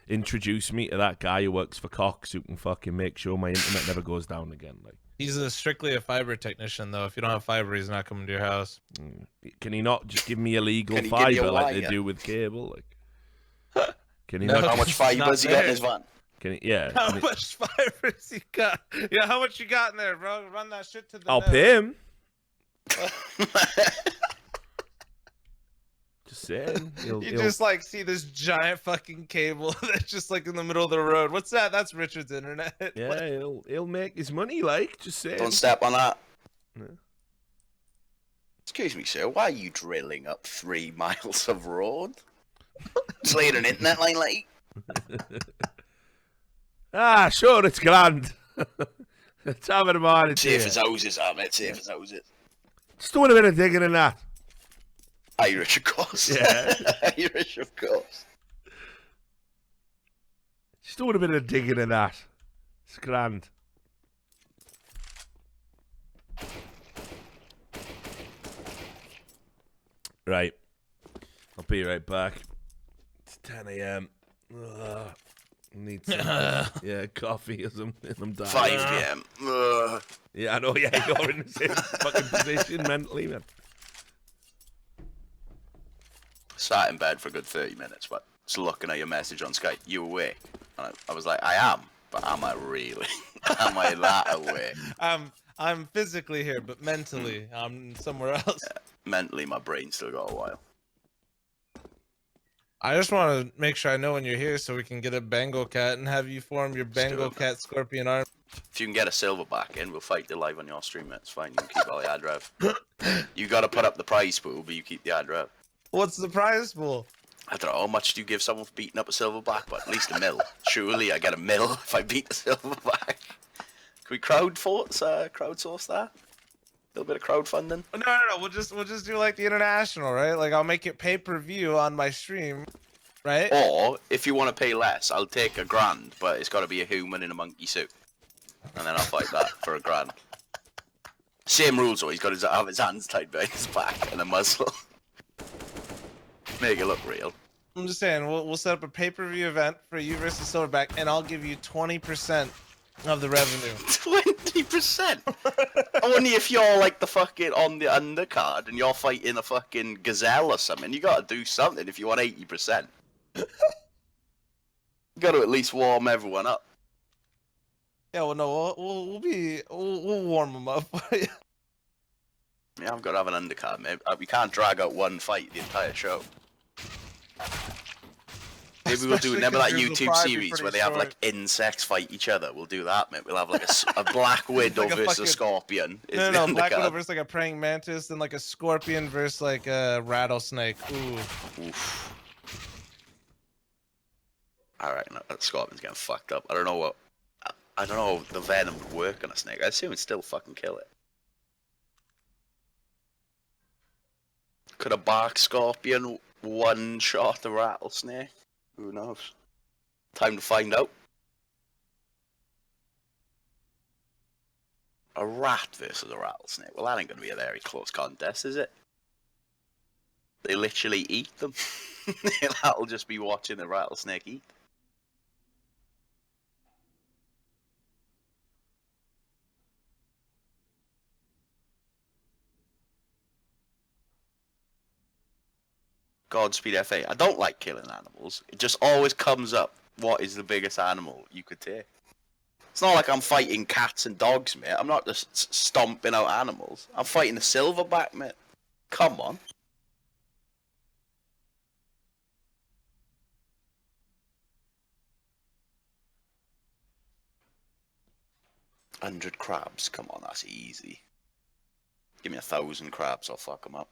Introduce me to that guy who works for Cox who can fucking make sure my internet never goes down again. Like, he's strictly a fiber technician, though. If you don't have fiber, he's not coming to your house. Can he not just give me illegal fiber like they do with cable? Like, can he not? How much fiber does he got in his van? Can he? Yeah. How much fiber has he got? Yeah, how much you got in there, bro? Run that shit to the. I'll pay him. Just saying. He'll just like see this giant fucking cable that's just like in the middle of the road. What's that? That's Richard's internet. Yeah, he'll make his money. Like, just saying. Don't step on that. Yeah. Excuse me, sir. Why are you drilling up 3 miles of road? Just laying an internet line, like. Sure, it's grand. Top of the morning to Safe you. as houses, mate. Safe as houses. Just doing a bit of digging in that. Irish, of course. Yeah. Irish, of course. Just doing a bit of digging in that. It's grand. Right. I'll be right back. It's 10 a.m. Need some coffee or something. I'm dying. 5 p.m. Yeah, I know. Yeah, you're in the same fucking position mentally, man. Sat in bed for a good 30 minutes, but just looking at your message on Skype, you awake? And I was like, I am, but am I really? Am I that awake? I'm physically here, but mentally I'm somewhere else. Yeah, mentally, my brain still got a while. I just want to make sure I know when you're here so we can get a Bengal cat and have you form your Bengal cat scorpion arm. If you can get a silverback in, we'll fight you live on your stream, mate. It's fine. You can keep all the ad rev. You got to put up the prize pool, but you keep the ad rev. What's the prize pool? I don't know how much do you give someone for beating up a silverback, but at least a mil. Surely I get a mil if I beat the silverback. Can we crowdsource that? A little bit of crowdfunding. No. We'll just do like the international, right? Like I'll make it pay-per-view on my stream, right? Or if you want to pay less, I'll take $1,000, but it's got to be a human in a monkey suit, and then I'll fight that for $1,000. Same rules though. He's got to have his hands tied behind his back and a muzzle. Make it look real. I'm just saying, we'll set up a pay-per-view event for you versus Silverback, and I'll give you 20% of the revenue. 20%? Only if you're like the fucking on the undercard and you're fighting a fucking gazelle or something. You gotta do something if you want 80%. You gotta at least warm everyone up. Yeah, well, no, we'll warm them up. Yeah, I've got to have an undercard, mate. We can't drag out one fight the entire show. Maybe we'll do remember that YouTube series where they have like insects fight each other. We'll do that, mate. We'll have like a black widow like versus fucking... a scorpion. No, black widow versus like a praying mantis, and like a scorpion versus like a rattlesnake. Ooh. Oof. All right, no, that scorpion's getting fucked up. I don't know if the venom would work on a snake. I assume it'd still fucking kill it. Could a bark scorpion one-shot a rattlesnake? Who knows? Time to find out. A rat versus a rattlesnake. Well, that ain't gonna be a very close contest, is it? They literally eat them. That'll just be watching the rattlesnake eat. Godspeed FA. I don't like killing animals. It just always comes up, what is the biggest animal you could take? It's not like I'm fighting cats and dogs, mate. I'm not just stomping out animals. I'm fighting a silverback, mate. Come on. $100 crabs. Come on, that's easy. Give me 1,000 crabs, I'll fuck them up.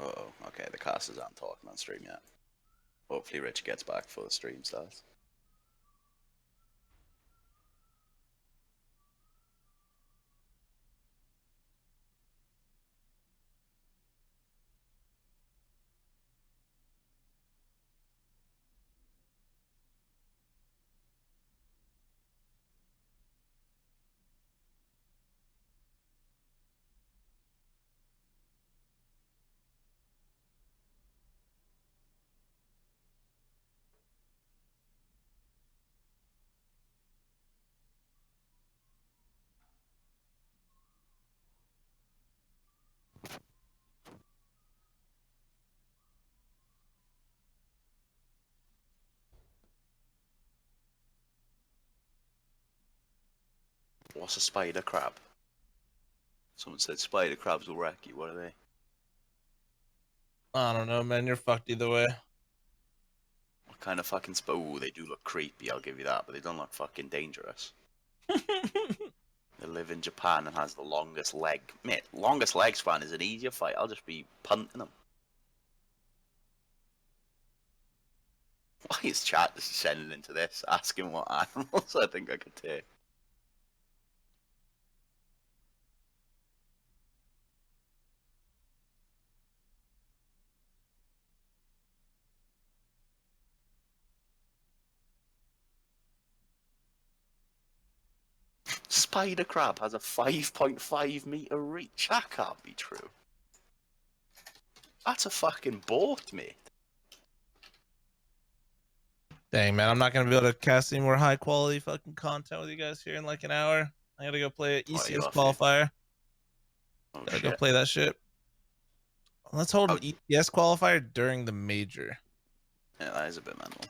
Uh-oh, okay, the casters aren't talking on stream yet. Hopefully Rich gets back before the stream starts. What's a spider crab? Someone said spider crabs will wreck you. What are they? I don't know, man. You're fucked either way. What kind of fucking Ooh, they do look creepy, I'll give you that, but they don't look fucking dangerous. They live in Japan and has the longest leg. Mate, longest leg span is an easier fight. I'll just be punting them. Why is chat just sending into this, asking what animals I think I could take? Spider crab has a 5.5 meter reach. That can't be true. That's a fucking boat, mate. Dang, man. I'm not going to be able to cast any more high quality fucking content with you guys here in like an hour. I got to go play an What, you ECS off qualifier. Oh, Gotta go shit. play that shit. Let's hold Oh. an ECS qualifier during the major. Yeah, that is a bit mental.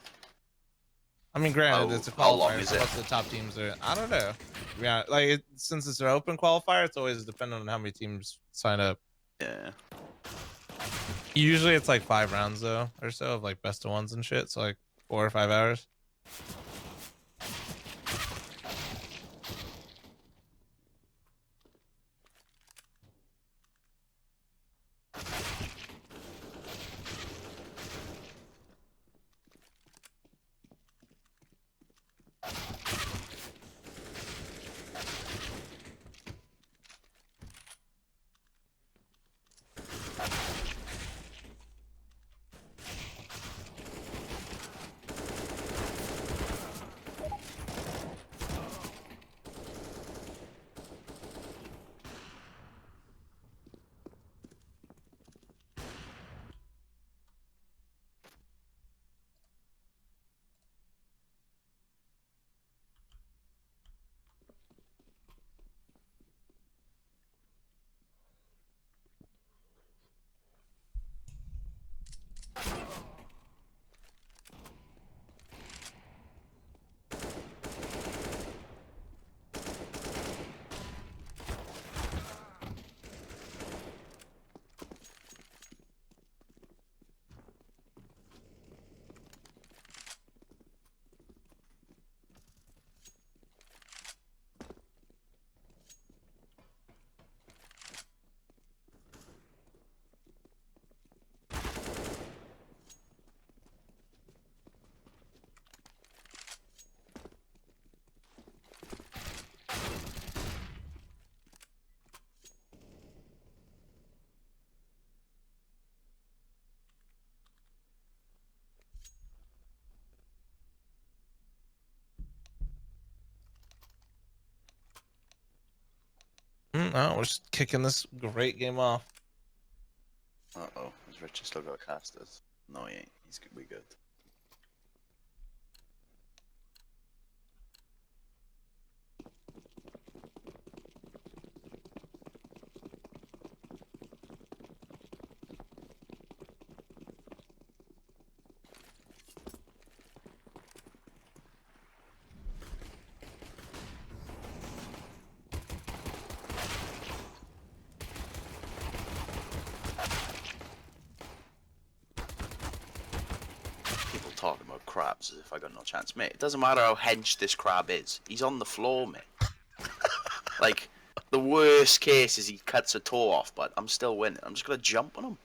I mean, granted, it's a How long qualifier. is So it? most of the top teams are. I don't know. Yeah, like since it's an open qualifier, it's always dependent on how many teams sign up. Yeah. Usually, it's like 5 rounds though, or so of like best of ones and shit. So like 4 or 5 hours. Oh, we're just kicking this great game off. Uh-oh. Has Richard still got casters? No, he ain't. He's good. We good. People talking about crabs as if I got no chance. Mate, it doesn't matter how hench this crab is. He's on the floor, mate. Like, the worst case is he cuts a toe off, but I'm still winning. I'm just gonna jump on him.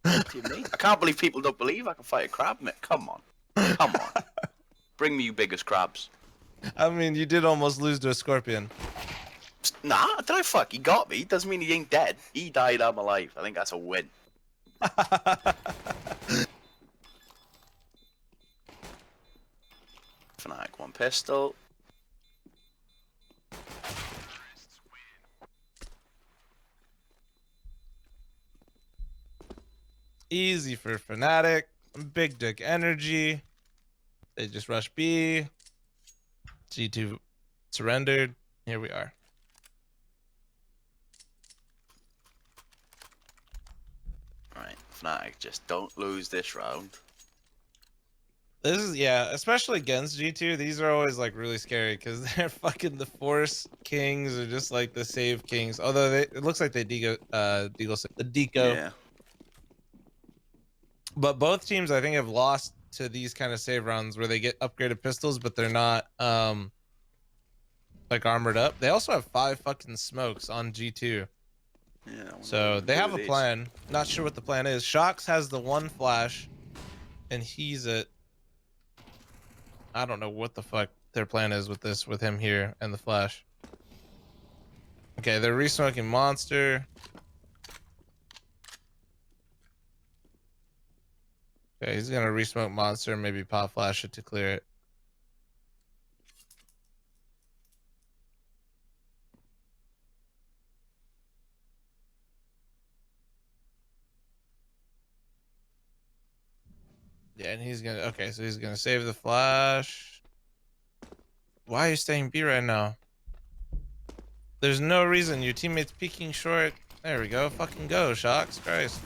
What do you mean? I can't believe people don't believe I can fight a crab, mate. Come on. Come on. Bring me you biggest crabs. I mean, you did almost lose to a scorpion. Nah, did I fuck? He got me. Doesn't mean he ain't dead. He died, I'm alive. I think that's a win. Fnatic, 1 pistol. Easy for Fnatic. Big dick energy. They just rush B. G2 surrendered. Here we are. Right, Fnatic, just don't lose this round. This is, yeah, especially against G2. These are always like really scary because they're fucking the Force Kings are just like the save Kings. Although it looks like they deco the deco. Yeah. But both teams I think have lost to these kind of save rounds where they get upgraded pistols, but they're not like armored up. They also have 5 fucking smokes on G2. Yeah. I wonder So what they do have a with these. plan. Not sure what the plan is. Shox has the 1 flash, and he's at. I don't know what the fuck their plan is with this, with him here and the flash. Okay, they're resmoking monster. Okay, he's gonna resmoke monster, maybe pop flash it to clear it. Yeah, and he's gonna, okay, so he's gonna save the flash. Why are you staying B right now? There's no reason. Your teammate's peeking short. There we go. Fucking go, Shox. Christ.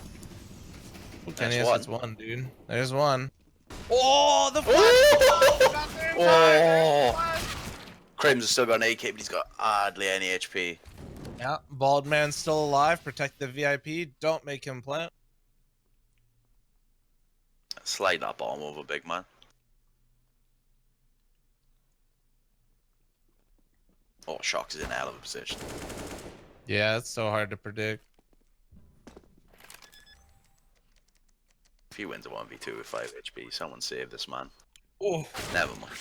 Ooh, Kenny, that's one, dude. There's one. Oh, the flash! Oh, got there in time. Oh. Crim's still got an AK, but he's got hardly any HP. Yeah, bald man's still alive. Protect the VIP. Don't make him plant. Slide that bomb over, big man. Oh, Shox is in a hell of a position. Yeah, it's so hard to predict. If he wins a 1v2 with 5 HP, someone save this man. Oh, Never mind.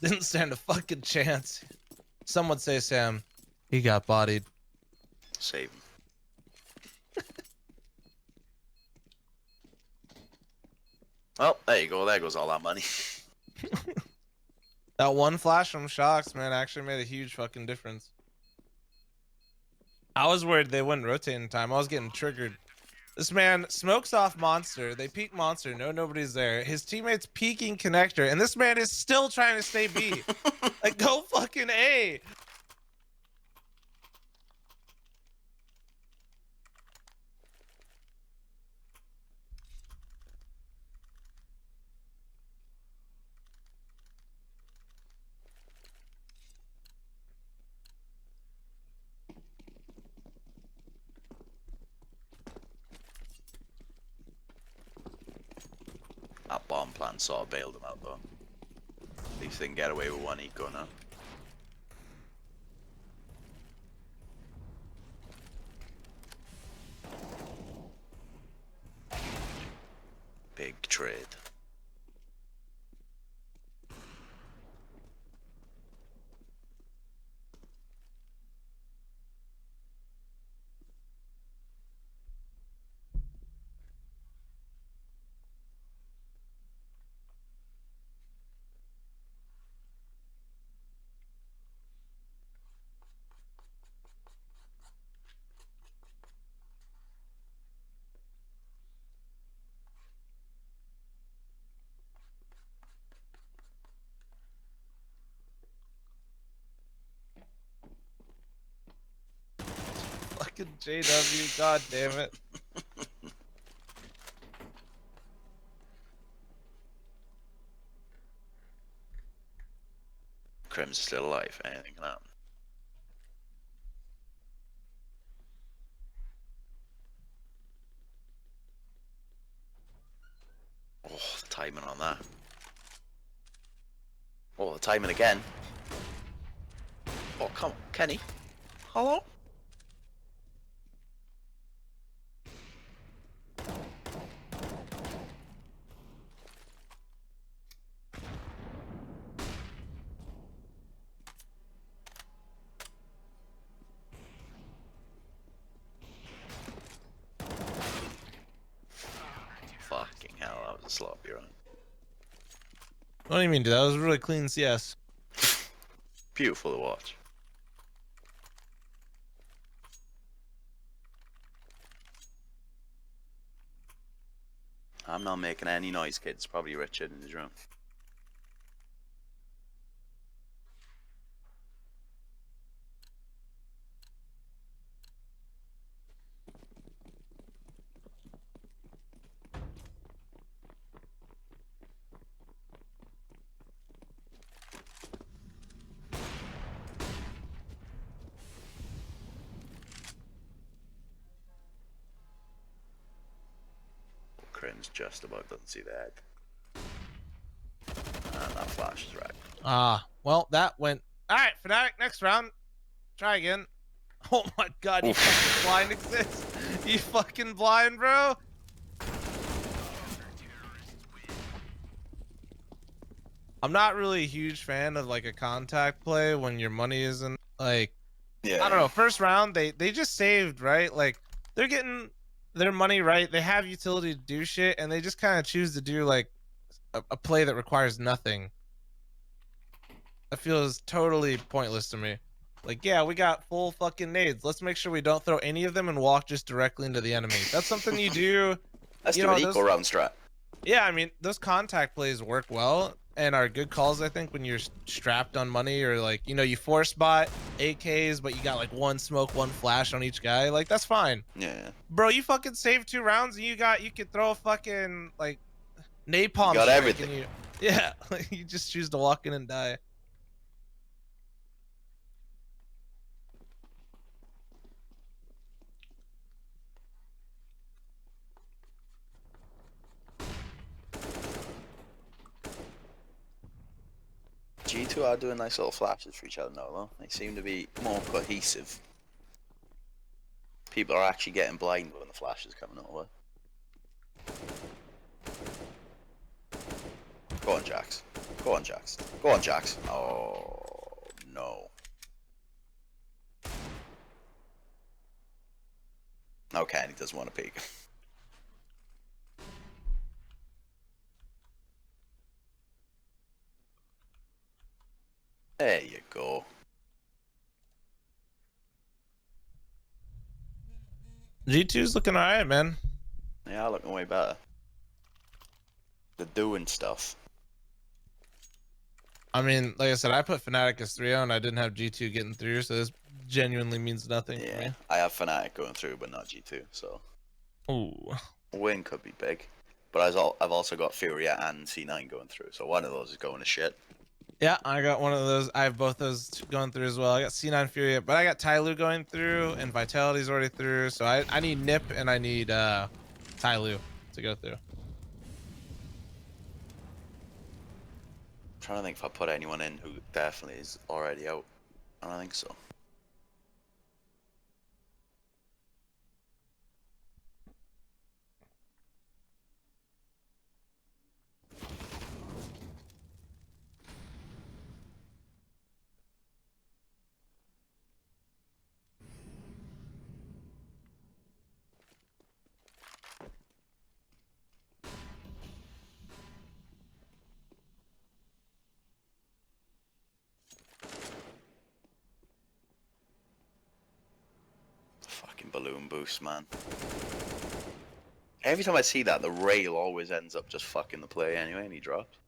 didn't stand a fucking chance. Some would say, Sam, he got bodied. Save him. Well, there you go. There goes all that money. That 1 flash from Shox, man, actually made a huge fucking difference. I was worried they wouldn't rotate in time. I was getting triggered. This man smokes off monster. They peek monster. No, nobody's there. His teammates peeking connector, and this man is still trying to stay B. Like, go fucking A. That bomb plan sort of bailed him out, though. At least they can get away with 1 eco now. Big trade. Fucking JW, god damn it. Crim's still alive. Anything can happen. Oh, the timing on that. Oh, the timing again. Oh, come on, Kenny. Hello? Fucking hell, that was a sloppy run. What do you mean, dude? That was a really clean CS. Beautiful to watch. I'm not making any noise, kids. Probably Richard in his room. Twins just about doesn't see the head. And that flash is right. Well, that went. All right, Fnatic, next round. Try again. Oh my god, you fucking blind exist. You fucking blind, bro. I'm not really a huge fan of like a contact play when your money isn't like, Yeah. I don't know, first round they just saved, right? Like they're getting their money right. They have utility to do shit and they just kind of choose to do like a play that requires nothing. That feels totally pointless to me. Like, yeah, we got full fucking nades. Let's make sure we don't throw any of them and walk just directly into the enemy. That's something you do. Let's you do know, an equal round strat. Yeah, I mean, those contact plays work well and are good calls, I think, when you're strapped on money or like, you know, you force bot AKs, but you got like one smoke, one flash on each guy. Like, that's fine. Yeah. Bro, you fucking saved 2 rounds and you could throw a fucking like napalm. You got strike everything. and yeah, you just choose to walk in and die. G2 are doing nice little flashes for each other now, though. They seem to be more cohesive. People are actually getting blind when the flash is coming over. Go on, Jax. Go on, Jax. Go on, Jax. Oh, no. Okay, he doesn't want to peek. There you go. G2's looking alright, man. They are looking way better. They're doing stuff. I mean, like I said, I put Fnatic as 3-0 and I didn't have G2 getting through, so this genuinely means nothing to Yeah, me. I have Fnatic going through, but not G2, so Ooh. a win could be big. But I've also got Furia and C9 going through, so one of those is going to shit. Yeah, I got one of those. I have both those going through as well. I got C9 Fury, but I got Tyloo going through, and Vitality's already through. So I need Nip and I need Tyloo to go through. I'm trying to think if I put anyone in who definitely is already out. I don't think so. Fucking balloon boost, man. Every time I see that, the rail always ends up just fucking the play anyway, and he drops.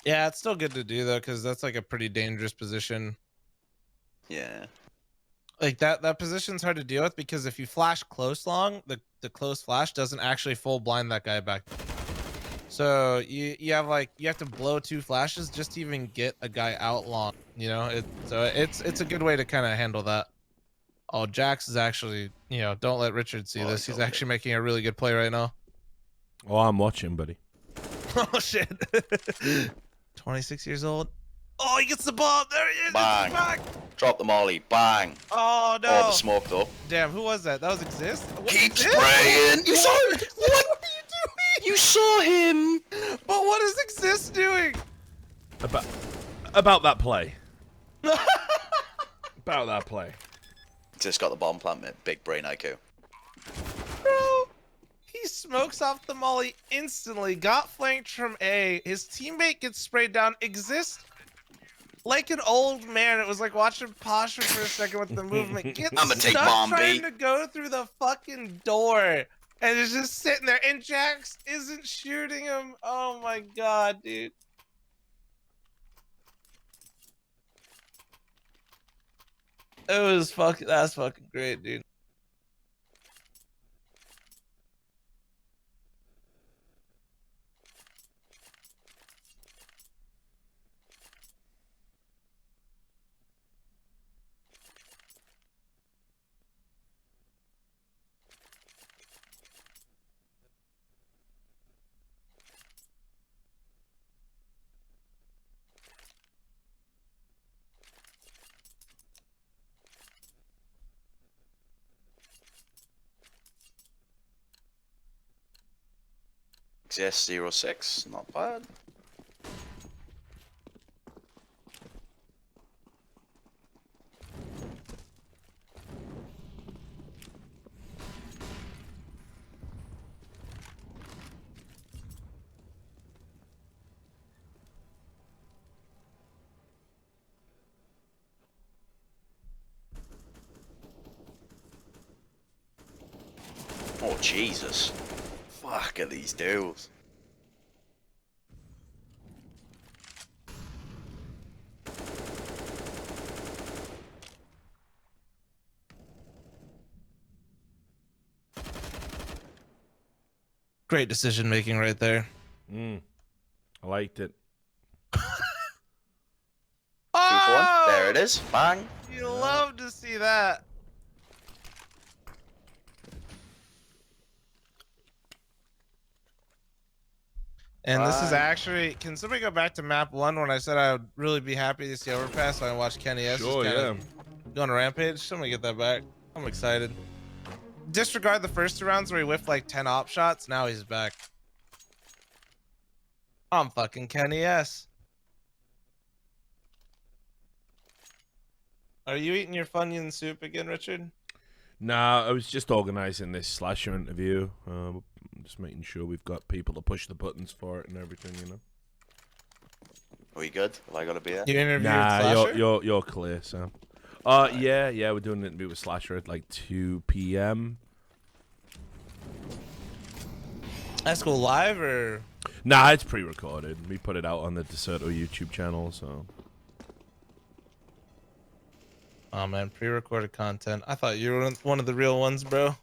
Yeah, it's still good to do though, because that's like a pretty dangerous position. Yeah. Like that position's hard to deal with because if you flash close long, the close flash doesn't actually full blind that guy back. So you have to blow 2 flashes just to even get a guy out long, you know? It's a good way to kind of handle that. Oh, Jax is actually, you know, don't let Richard see this. He's actually making a really good play right now. Oh, I'm watching, buddy. Oh shit. 26 years old. Oh, he gets the bomb. There he is. Bang. Drop the molly. Bang. Oh no. Oh, the smoke though. Damn, who was that? That was Exist? Keep spraying. You saw him. What are you doing? You saw him. But what is Exist doing? About that play. About that play. Just got the bomb plant, mate. Big brain IQ. Bro, he smokes off the molly instantly, got flanked from A. His teammate gets sprayed down. Exist like an old man. It was like watching Pasha for a second with the movement. Gets I'ma take stuck bomb trying B. to go through the fucking door. And is just sitting there. And Jax isn't shooting him. Oh my god, dude. It was fucking, that's fucking great, dude. Exist 06, not bad. Oh Jesus. Fuck at these duels. Great decision making right there. I liked it. 2 for 1. There it is. Bang. You love to see that. And this is actually, can somebody go back to map 1 when I said I would really be happy to see Overpass so I can watch Kenny S Sure, just yeah. kinda go on a rampage? Somebody get that back. I'm excited. Disregard the first 2 rounds where he whiffed like 10 op shots. Now he's back. I'm fucking Kenny S. Are you eating your Funyun soup again, Richard? Nah, I was just organising this slasher interview. Just making sure we've got people to push the buttons for it and everything, you know. Are we good? Have I got to be there? You interviewed Nah, Slasher? you're clear, Sam. Yeah, we're doing an interview with Slasher at like 2 p.m. That's cool. Live or? Nah, it's pre-recorded. We put it out on the Deserto YouTube channel, so. Oh man, pre-recorded content. I thought you were one of the real ones, bro.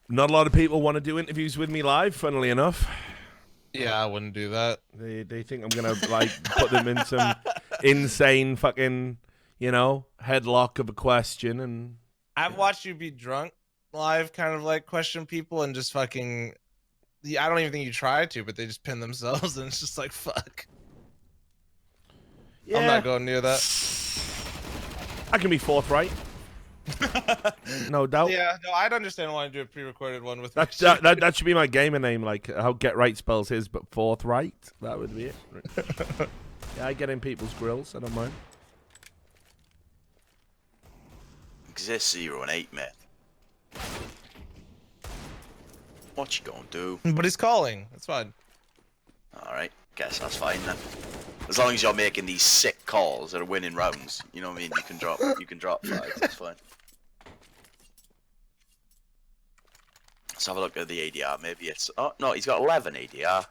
Not a lot of people want to do interviews with me live, funnily enough. Yeah, I wouldn't do that. They think I'm gonna like put them in some insane fucking, you know, headlock of a question, and I've watched you be drunk live, kind of like question people and just fucking. I don't even think you try to, but they just pin themselves, and it's just like fuck. yeah, I'm not going near that. I can be forthright. No doubt. Yeah, no, I'd understand why I do a pre-recorded one with. That should be my gamer name, like how Get Right spells his, but forthright. That would be it. Yeah, I get in people's grills. I don't mind. Exist 0 and 8, mate. What you gonna do? But he's calling. That's fine. Alright, guess that's fine then. As long as you're making these sick calls that are winning rounds, you know what I mean? You can drop 5, that's fine. Let's have a look at the ADR, maybe it's... Oh, no, he's got 11 ADR.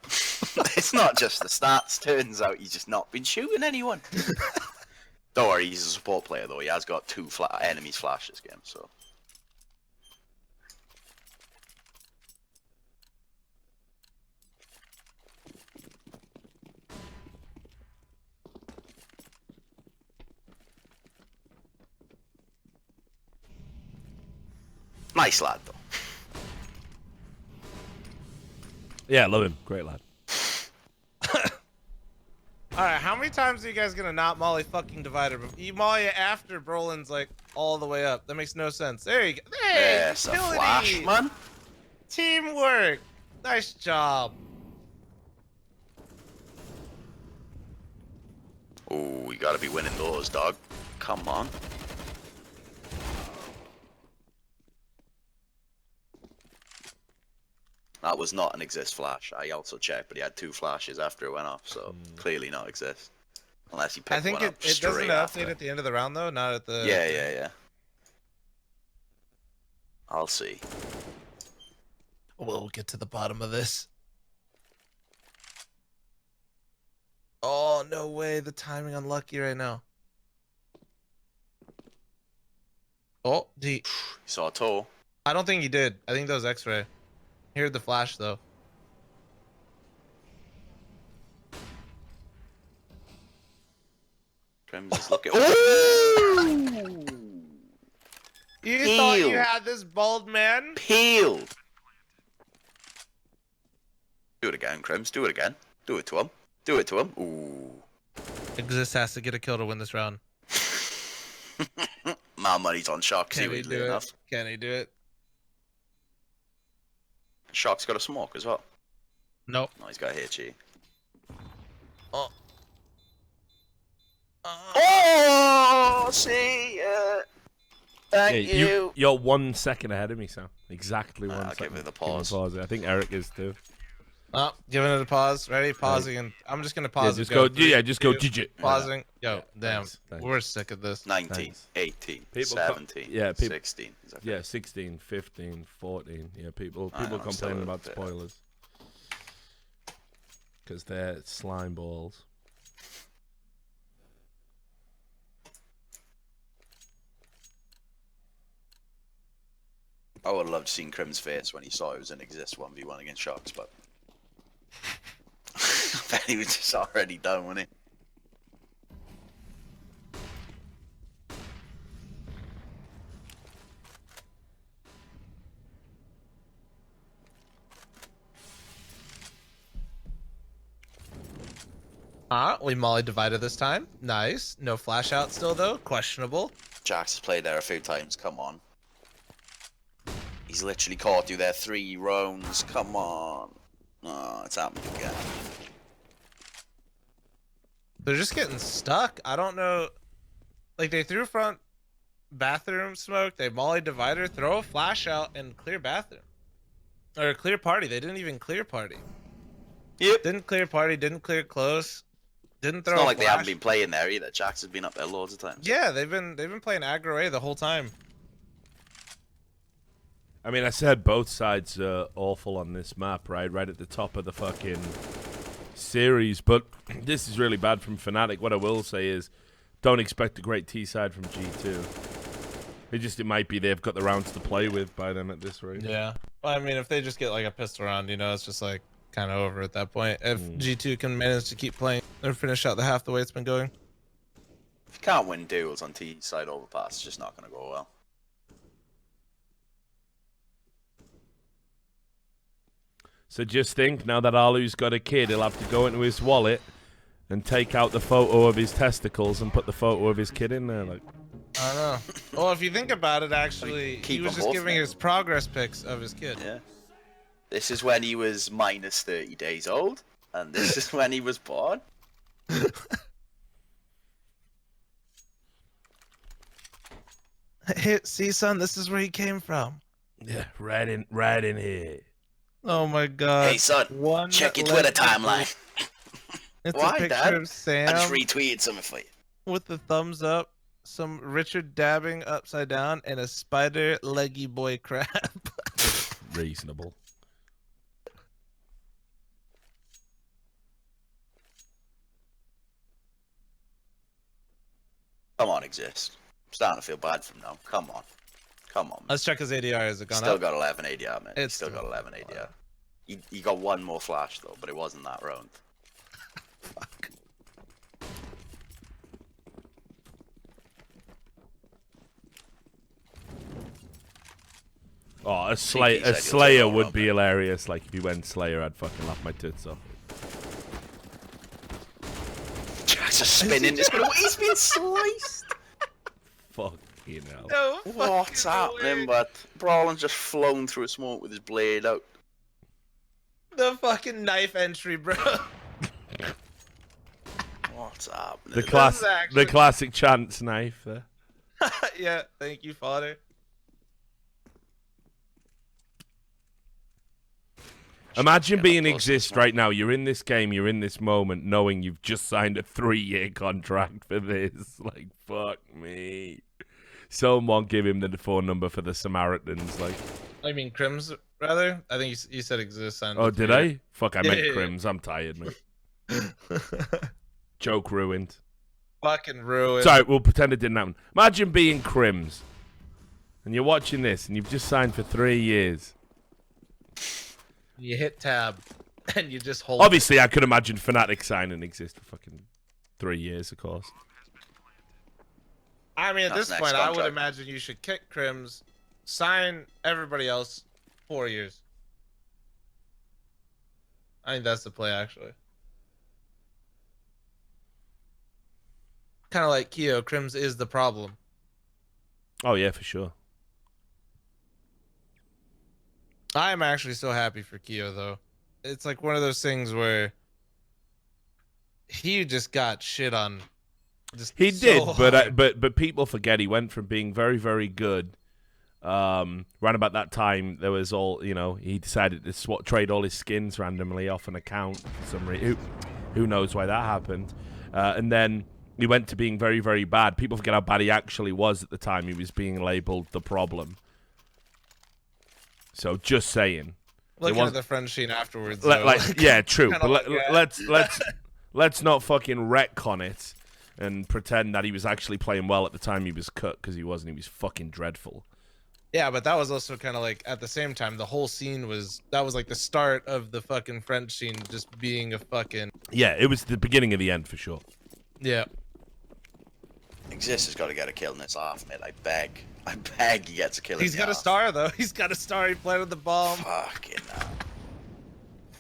It's not just the stats, turns out he's just not been shooting anyone. Don't worry, he's a support player though, he has got 2 enemies flash this game, so... Nice lad, though. Yeah, love him. Great lad. Alright, how many times are you guys gonna not molly fucking Divider? You molly it after Brolin's like all the way up. That makes no sense. There you go. Hey, Yes, a flash, man. Teamwork. Nice job. Oh, we gotta be winning those, dog. Come on. That was not an exist flash. I also checked, but he had 2 flashes after it went off, so clearly not exist. Unless he picked I think one up it doesn't straight update after. at the end of the round though, not at the. Yeah. I'll see. We'll get to the bottom of this. Oh no way! The timing unlucky right now. Oh, You saw a toe. I don't think he did. I think that was X-ray. He heard the flash though. Crim's is looking. Oh! You thought you had this bald man? Peeled. Do it again, Crims. Do it again. Do it to him. Do it to him. Ooh. Exist has to get a kill to win this round. My money's on Shock. Can he Weirdly do enough. it? Can he do it? Shock's got a smoke as well. Nope. No, he's got HE. Oh. Oh, see ya. Thank you. You're 1 second ahead of me, Sam. Exactly 1 I'll second. give it the Give me pause. I think Eric is too. Oh, giving it a pause. Ready? Pausing. And I'm just gonna Yeah, pause. just and go. Three, Yeah, just go. two, GG. Pausing. Yo, Yeah, damn. thanks. We're sick of this. 19, Thanks. 18, People 17, yeah, people- 16. Is that Yeah, 16, 15, 14. Yeah, people I know, I'm still complaining a about bit- spoilers because they're slime balls. I would have loved seeing Crim's face when he saw it was an Exist 1v1 against Sharks, but I bet he was just already done, wasn't he? We molly divided this time. Nice. No flash out still though. Questionable. Jax has played there a few times, come on. He's literally caught you there 3 rounds, come on. Oh, it's happened again. They're just getting stuck. I don't know. Like they threw front bathroom smoke. They molly divider, throw a flash out, and clear bathroom. Or clear party. They didn't even clear party. Yep. Didn't clear party. Didn't clear close. Didn't throw. It's not a like they flash. haven't been playing there either. Jax has been up there loads of times. Yeah, they've been playing aggro A the whole time. I mean, I said both sides are awful on this map, right? Right at the top of the fucking series, but this is really bad from Fnatic. What I will say is, don't expect a great T side from G2. It might be they've got the rounds to play with by them at this rate. Yeah. Well, I mean, if they just get like a pistol round, you know, it's just like kind of over at that point. If G2 can manage to keep playing or finish out the half the way it's been going. If you can't win duels on T side overpass, it's just not going to go well. So just think, now that Alu's got a kid, he'll have to go into his wallet and take out the photo of his testicles and put the photo of his kid in there. Like, I don't know. Well, if you think about it, actually, Keep he was them just both, giving man. his progress pics of his kid. Yeah. This is when he was minus 30 days old, and this is when he was born. Hey, see, son, this is where he came from. yeah, right in here. Oh my God. Hey, son, One check your Twitter legendary- timeline. It's Why, a picture Dad? of I just Sam retweeted something for you. with the thumbs up, some Richard dabbing upside down, and a spider leggy boy crab. Reasonable. Come on, Exist. I'm starting to feel bad for him now. Come on. Come on. Let's check his ADR. Has it gone Still up? got 11 ADR, man. It's Still got still 11 ADR. He got one more flash, though, but it wasn't that round. Fuck. Oh, a said he'll Slayer take would over. be hilarious. Like, if he went Slayer, I'd fucking laugh my tits off. Jack's just spinning. He's been sliced. Fucking hell. No What's fucking happening? way. But Brawlin's just flown through smoke with his blade out. The fucking knife entry, bro. What's happening? The classic chance knife there. Yeah, thank you, father. Imagine Get being up close to the Exist smoke. right now. You're in this game. You're in this moment, knowing you've just signed a 3-year contract for this. Like, fuck me. Someone give him the phone number for the Samaritans. Like, I mean, Crims, rather. I think you said exists. oh, did I? Fuck, I Yeah, meant yeah, yeah. Crims. I'm tired, mate. Joke ruined. Fucking ruined. Sorry, we'll pretend it didn't happen. Imagine being Crims, and you're watching this, and you've just signed for 3 years. You hit tab, and you just hold. Obviously, I could imagine Fnatic signing Exist for fucking 3 years, of course. I mean, at That's this next point, I would contract. imagine you should kick Crims, sign everybody else 4 years. I think that's the play, actually. Kind of like Keo, Crims is the problem. Oh, yeah, for sure. I am actually so happy for Keo, though. it's like one of those things where he just got shit on. He so did, hard. but people forget he went from being very, very good. Around about that time, there was all he decided to trade all his skins randomly off an account for some reason. Who knows why that happened? And then he went to being very, very bad. People forget how bad he actually was at the time. He was being labeled the problem. So just saying. Looking at the friend sheet afterwards. Though, yeah, true. But yeah. let's not fucking retcon it and pretend that he was actually playing well at the time he was cut, because he wasn't. He was fucking dreadful. Yeah, but that was also kind of like at the same time the whole scene was like the start of the fucking French scene just being a fucking it was the beginning of the end for sure. Yeah. Exist has got to get a kill in this half, mate. I beg he gets a kill. He's got a star though. He's got a star. He planted the bomb. Fucking hell.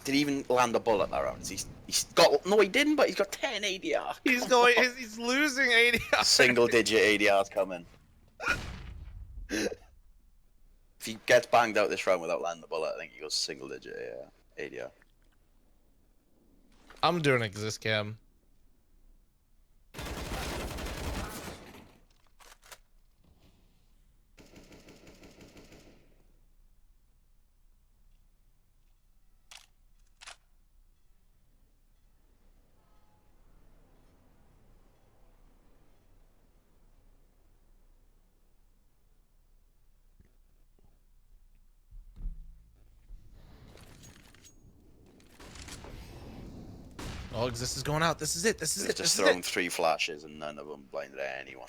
Did he even land a bullet that round? He's got no, he didn't. But he's got 10 ADR. He's losing ADR. Single digit ADR's coming. If he gets banged out this round without landing the bullet, I think he goes single digit ADR. I'm doing exist cam. Oh, exist is going out. This is it. This is it. Just thrown 3 flashes and none of them blinded anyone.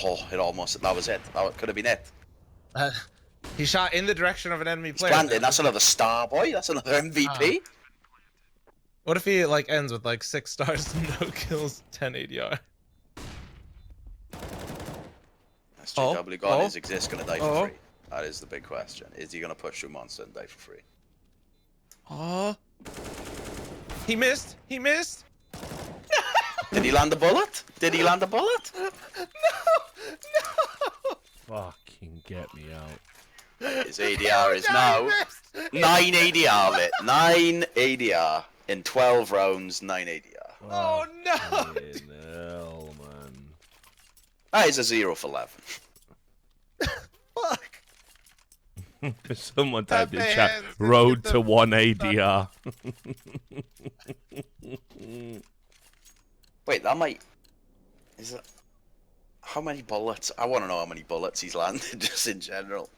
Oh, it almost. That was it. That could have been it. He shot in the direction of an enemy player. Landed. That's another star, boy. That's another MVP. What if he like ends with like 6 stars, no kills, 10 ADR? That's JW gone. Is exist gonna die for free? That is the big question. Is he gonna push through monster and die for free? Oh. He missed. He missed. Did he land a bullet? Did he land a bullet? No. Fucking get me out. His ADR is now 9 ADR, mate. 9 ADR in 12 rounds. 9 ADR. Oh no! Hell, man. That is a 0 for 11. Fuck. Someone typed in chat, road to 1 ADR. Wait, that might... Is it... How many bullets? I want to know how many bullets he's landed, just in general.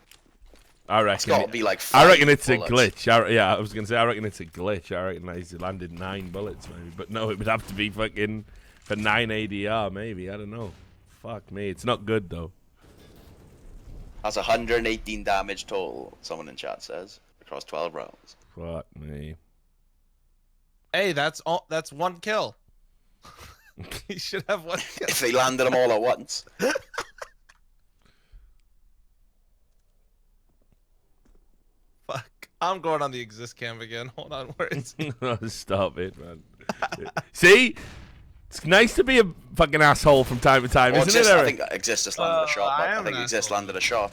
I reckon It's got to be like 5 I reckon it's bullets. a glitch. Yeah, I was going to say, I reckon it's a glitch. I reckon he's landed 9 bullets, maybe. But no, it would have to be fucking for 9 ADR, maybe. I don't know. Fuck me. It's not good, though. That's 118 damage total, someone in chat says, across 12 rounds. Fuck me. Hey, that's 1 kill. He should have 1 kill. If they landed them all at once. Fuck. I'm going on the exist cam again. Hold on, where is it? Stop it, man. See? It's nice to be a fucking asshole from time to time, isn't it, I Eric? think Exist just landed a shot. I think Exist landed a shot.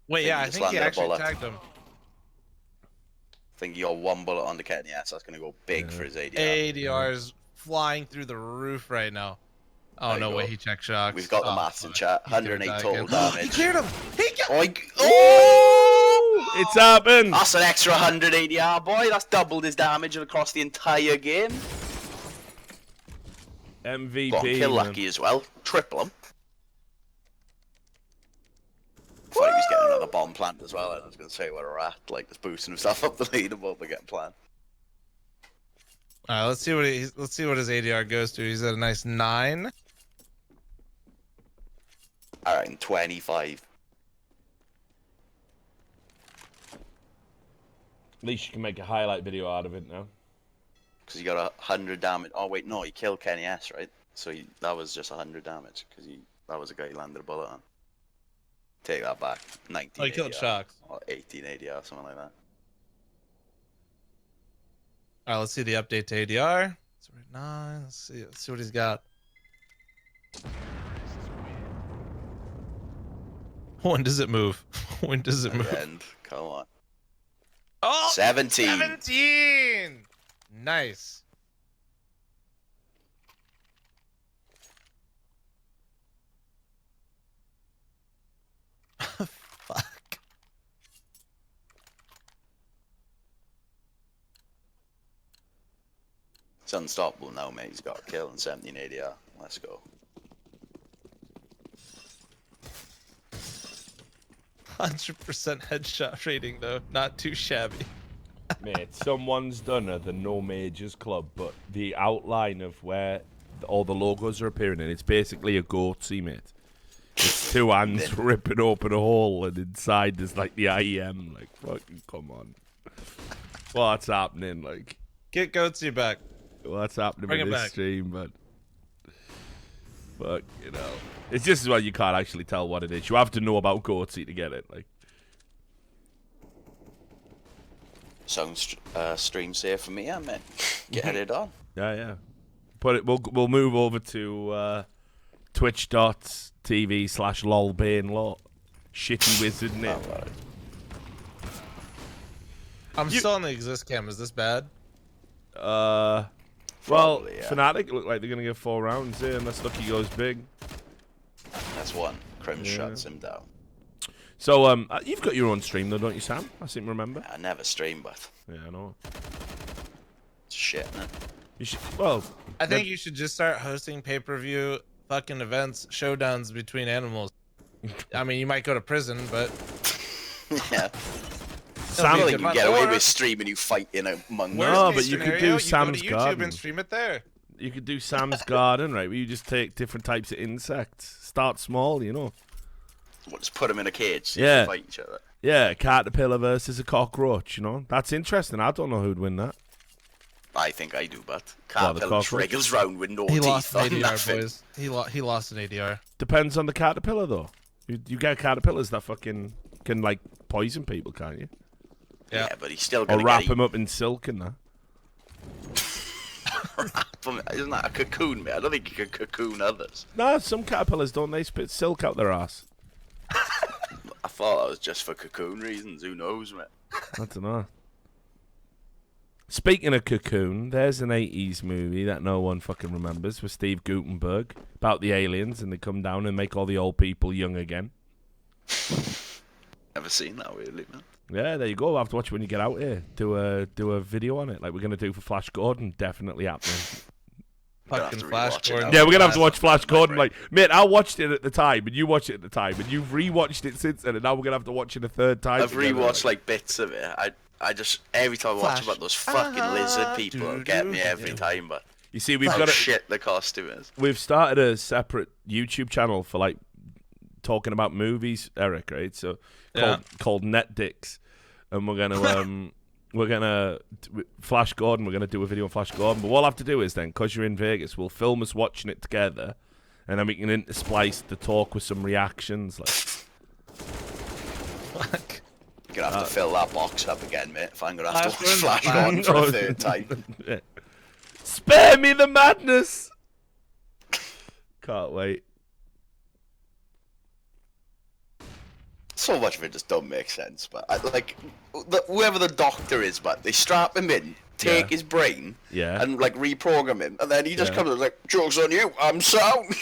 Wait, yeah, I think he actually tagged him. I think he got 1 bullet on the Kenny. Yes, that's going to go big for his ADR. ADR's flying through the roof right now. Oh, no way, he checked shocks. We've got the maths in chat. 108 total damage. He cleared him! Oh! It's happened! That's an extra 100 ADR, boy. That's doubled his damage across the entire game. MVP. Got kill lucky as well. Triple him. Thought he was getting another bomb plant as well. I was going to say where we're at. Like, just boosting himself up the leaderboard by getting plant. Alright, let's see what his ADR goes to. He's at a nice 9. Alright, 25. At least you can make a highlight video out of it now. Because he got 100 damage. Oh, wait, no, he killed Kenny S, right? So that was just 100 damage. Because that was a guy he landed a bullet on. Take that back. 19 Oh, he killed ADR, Shocks. or 18 ADR, something like that. Alright, let's see the update to ADR. So we're at 9. Let's see what he's got. When does it move? When does it move? End. Come on. Oh, 17. 17. Nice. Fuck. It's unstoppable now, mate. He's got a kill and 17 ADR. Let's go. 100% headshot rating though, not too shabby. Mate, someone's done the No Majors Club, but the outline of where all the logos are appearing in, it's basically a goatsy, mate. It's two hands ripping open a hole, and inside there's like the IEM. Like, fucking come on. What's happening? Like, Get Goatsy back. what's happening Bring with it this back. stream? But fuck, you know, it's just as well you can't actually tell what it is. You have to know about goatsy to get it. Like, Sounds stream safe for me, yeah, mate. Get it on. yeah. But we'll move over to twitch.tv/lolbainlaw. Shitty wizard name. I'm still on the exist cam. Is this bad? Well, Probably, yeah. Fnatic look like they're gonna get 4 rounds here unless Lucky goes big. That's one. Crim shuts him down. So you've got your own stream though, don't you, Sam? I seem to remember. I never stream, but Yeah, I know. it's shit, innit? You should. Well, I think you should just start hosting pay-per-view fucking events, showdowns between animals. I mean, you might go to prison, but Yeah. Sam, I don't Or- think you get away with streaming you fighting among worst No, case but you could scenario, do Sam's you go to YouTube Garden. and stream it there. you could do Sam's Garden, right? Where you just take different types of insects. Start small, you know. We'll just put them in a cage so Yeah. they fight each other. Yeah, a caterpillar versus a cockroach. You know, that's interesting. I don't know who'd win that. I think I do, but Well, the Caterpillar cockroach. wriggles round with no He teeth lost an on ADR, nothing. boys. He lost an ADR. Depends on the caterpillar, though. You get caterpillars that fucking can like poison people, can't you? Yeah, Yeah. but he's still Or gonna wrap get them up in silk and that. Isn't that a cocoon, mate? I don't think you can cocoon others. Nah, some caterpillars don't they spit silk out their ass? I thought that was just for cocoon reasons. Who knows, mate? I don't know. Speaking of Cocoon, there's an 80s movie that no one fucking remembers with Steve Guttenberg about the aliens and they come down and make all the old people young again. Never seen that, really, man. Yeah, there you go. I'll have to watch it when you get out here. Do a video on it like we're going to do for Flash Gordon. Definitely happening. Gonna have Fucking to Flash rewatch it Gordon. now. Yeah, we're going to have to watch Flash My Gordon. brain. Like, mate, I watched it at the time and you watched it at the time and you've rewatched it since then and now we're going to have to watch it a third time. I've together, rewatched like bits of it. I just every time I watch Flash. about those fucking lizard people get me every time. But You see, we've how got shit the costume is. We've started a separate YouTube channel for like talking about movies, Eric, right? So called Net Dicks, and we're gonna Flash Gordon. We're gonna do a video on Flash Gordon. But what I'll have to do is then, because you're in Vegas, we'll film us watching it together, and then we can intersplice the talk with some reactions. Like, Fuck. You're gonna have to fill that box up again, mate. If I'm gonna have to watch Flash Flash Gordon. Gordon for a third time. spare me the madness. Can't wait. So much of it just don't make sense. But whoever the doctor is, but they strap him in, take Yeah. his brain, Yeah. and like reprogram him, and then he just Yeah. comes and like, "Joke's on you, I'm sound."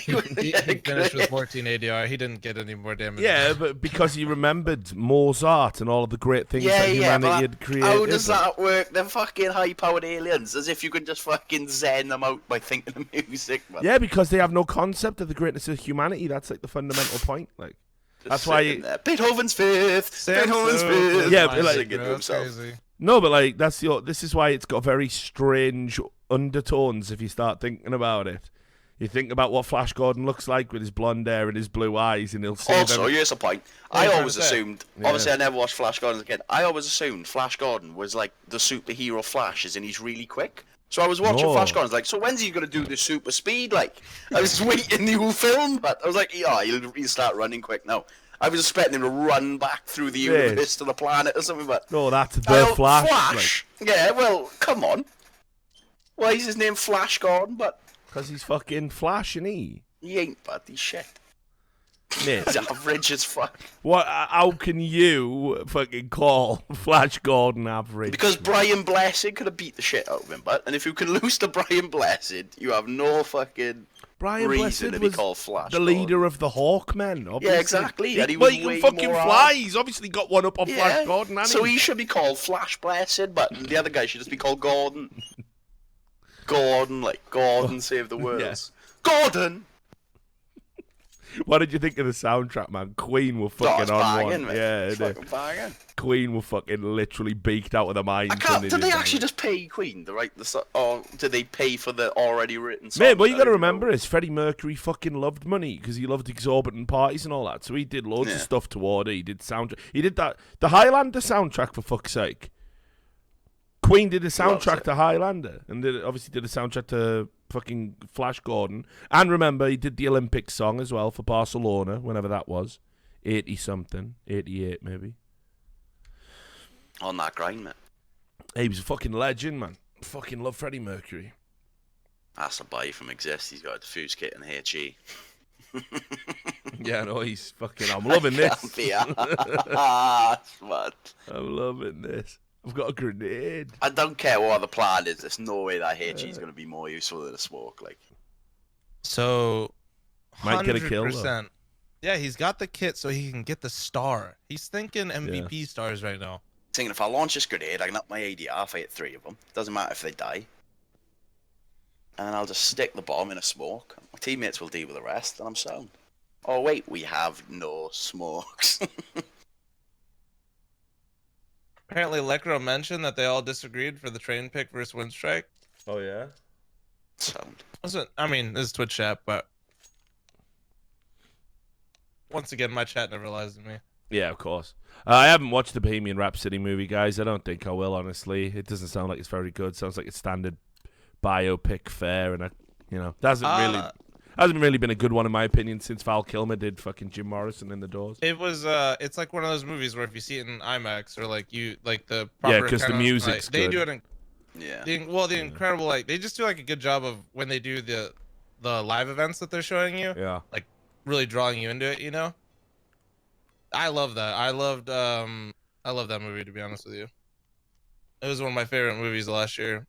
He finished with 14 ADR. He didn't get any more damage. Yeah, but because he remembered Mozart and all of the great things Yeah, that yeah, humanity but had created. how does that work? They're fucking high-powered aliens, as if you could just fucking zen them out by thinking of music, man. Yeah, because they have no concept of the greatness of humanity. That's like the fundamental point. Like, Just that's why sitting there. Beethoven's Fifth. Beethoven's Fifth. Yeah, but like- singing to himself. Crazy. no, but like this is why it's got very strange undertones if you start thinking about it. You think about what Flash Gordon looks like with his blonde hair and his blue eyes, and he'll see Also, them. here's a point. What are I you trying always to say? assumed, obviously I never watched Flash Gordon as a kid, I always assumed Flash Gordon was like the superhero Flash, as in he's really quick. So I was watching No. Flash Gordon, like, so when's he going to do the super speed? Like, I was waiting the whole film, but I was like, yeah, he'll start running quick now. I was expecting him to run back through the Yeah. universe to the planet or something, but... No, that's the Oh, Flash. Flash? Yeah, well, come on. Why is his name Flash Gordon? But Because he's fucking Flash, and he. he ain't, but he's shit. Mate, He's average as fuck. what? How can you fucking call Flash Gordon average? Because Brian Blessed could have beat the shit out of him, but and if you can lose to Brian Blessed, you have no fucking Brian reason Blessed to be was called Flash. the leader of the Hawkmen, obviously. Yeah, exactly. And he Well, was he can way fucking more fly. hard. He's obviously got one up on Flash Gordon, hasn't So he should be called Flash Blessed, but the other guy should just be called Gordon. Gordon, like Gordon save the world. Yeah. Gordon! What did you think of the soundtrack, man? Queen were fucking on banging, one. mate. Yeah, It's innit? fucking banging. Queen were fucking literally beaked out of their minds. I can't. when Did they that. actually just pay Queen to write the song, or did they pay for the already written song? Mate, what you got to I don't remember know. is Freddie Mercury fucking loved money because he loved exorbitant parties and all that. So he did loads of Yeah. stuff toward it. He did soundtrack. He did the Highlander soundtrack, for fuck's sake. Queen did a soundtrack it? to Highlander, and obviously did a soundtrack to fucking Flash Gordon. And remember, he did the Olympic song as well for Barcelona, whenever that was, 80-something, 88 maybe. On that grind, mate. He was a fucking legend, man. Fucking love Freddie Mercury. That's a buy from Exist. He's got a diffuse kit and HE. Yeah, no, he's fucking. I'm loving this. Can't be arsed, man. I'm loving this. I've got a grenade. I don't care what the plan is. There's no way that HE is going to be more useful than a smoke. Like, So, Might get a kill, though. 100%. Yeah, he's got the kit so he can get the star. He's thinking MVP stars right now. thinking if I launch this grenade, I can up my ADR if I hit 3 of them. Doesn't matter if they die. And then I'll just stick the bomb in a smoke. My teammates will deal with the rest, and I'm sound. Oh wait, we have no smokes. Apparently, Lekro mentioned that they all disagreed for the train pick versus Windstrike. Oh yeah. Sound. Listen, I mean, this is Twitch chat, but once again, my chat never lies to me. Yeah, of course. I haven't watched the Bohemian Rhapsody movie, guys. I don't think I will, honestly. It doesn't sound like it's very good. Sounds like it's standard biopic fare, and hasn't really been a good one in my opinion since Val Kilmer did fucking Jim Morrison in The Doors. It was it's like one of those movies where if you see it in IMAX or like the proper Yeah, 'cause the kind of, music's like, they good. do it. Yeah. The incredible they just do like a good job of when they do the live events that they're showing you, Yeah. like really drawing you into it. You know, I love that. I love that movie, to be honest with you. It was one of my favorite movies last year.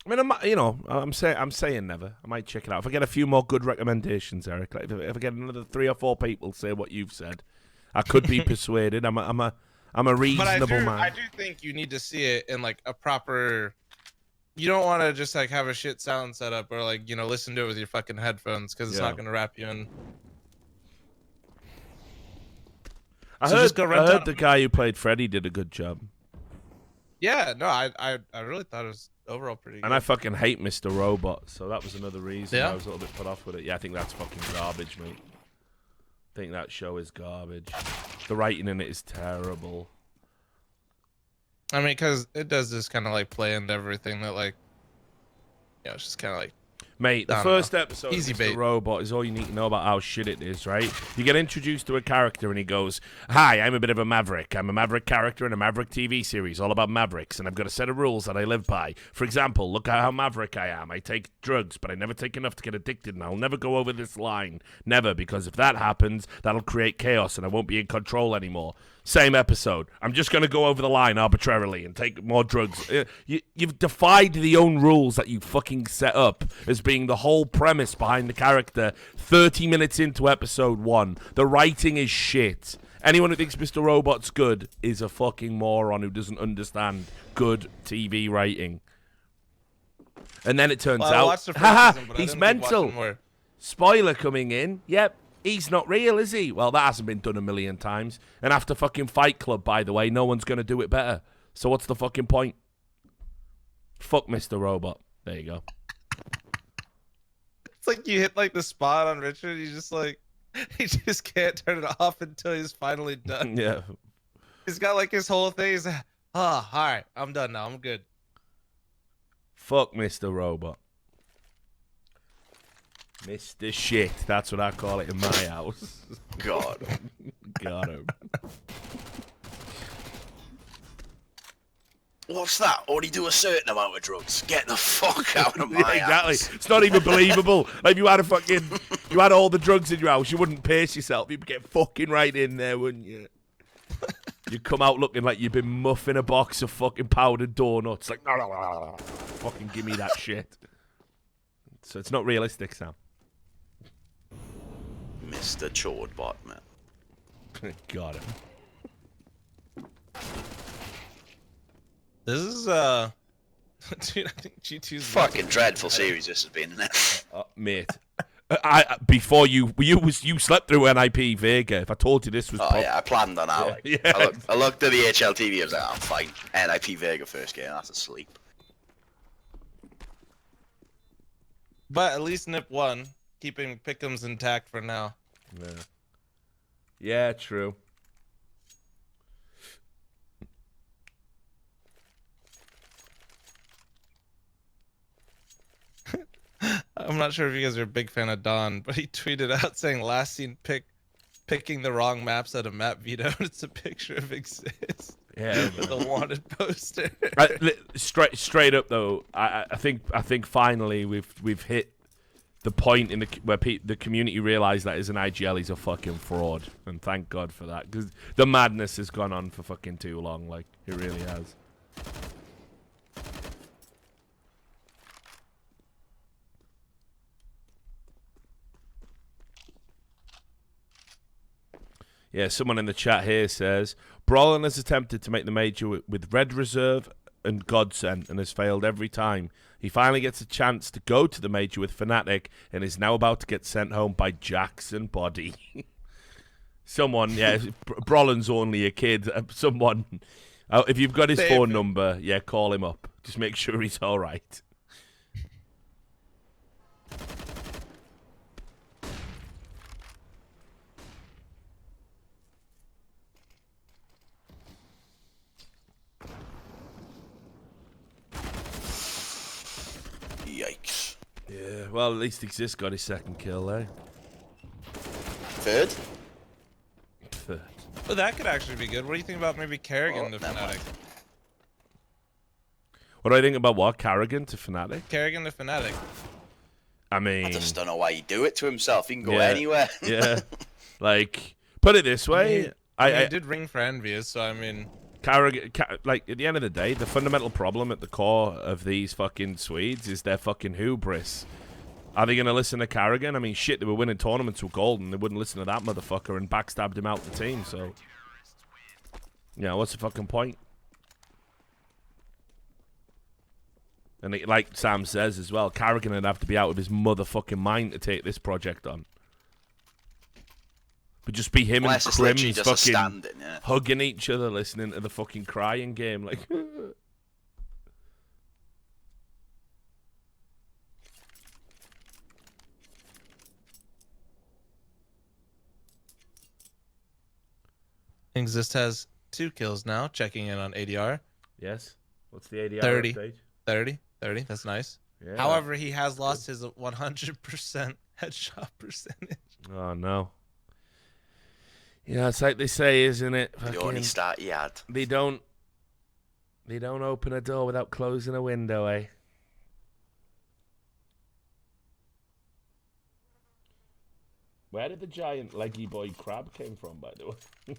I mean, I'm saying never. I might check it out if I get a few more good recommendations, Eric. Like if I get another 3 or 4 people say what you've said, I could be persuaded. I'm a reasonable But man. I do think you need to see it in like a proper. You don't want to just like have a shit sound setup or like listen to it with your fucking headphones because it's Yeah. not gonna wrap you in. I So heard, just go rent out the guy who played Freddy did a good job, Yeah, no, I really thought it was overall pretty good. and I fucking hate Mr. Robot, so that was another reason Yeah? I was a little bit put off with it. Yeah, I think that's fucking garbage, mate. I think that show is garbage. The writing in it is terrible. I mean, because it does just kind of like play into everything that like, it's just kind of like. Mate, the I don't first know. episode Easy of Mr. bait. Robot is all you need to know about how shit it is, right? You get introduced to a character and he goes, "Hi, I'm a bit of a maverick. I'm a maverick character in a maverick TV series all about mavericks, and I've got a set of rules that I live by. For example, look at how maverick I am. I take drugs, but I never take enough to get addicted, and I'll never go over this line. Never, because if that happens, that'll create chaos, and I won't be in control anymore." Same episode. I'm just going to go over the line arbitrarily and take more drugs. You've defied the own rules that you fucking set up as being the whole premise behind the character 30 minutes into episode 1. The writing is shit. Anyone who thinks Mr. Robot's good is a fucking moron who doesn't understand good TV writing. And then it turns Well, I out, watched the first haha, season, but I he's didn't keep watching mental. more. Spoiler coming in. Yep. He's not real, is he? Well, that hasn't been done a million times. And after fucking Fight Club, by the way, no one's going to do it better. So what's the fucking point? Fuck Mr. Robot. There you go. It's like you hit like the spot on Richard. You just like, he just can't turn it off until he's finally done. Yeah. He's got like his whole thing. He's like, all right, I'm done now. I'm good. Fuck Mr. Robot. Mr. Shit. That's what I call it in my house. God. Got him. What's that? Only do a certain amount of drugs. Get the fuck out of my Yeah, exactly. house. It's not even believable. Like, if you had all the drugs in your house, you wouldn't pace yourself. You'd get fucking right in there, wouldn't you? You'd come out looking like you've been muffing a box of fucking powdered donuts. Like, fucking give me that shit. So it's not realistic, Sam. Mr. Chodbot, man. Got him. This is dude, I think G2's Fucking dreadful series this has been, isn't it? Mate. Before you slept through NIP Vega. If I told you this was Oh yeah, I planned on that. Like, yeah. I looked at the HLTV. I was like, I'm fine. NIP Vega first game. That's asleep. But at least Nip won, keeping Pick'ems intact for now. Yeah, true. I'm not sure if you guys are a big fan of Don, but he tweeted out saying last seen picking the wrong maps at a map veto. It's a picture of Exist. Yeah, with a wanted poster. Straight up though, I think finally we've hit the point in where the community realised that as an IGL he's a fucking fraud, and thank God for that, because the madness has gone on for fucking too long. Like, it really has. Yeah, someone in the chat here says Brolin has attempted to make the major with Red Reserve and Godsend and has failed every time. He finally gets a chance to go to the major with Fnatic and is now about to get sent home by Jackson Body. Someone, yeah, Brolin's only a kid. Someone, if you've got his phone number, yeah, call him up. Just make sure he's all right. Yikes. Yeah, well, at least Exist got his second kill, eh? Third? Third. Well, that could actually be good. What do you think about maybe Kerrigan to Fnatic? What do I think about what? Carrigan to Fnatic? Kerrigan to Fnatic. I mean, I just don't know why he do it to himself. He can go anywhere. Yeah. Like, put it this way. I did ring for Envious, so I mean... like, at the end of the day, the fundamental problem at the core of these fucking Swedes is their fucking hubris. Are they going to listen to Carrigan? I mean, shit, they were winning tournaments with Golden. They wouldn't listen to that motherfucker and backstabbed him out the team, so... Yeah, what's the fucking point? And like Sam says as well, Carrigan would have to be out of his motherfucking mind to take this project on. But just be him and Crims fucking hugging each other, listening to the fucking crying game. Like, Exist has 2 kills now, checking in on ADR. yes. What's the ADR 30. update? 30. That's nice. Yeah. However, he has lost his 100% headshot percentage. Oh, no. Yeah, it's like they say, isn't it? The only start he had. They don't open a door without closing a window, eh? Where did the giant leggy boy crab came from, by the way?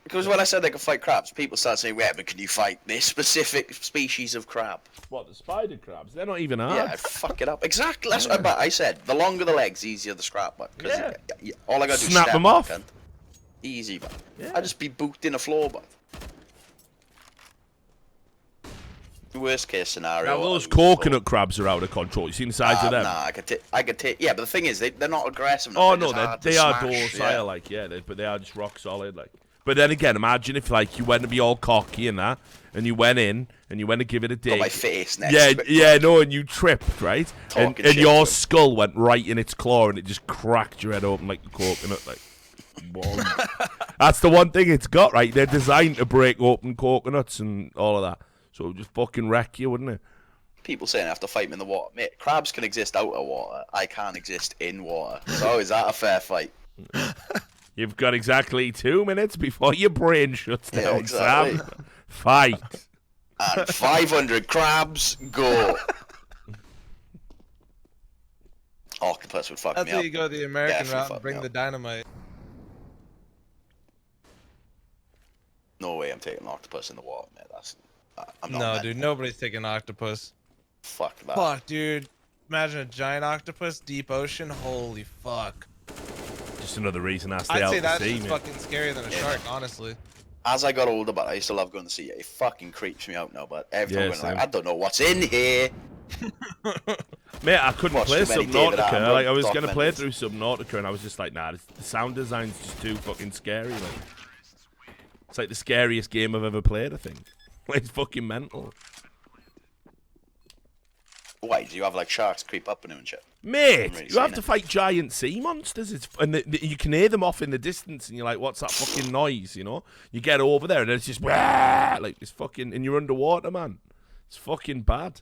Because when I said they could fight crabs, people start saying, "Yeah, but can you fight this specific species of crab?" What, the spider crabs? They're not even hard. Yeah, I'd fuck it up. Exactly. That's what I said. The longer the legs, easier the scrap. But all I got to do is snap them off. Cunt. Easy, but Yeah. I'd just be booked in a floor, but. Worst case scenario. Now those coconut crabs are out of control. You seen the size of them? Nah, I could take. Yeah, but the thing is, they're not aggressive. Oh enough. no, Just they hard are to smash, docile, like but they are just rock solid, like. But then again, imagine if like you went to be all cocky and that, and you went in and you went to give it a dig. Got my face next. And you tripped, right? And your shit. skull went right in its claw and it just cracked your head open like a coconut, like. That's the one thing it's got, right? They're designed to break open coconuts and all of that. So it would just fucking wreck you, wouldn't it? People saying I have to fight them in the water. Mate, crabs can exist out of water. I can't exist in water. So is that a fair fight? You've got exactly 2 minutes before your brain shuts down, exactly. Sam. Fight. And 500 crabs, go. Octopus would fuck That's me how up. you go the American Definitely route fuck and me bring up. the dynamite. No way I'm taking octopus in the water, man. I'm not No, meant dude, to. nobody's taking octopus. Fuck that. Fuck, dude. Imagine a giant octopus, deep ocean. Holy fuck. Just another reason I stay I'd out say to that's sea, just mate. fucking scarier than a shark, honestly. As I got older, but I used to love going to sea. It fucking creeps me out now, but every time Yeah, I'm going, like, same. I don't know what's in here. Mate, I couldn't Watch play too many David Subnautica. Attenborough Like, I was gonna play documentaries. through Subnautica, and I was just like, nah, the sound design's just too fucking scary. Like, it's like the scariest game I've ever played. I think. Like, it's fucking mental. Why? Do you have like sharks creep up on you and shit? Mate, really you have seen to it. fight giant sea monsters. And you can hear them off in the distance, and you're like, "What's that fucking noise?" You know. You get over there, and it's just like it's fucking, and you're underwater, man. It's fucking bad.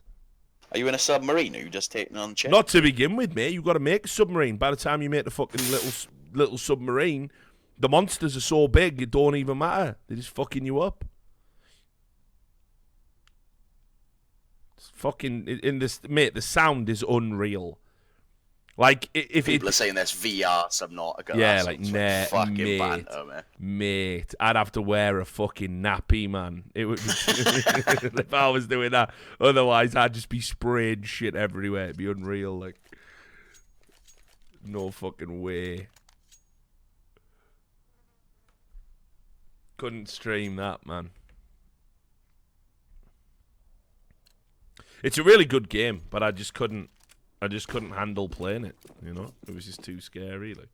Are you in a submarine? Or are you just taking on shit? Not to begin with, mate. You've got to make a submarine. By the time you make the fucking little submarine, the monsters are so big it don't even matter. They're just fucking you up. It's fucking in this, mate. The sound is unreal. Like if People it, are saying this VR Subnautica. yeah, that like sounds fucking mate, banter, man. mate. I'd have to wear a fucking nappy, man. It would be if I was doing that. Otherwise, I'd just be spraying shit everywhere. It'd be unreal. Like, no fucking way. Couldn't stream that, man. It's a really good game, but I just couldn't handle playing it, you know? It was just too scary, like.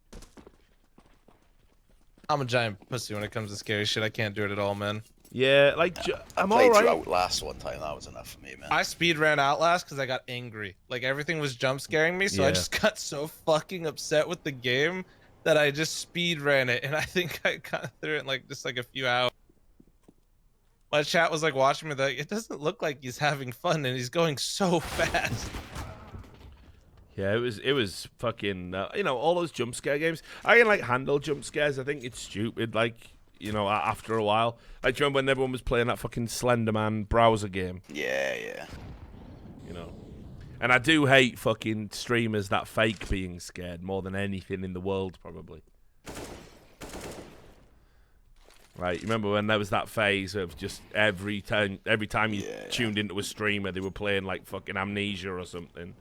I'm a giant pussy when it comes to scary shit. I can't do it at all, man. Yeah, like, I'm I played through alright. Outlast one time. That was enough for me, man. I speed ran Outlast because I got angry. Like, everything was jump scaring me, so I Yeah. just got so fucking upset with the game that I just speed ran it, and I think I got through it in like just like a few hours. My chat was like watching me, like, it doesn't look like he's having fun, and he's going so fast. Yeah, it was fucking, you know, all those jump scare games. I can, like, handle jump scares. I think it's stupid, like, you know, after a while. Like, do you remember when everyone was playing that fucking Slenderman browser game? Yeah. You know? And I do hate fucking streamers that fake being scared more than anything in the world, probably. Right, you remember when there was that phase of just every time you tuned into a streamer, they were playing, like, fucking Amnesia or something.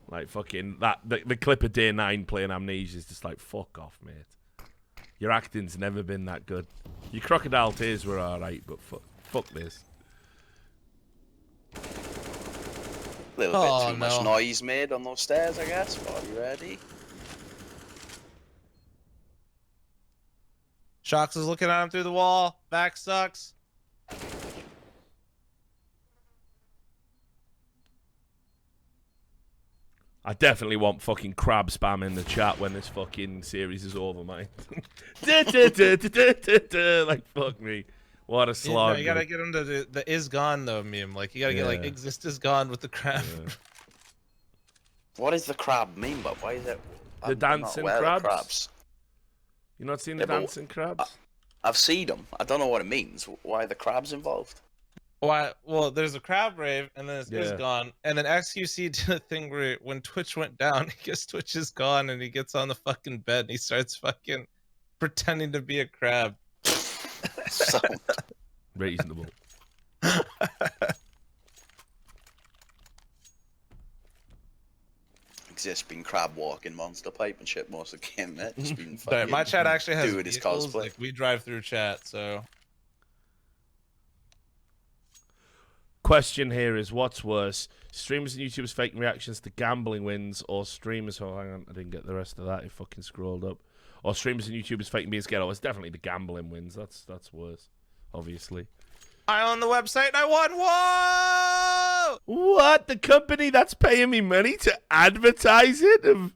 Like, fucking, the clip of Day 9 playing Amnesia is just like, fuck off, mate. Your acting's never been that good. Your Crocodile Tears were alright, but fuck this. A little bit too much noise made on those stairs, I guess. Are you ready? Shox is looking at him through the wall. Back sucks. I definitely want fucking crab spam in the chat when this fucking series is over, mate. Like, fuck me. What a slog. You gotta get him to the is gone though meme. Like, you gotta get like exist is gone with the crab. Yeah. What is the crab mean? But why is it? The dancing crabs? You not seen the Yeah, but dancing crabs? I've seen them. I don't know what it means. Why are the crabs involved? Why? Well, there's a crab rave, and then it's is Yeah. gone, and then XQC did a thing where when Twitch went down, he gets Twitch is gone, and he gets on the fucking bed and he starts fucking pretending to be a crab. So, Reasonable. just been crab walking monster pipe and shit most of the game, mate. Just been Sorry, fucking my chat actually has doing his vehicles, cosplay. like we drive through chat, so Question here is, what's worse? Streamers and YouTubers faking reactions to gambling wins, or streamers... Oh, hang on, I didn't get the rest of that. It fucking scrolled up. Or streamers and YouTubers faking being scared. Oh, it's definitely the gambling wins. That's worse, obviously. I own the website and I won. Whoa! What? The company that's paying me money to advertise it? And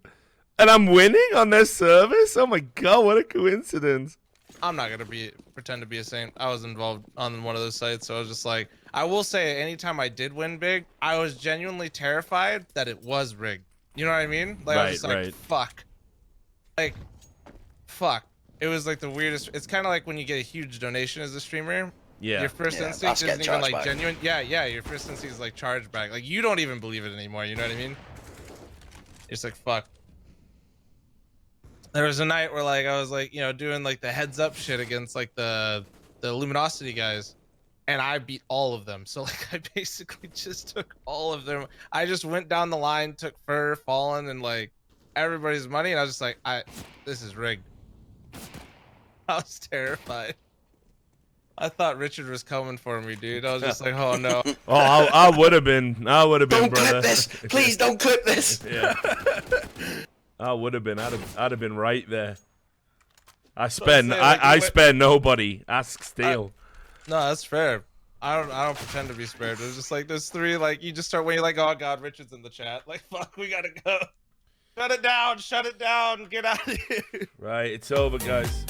I'm winning on their service? Oh my god, what a coincidence. I'm not gonna pretend to be a saint. I was involved on one of those sites, so I was just like, I will say, anytime I did win big, I was genuinely terrified that it was rigged. You know what I mean? Like, I was just like, Right. fuck. Like, fuck. It was like the weirdest. It's kind of like when you get a huge donation as a streamer, Yeah. Your first Yeah, instinct that's getting isn't even charged like back. genuine. Yeah. Your first instinct is like charge back. Like you don't even believe it anymore. You know what I mean? It's like fuck. There was a night where like I was like doing like the heads up shit against like the luminosity guys, and I beat all of them. So like I basically just took all of them. I just went down the line, took Fur, Fallen, and like everybody's money, and I was just like, this is rigged. I was terrified. I thought Richard was coming for me, dude. I was just like, oh no. Oh, I would have been. I would have been, Don't brother. clip this, please. Don't clip this. Yeah. I would have been. I'd have been right there. I spare nobody. Ask Steel. No, that's fair. I don't pretend to be spared. There's just like there's three like you just start when you're like, oh god, Richard's in the chat. Like fuck, we gotta go. Shut it down, get out of here. Right, it's over, guys.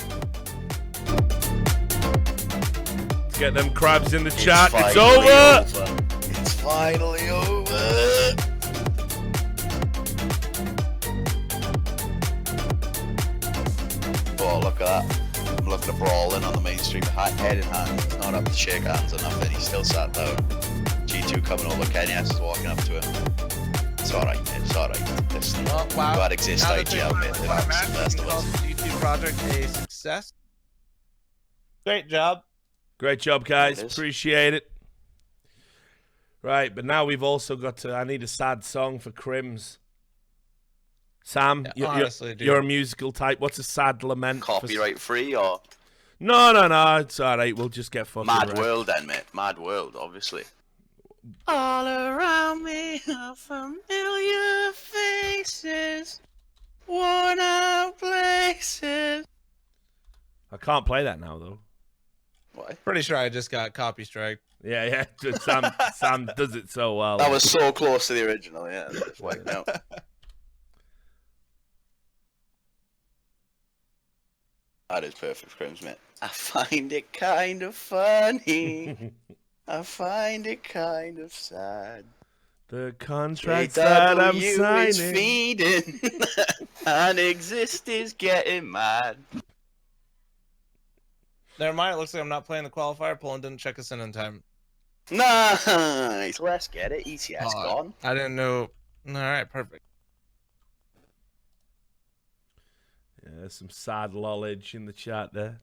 Let's get them crabs in the chat. It's over. It's finally over. Oh, look at that. I'm looking at brawling on the mainstream, head in hand. He's not up to shake hands or nothing. He's still sat down. G2 coming over. Kenyas is walking up to him. It's alright, mate. It's alright. Listen, Oh, wow. God exists, Now I that they gel, mate. finally That's got the Matt, best we of can call us. the YouTube project a success. Great job. Great job, guys. It is. Appreciate it. Right, but now we've also got to. I need a sad song for Crims. Sam, Yeah, honestly, dude. you're a musical type. What's a sad lament? for- Copyright free or No. It's all right. We'll just get fucking Mad wrecked. World then, mate. Mad World, obviously. All around me are familiar faces, worn out places. I can't play that now, though. Why? Pretty sure I just got copy strike. Yeah. Sam does it so well. That was so close to the original, yeah. It's like, no. That is perfect for Crims, mate. I find it kind of funny. I find it kind of sad. The contracts that I'm JW is signing. feeding, and Exist is getting mad. Never mind. It looks like I'm not playing the qualifier. Poland didn't check us in time. Nice. Let's get it. ECS Oh, gone. I didn't know. All right, perfect. Yeah, there's some sad lollage in the chat there.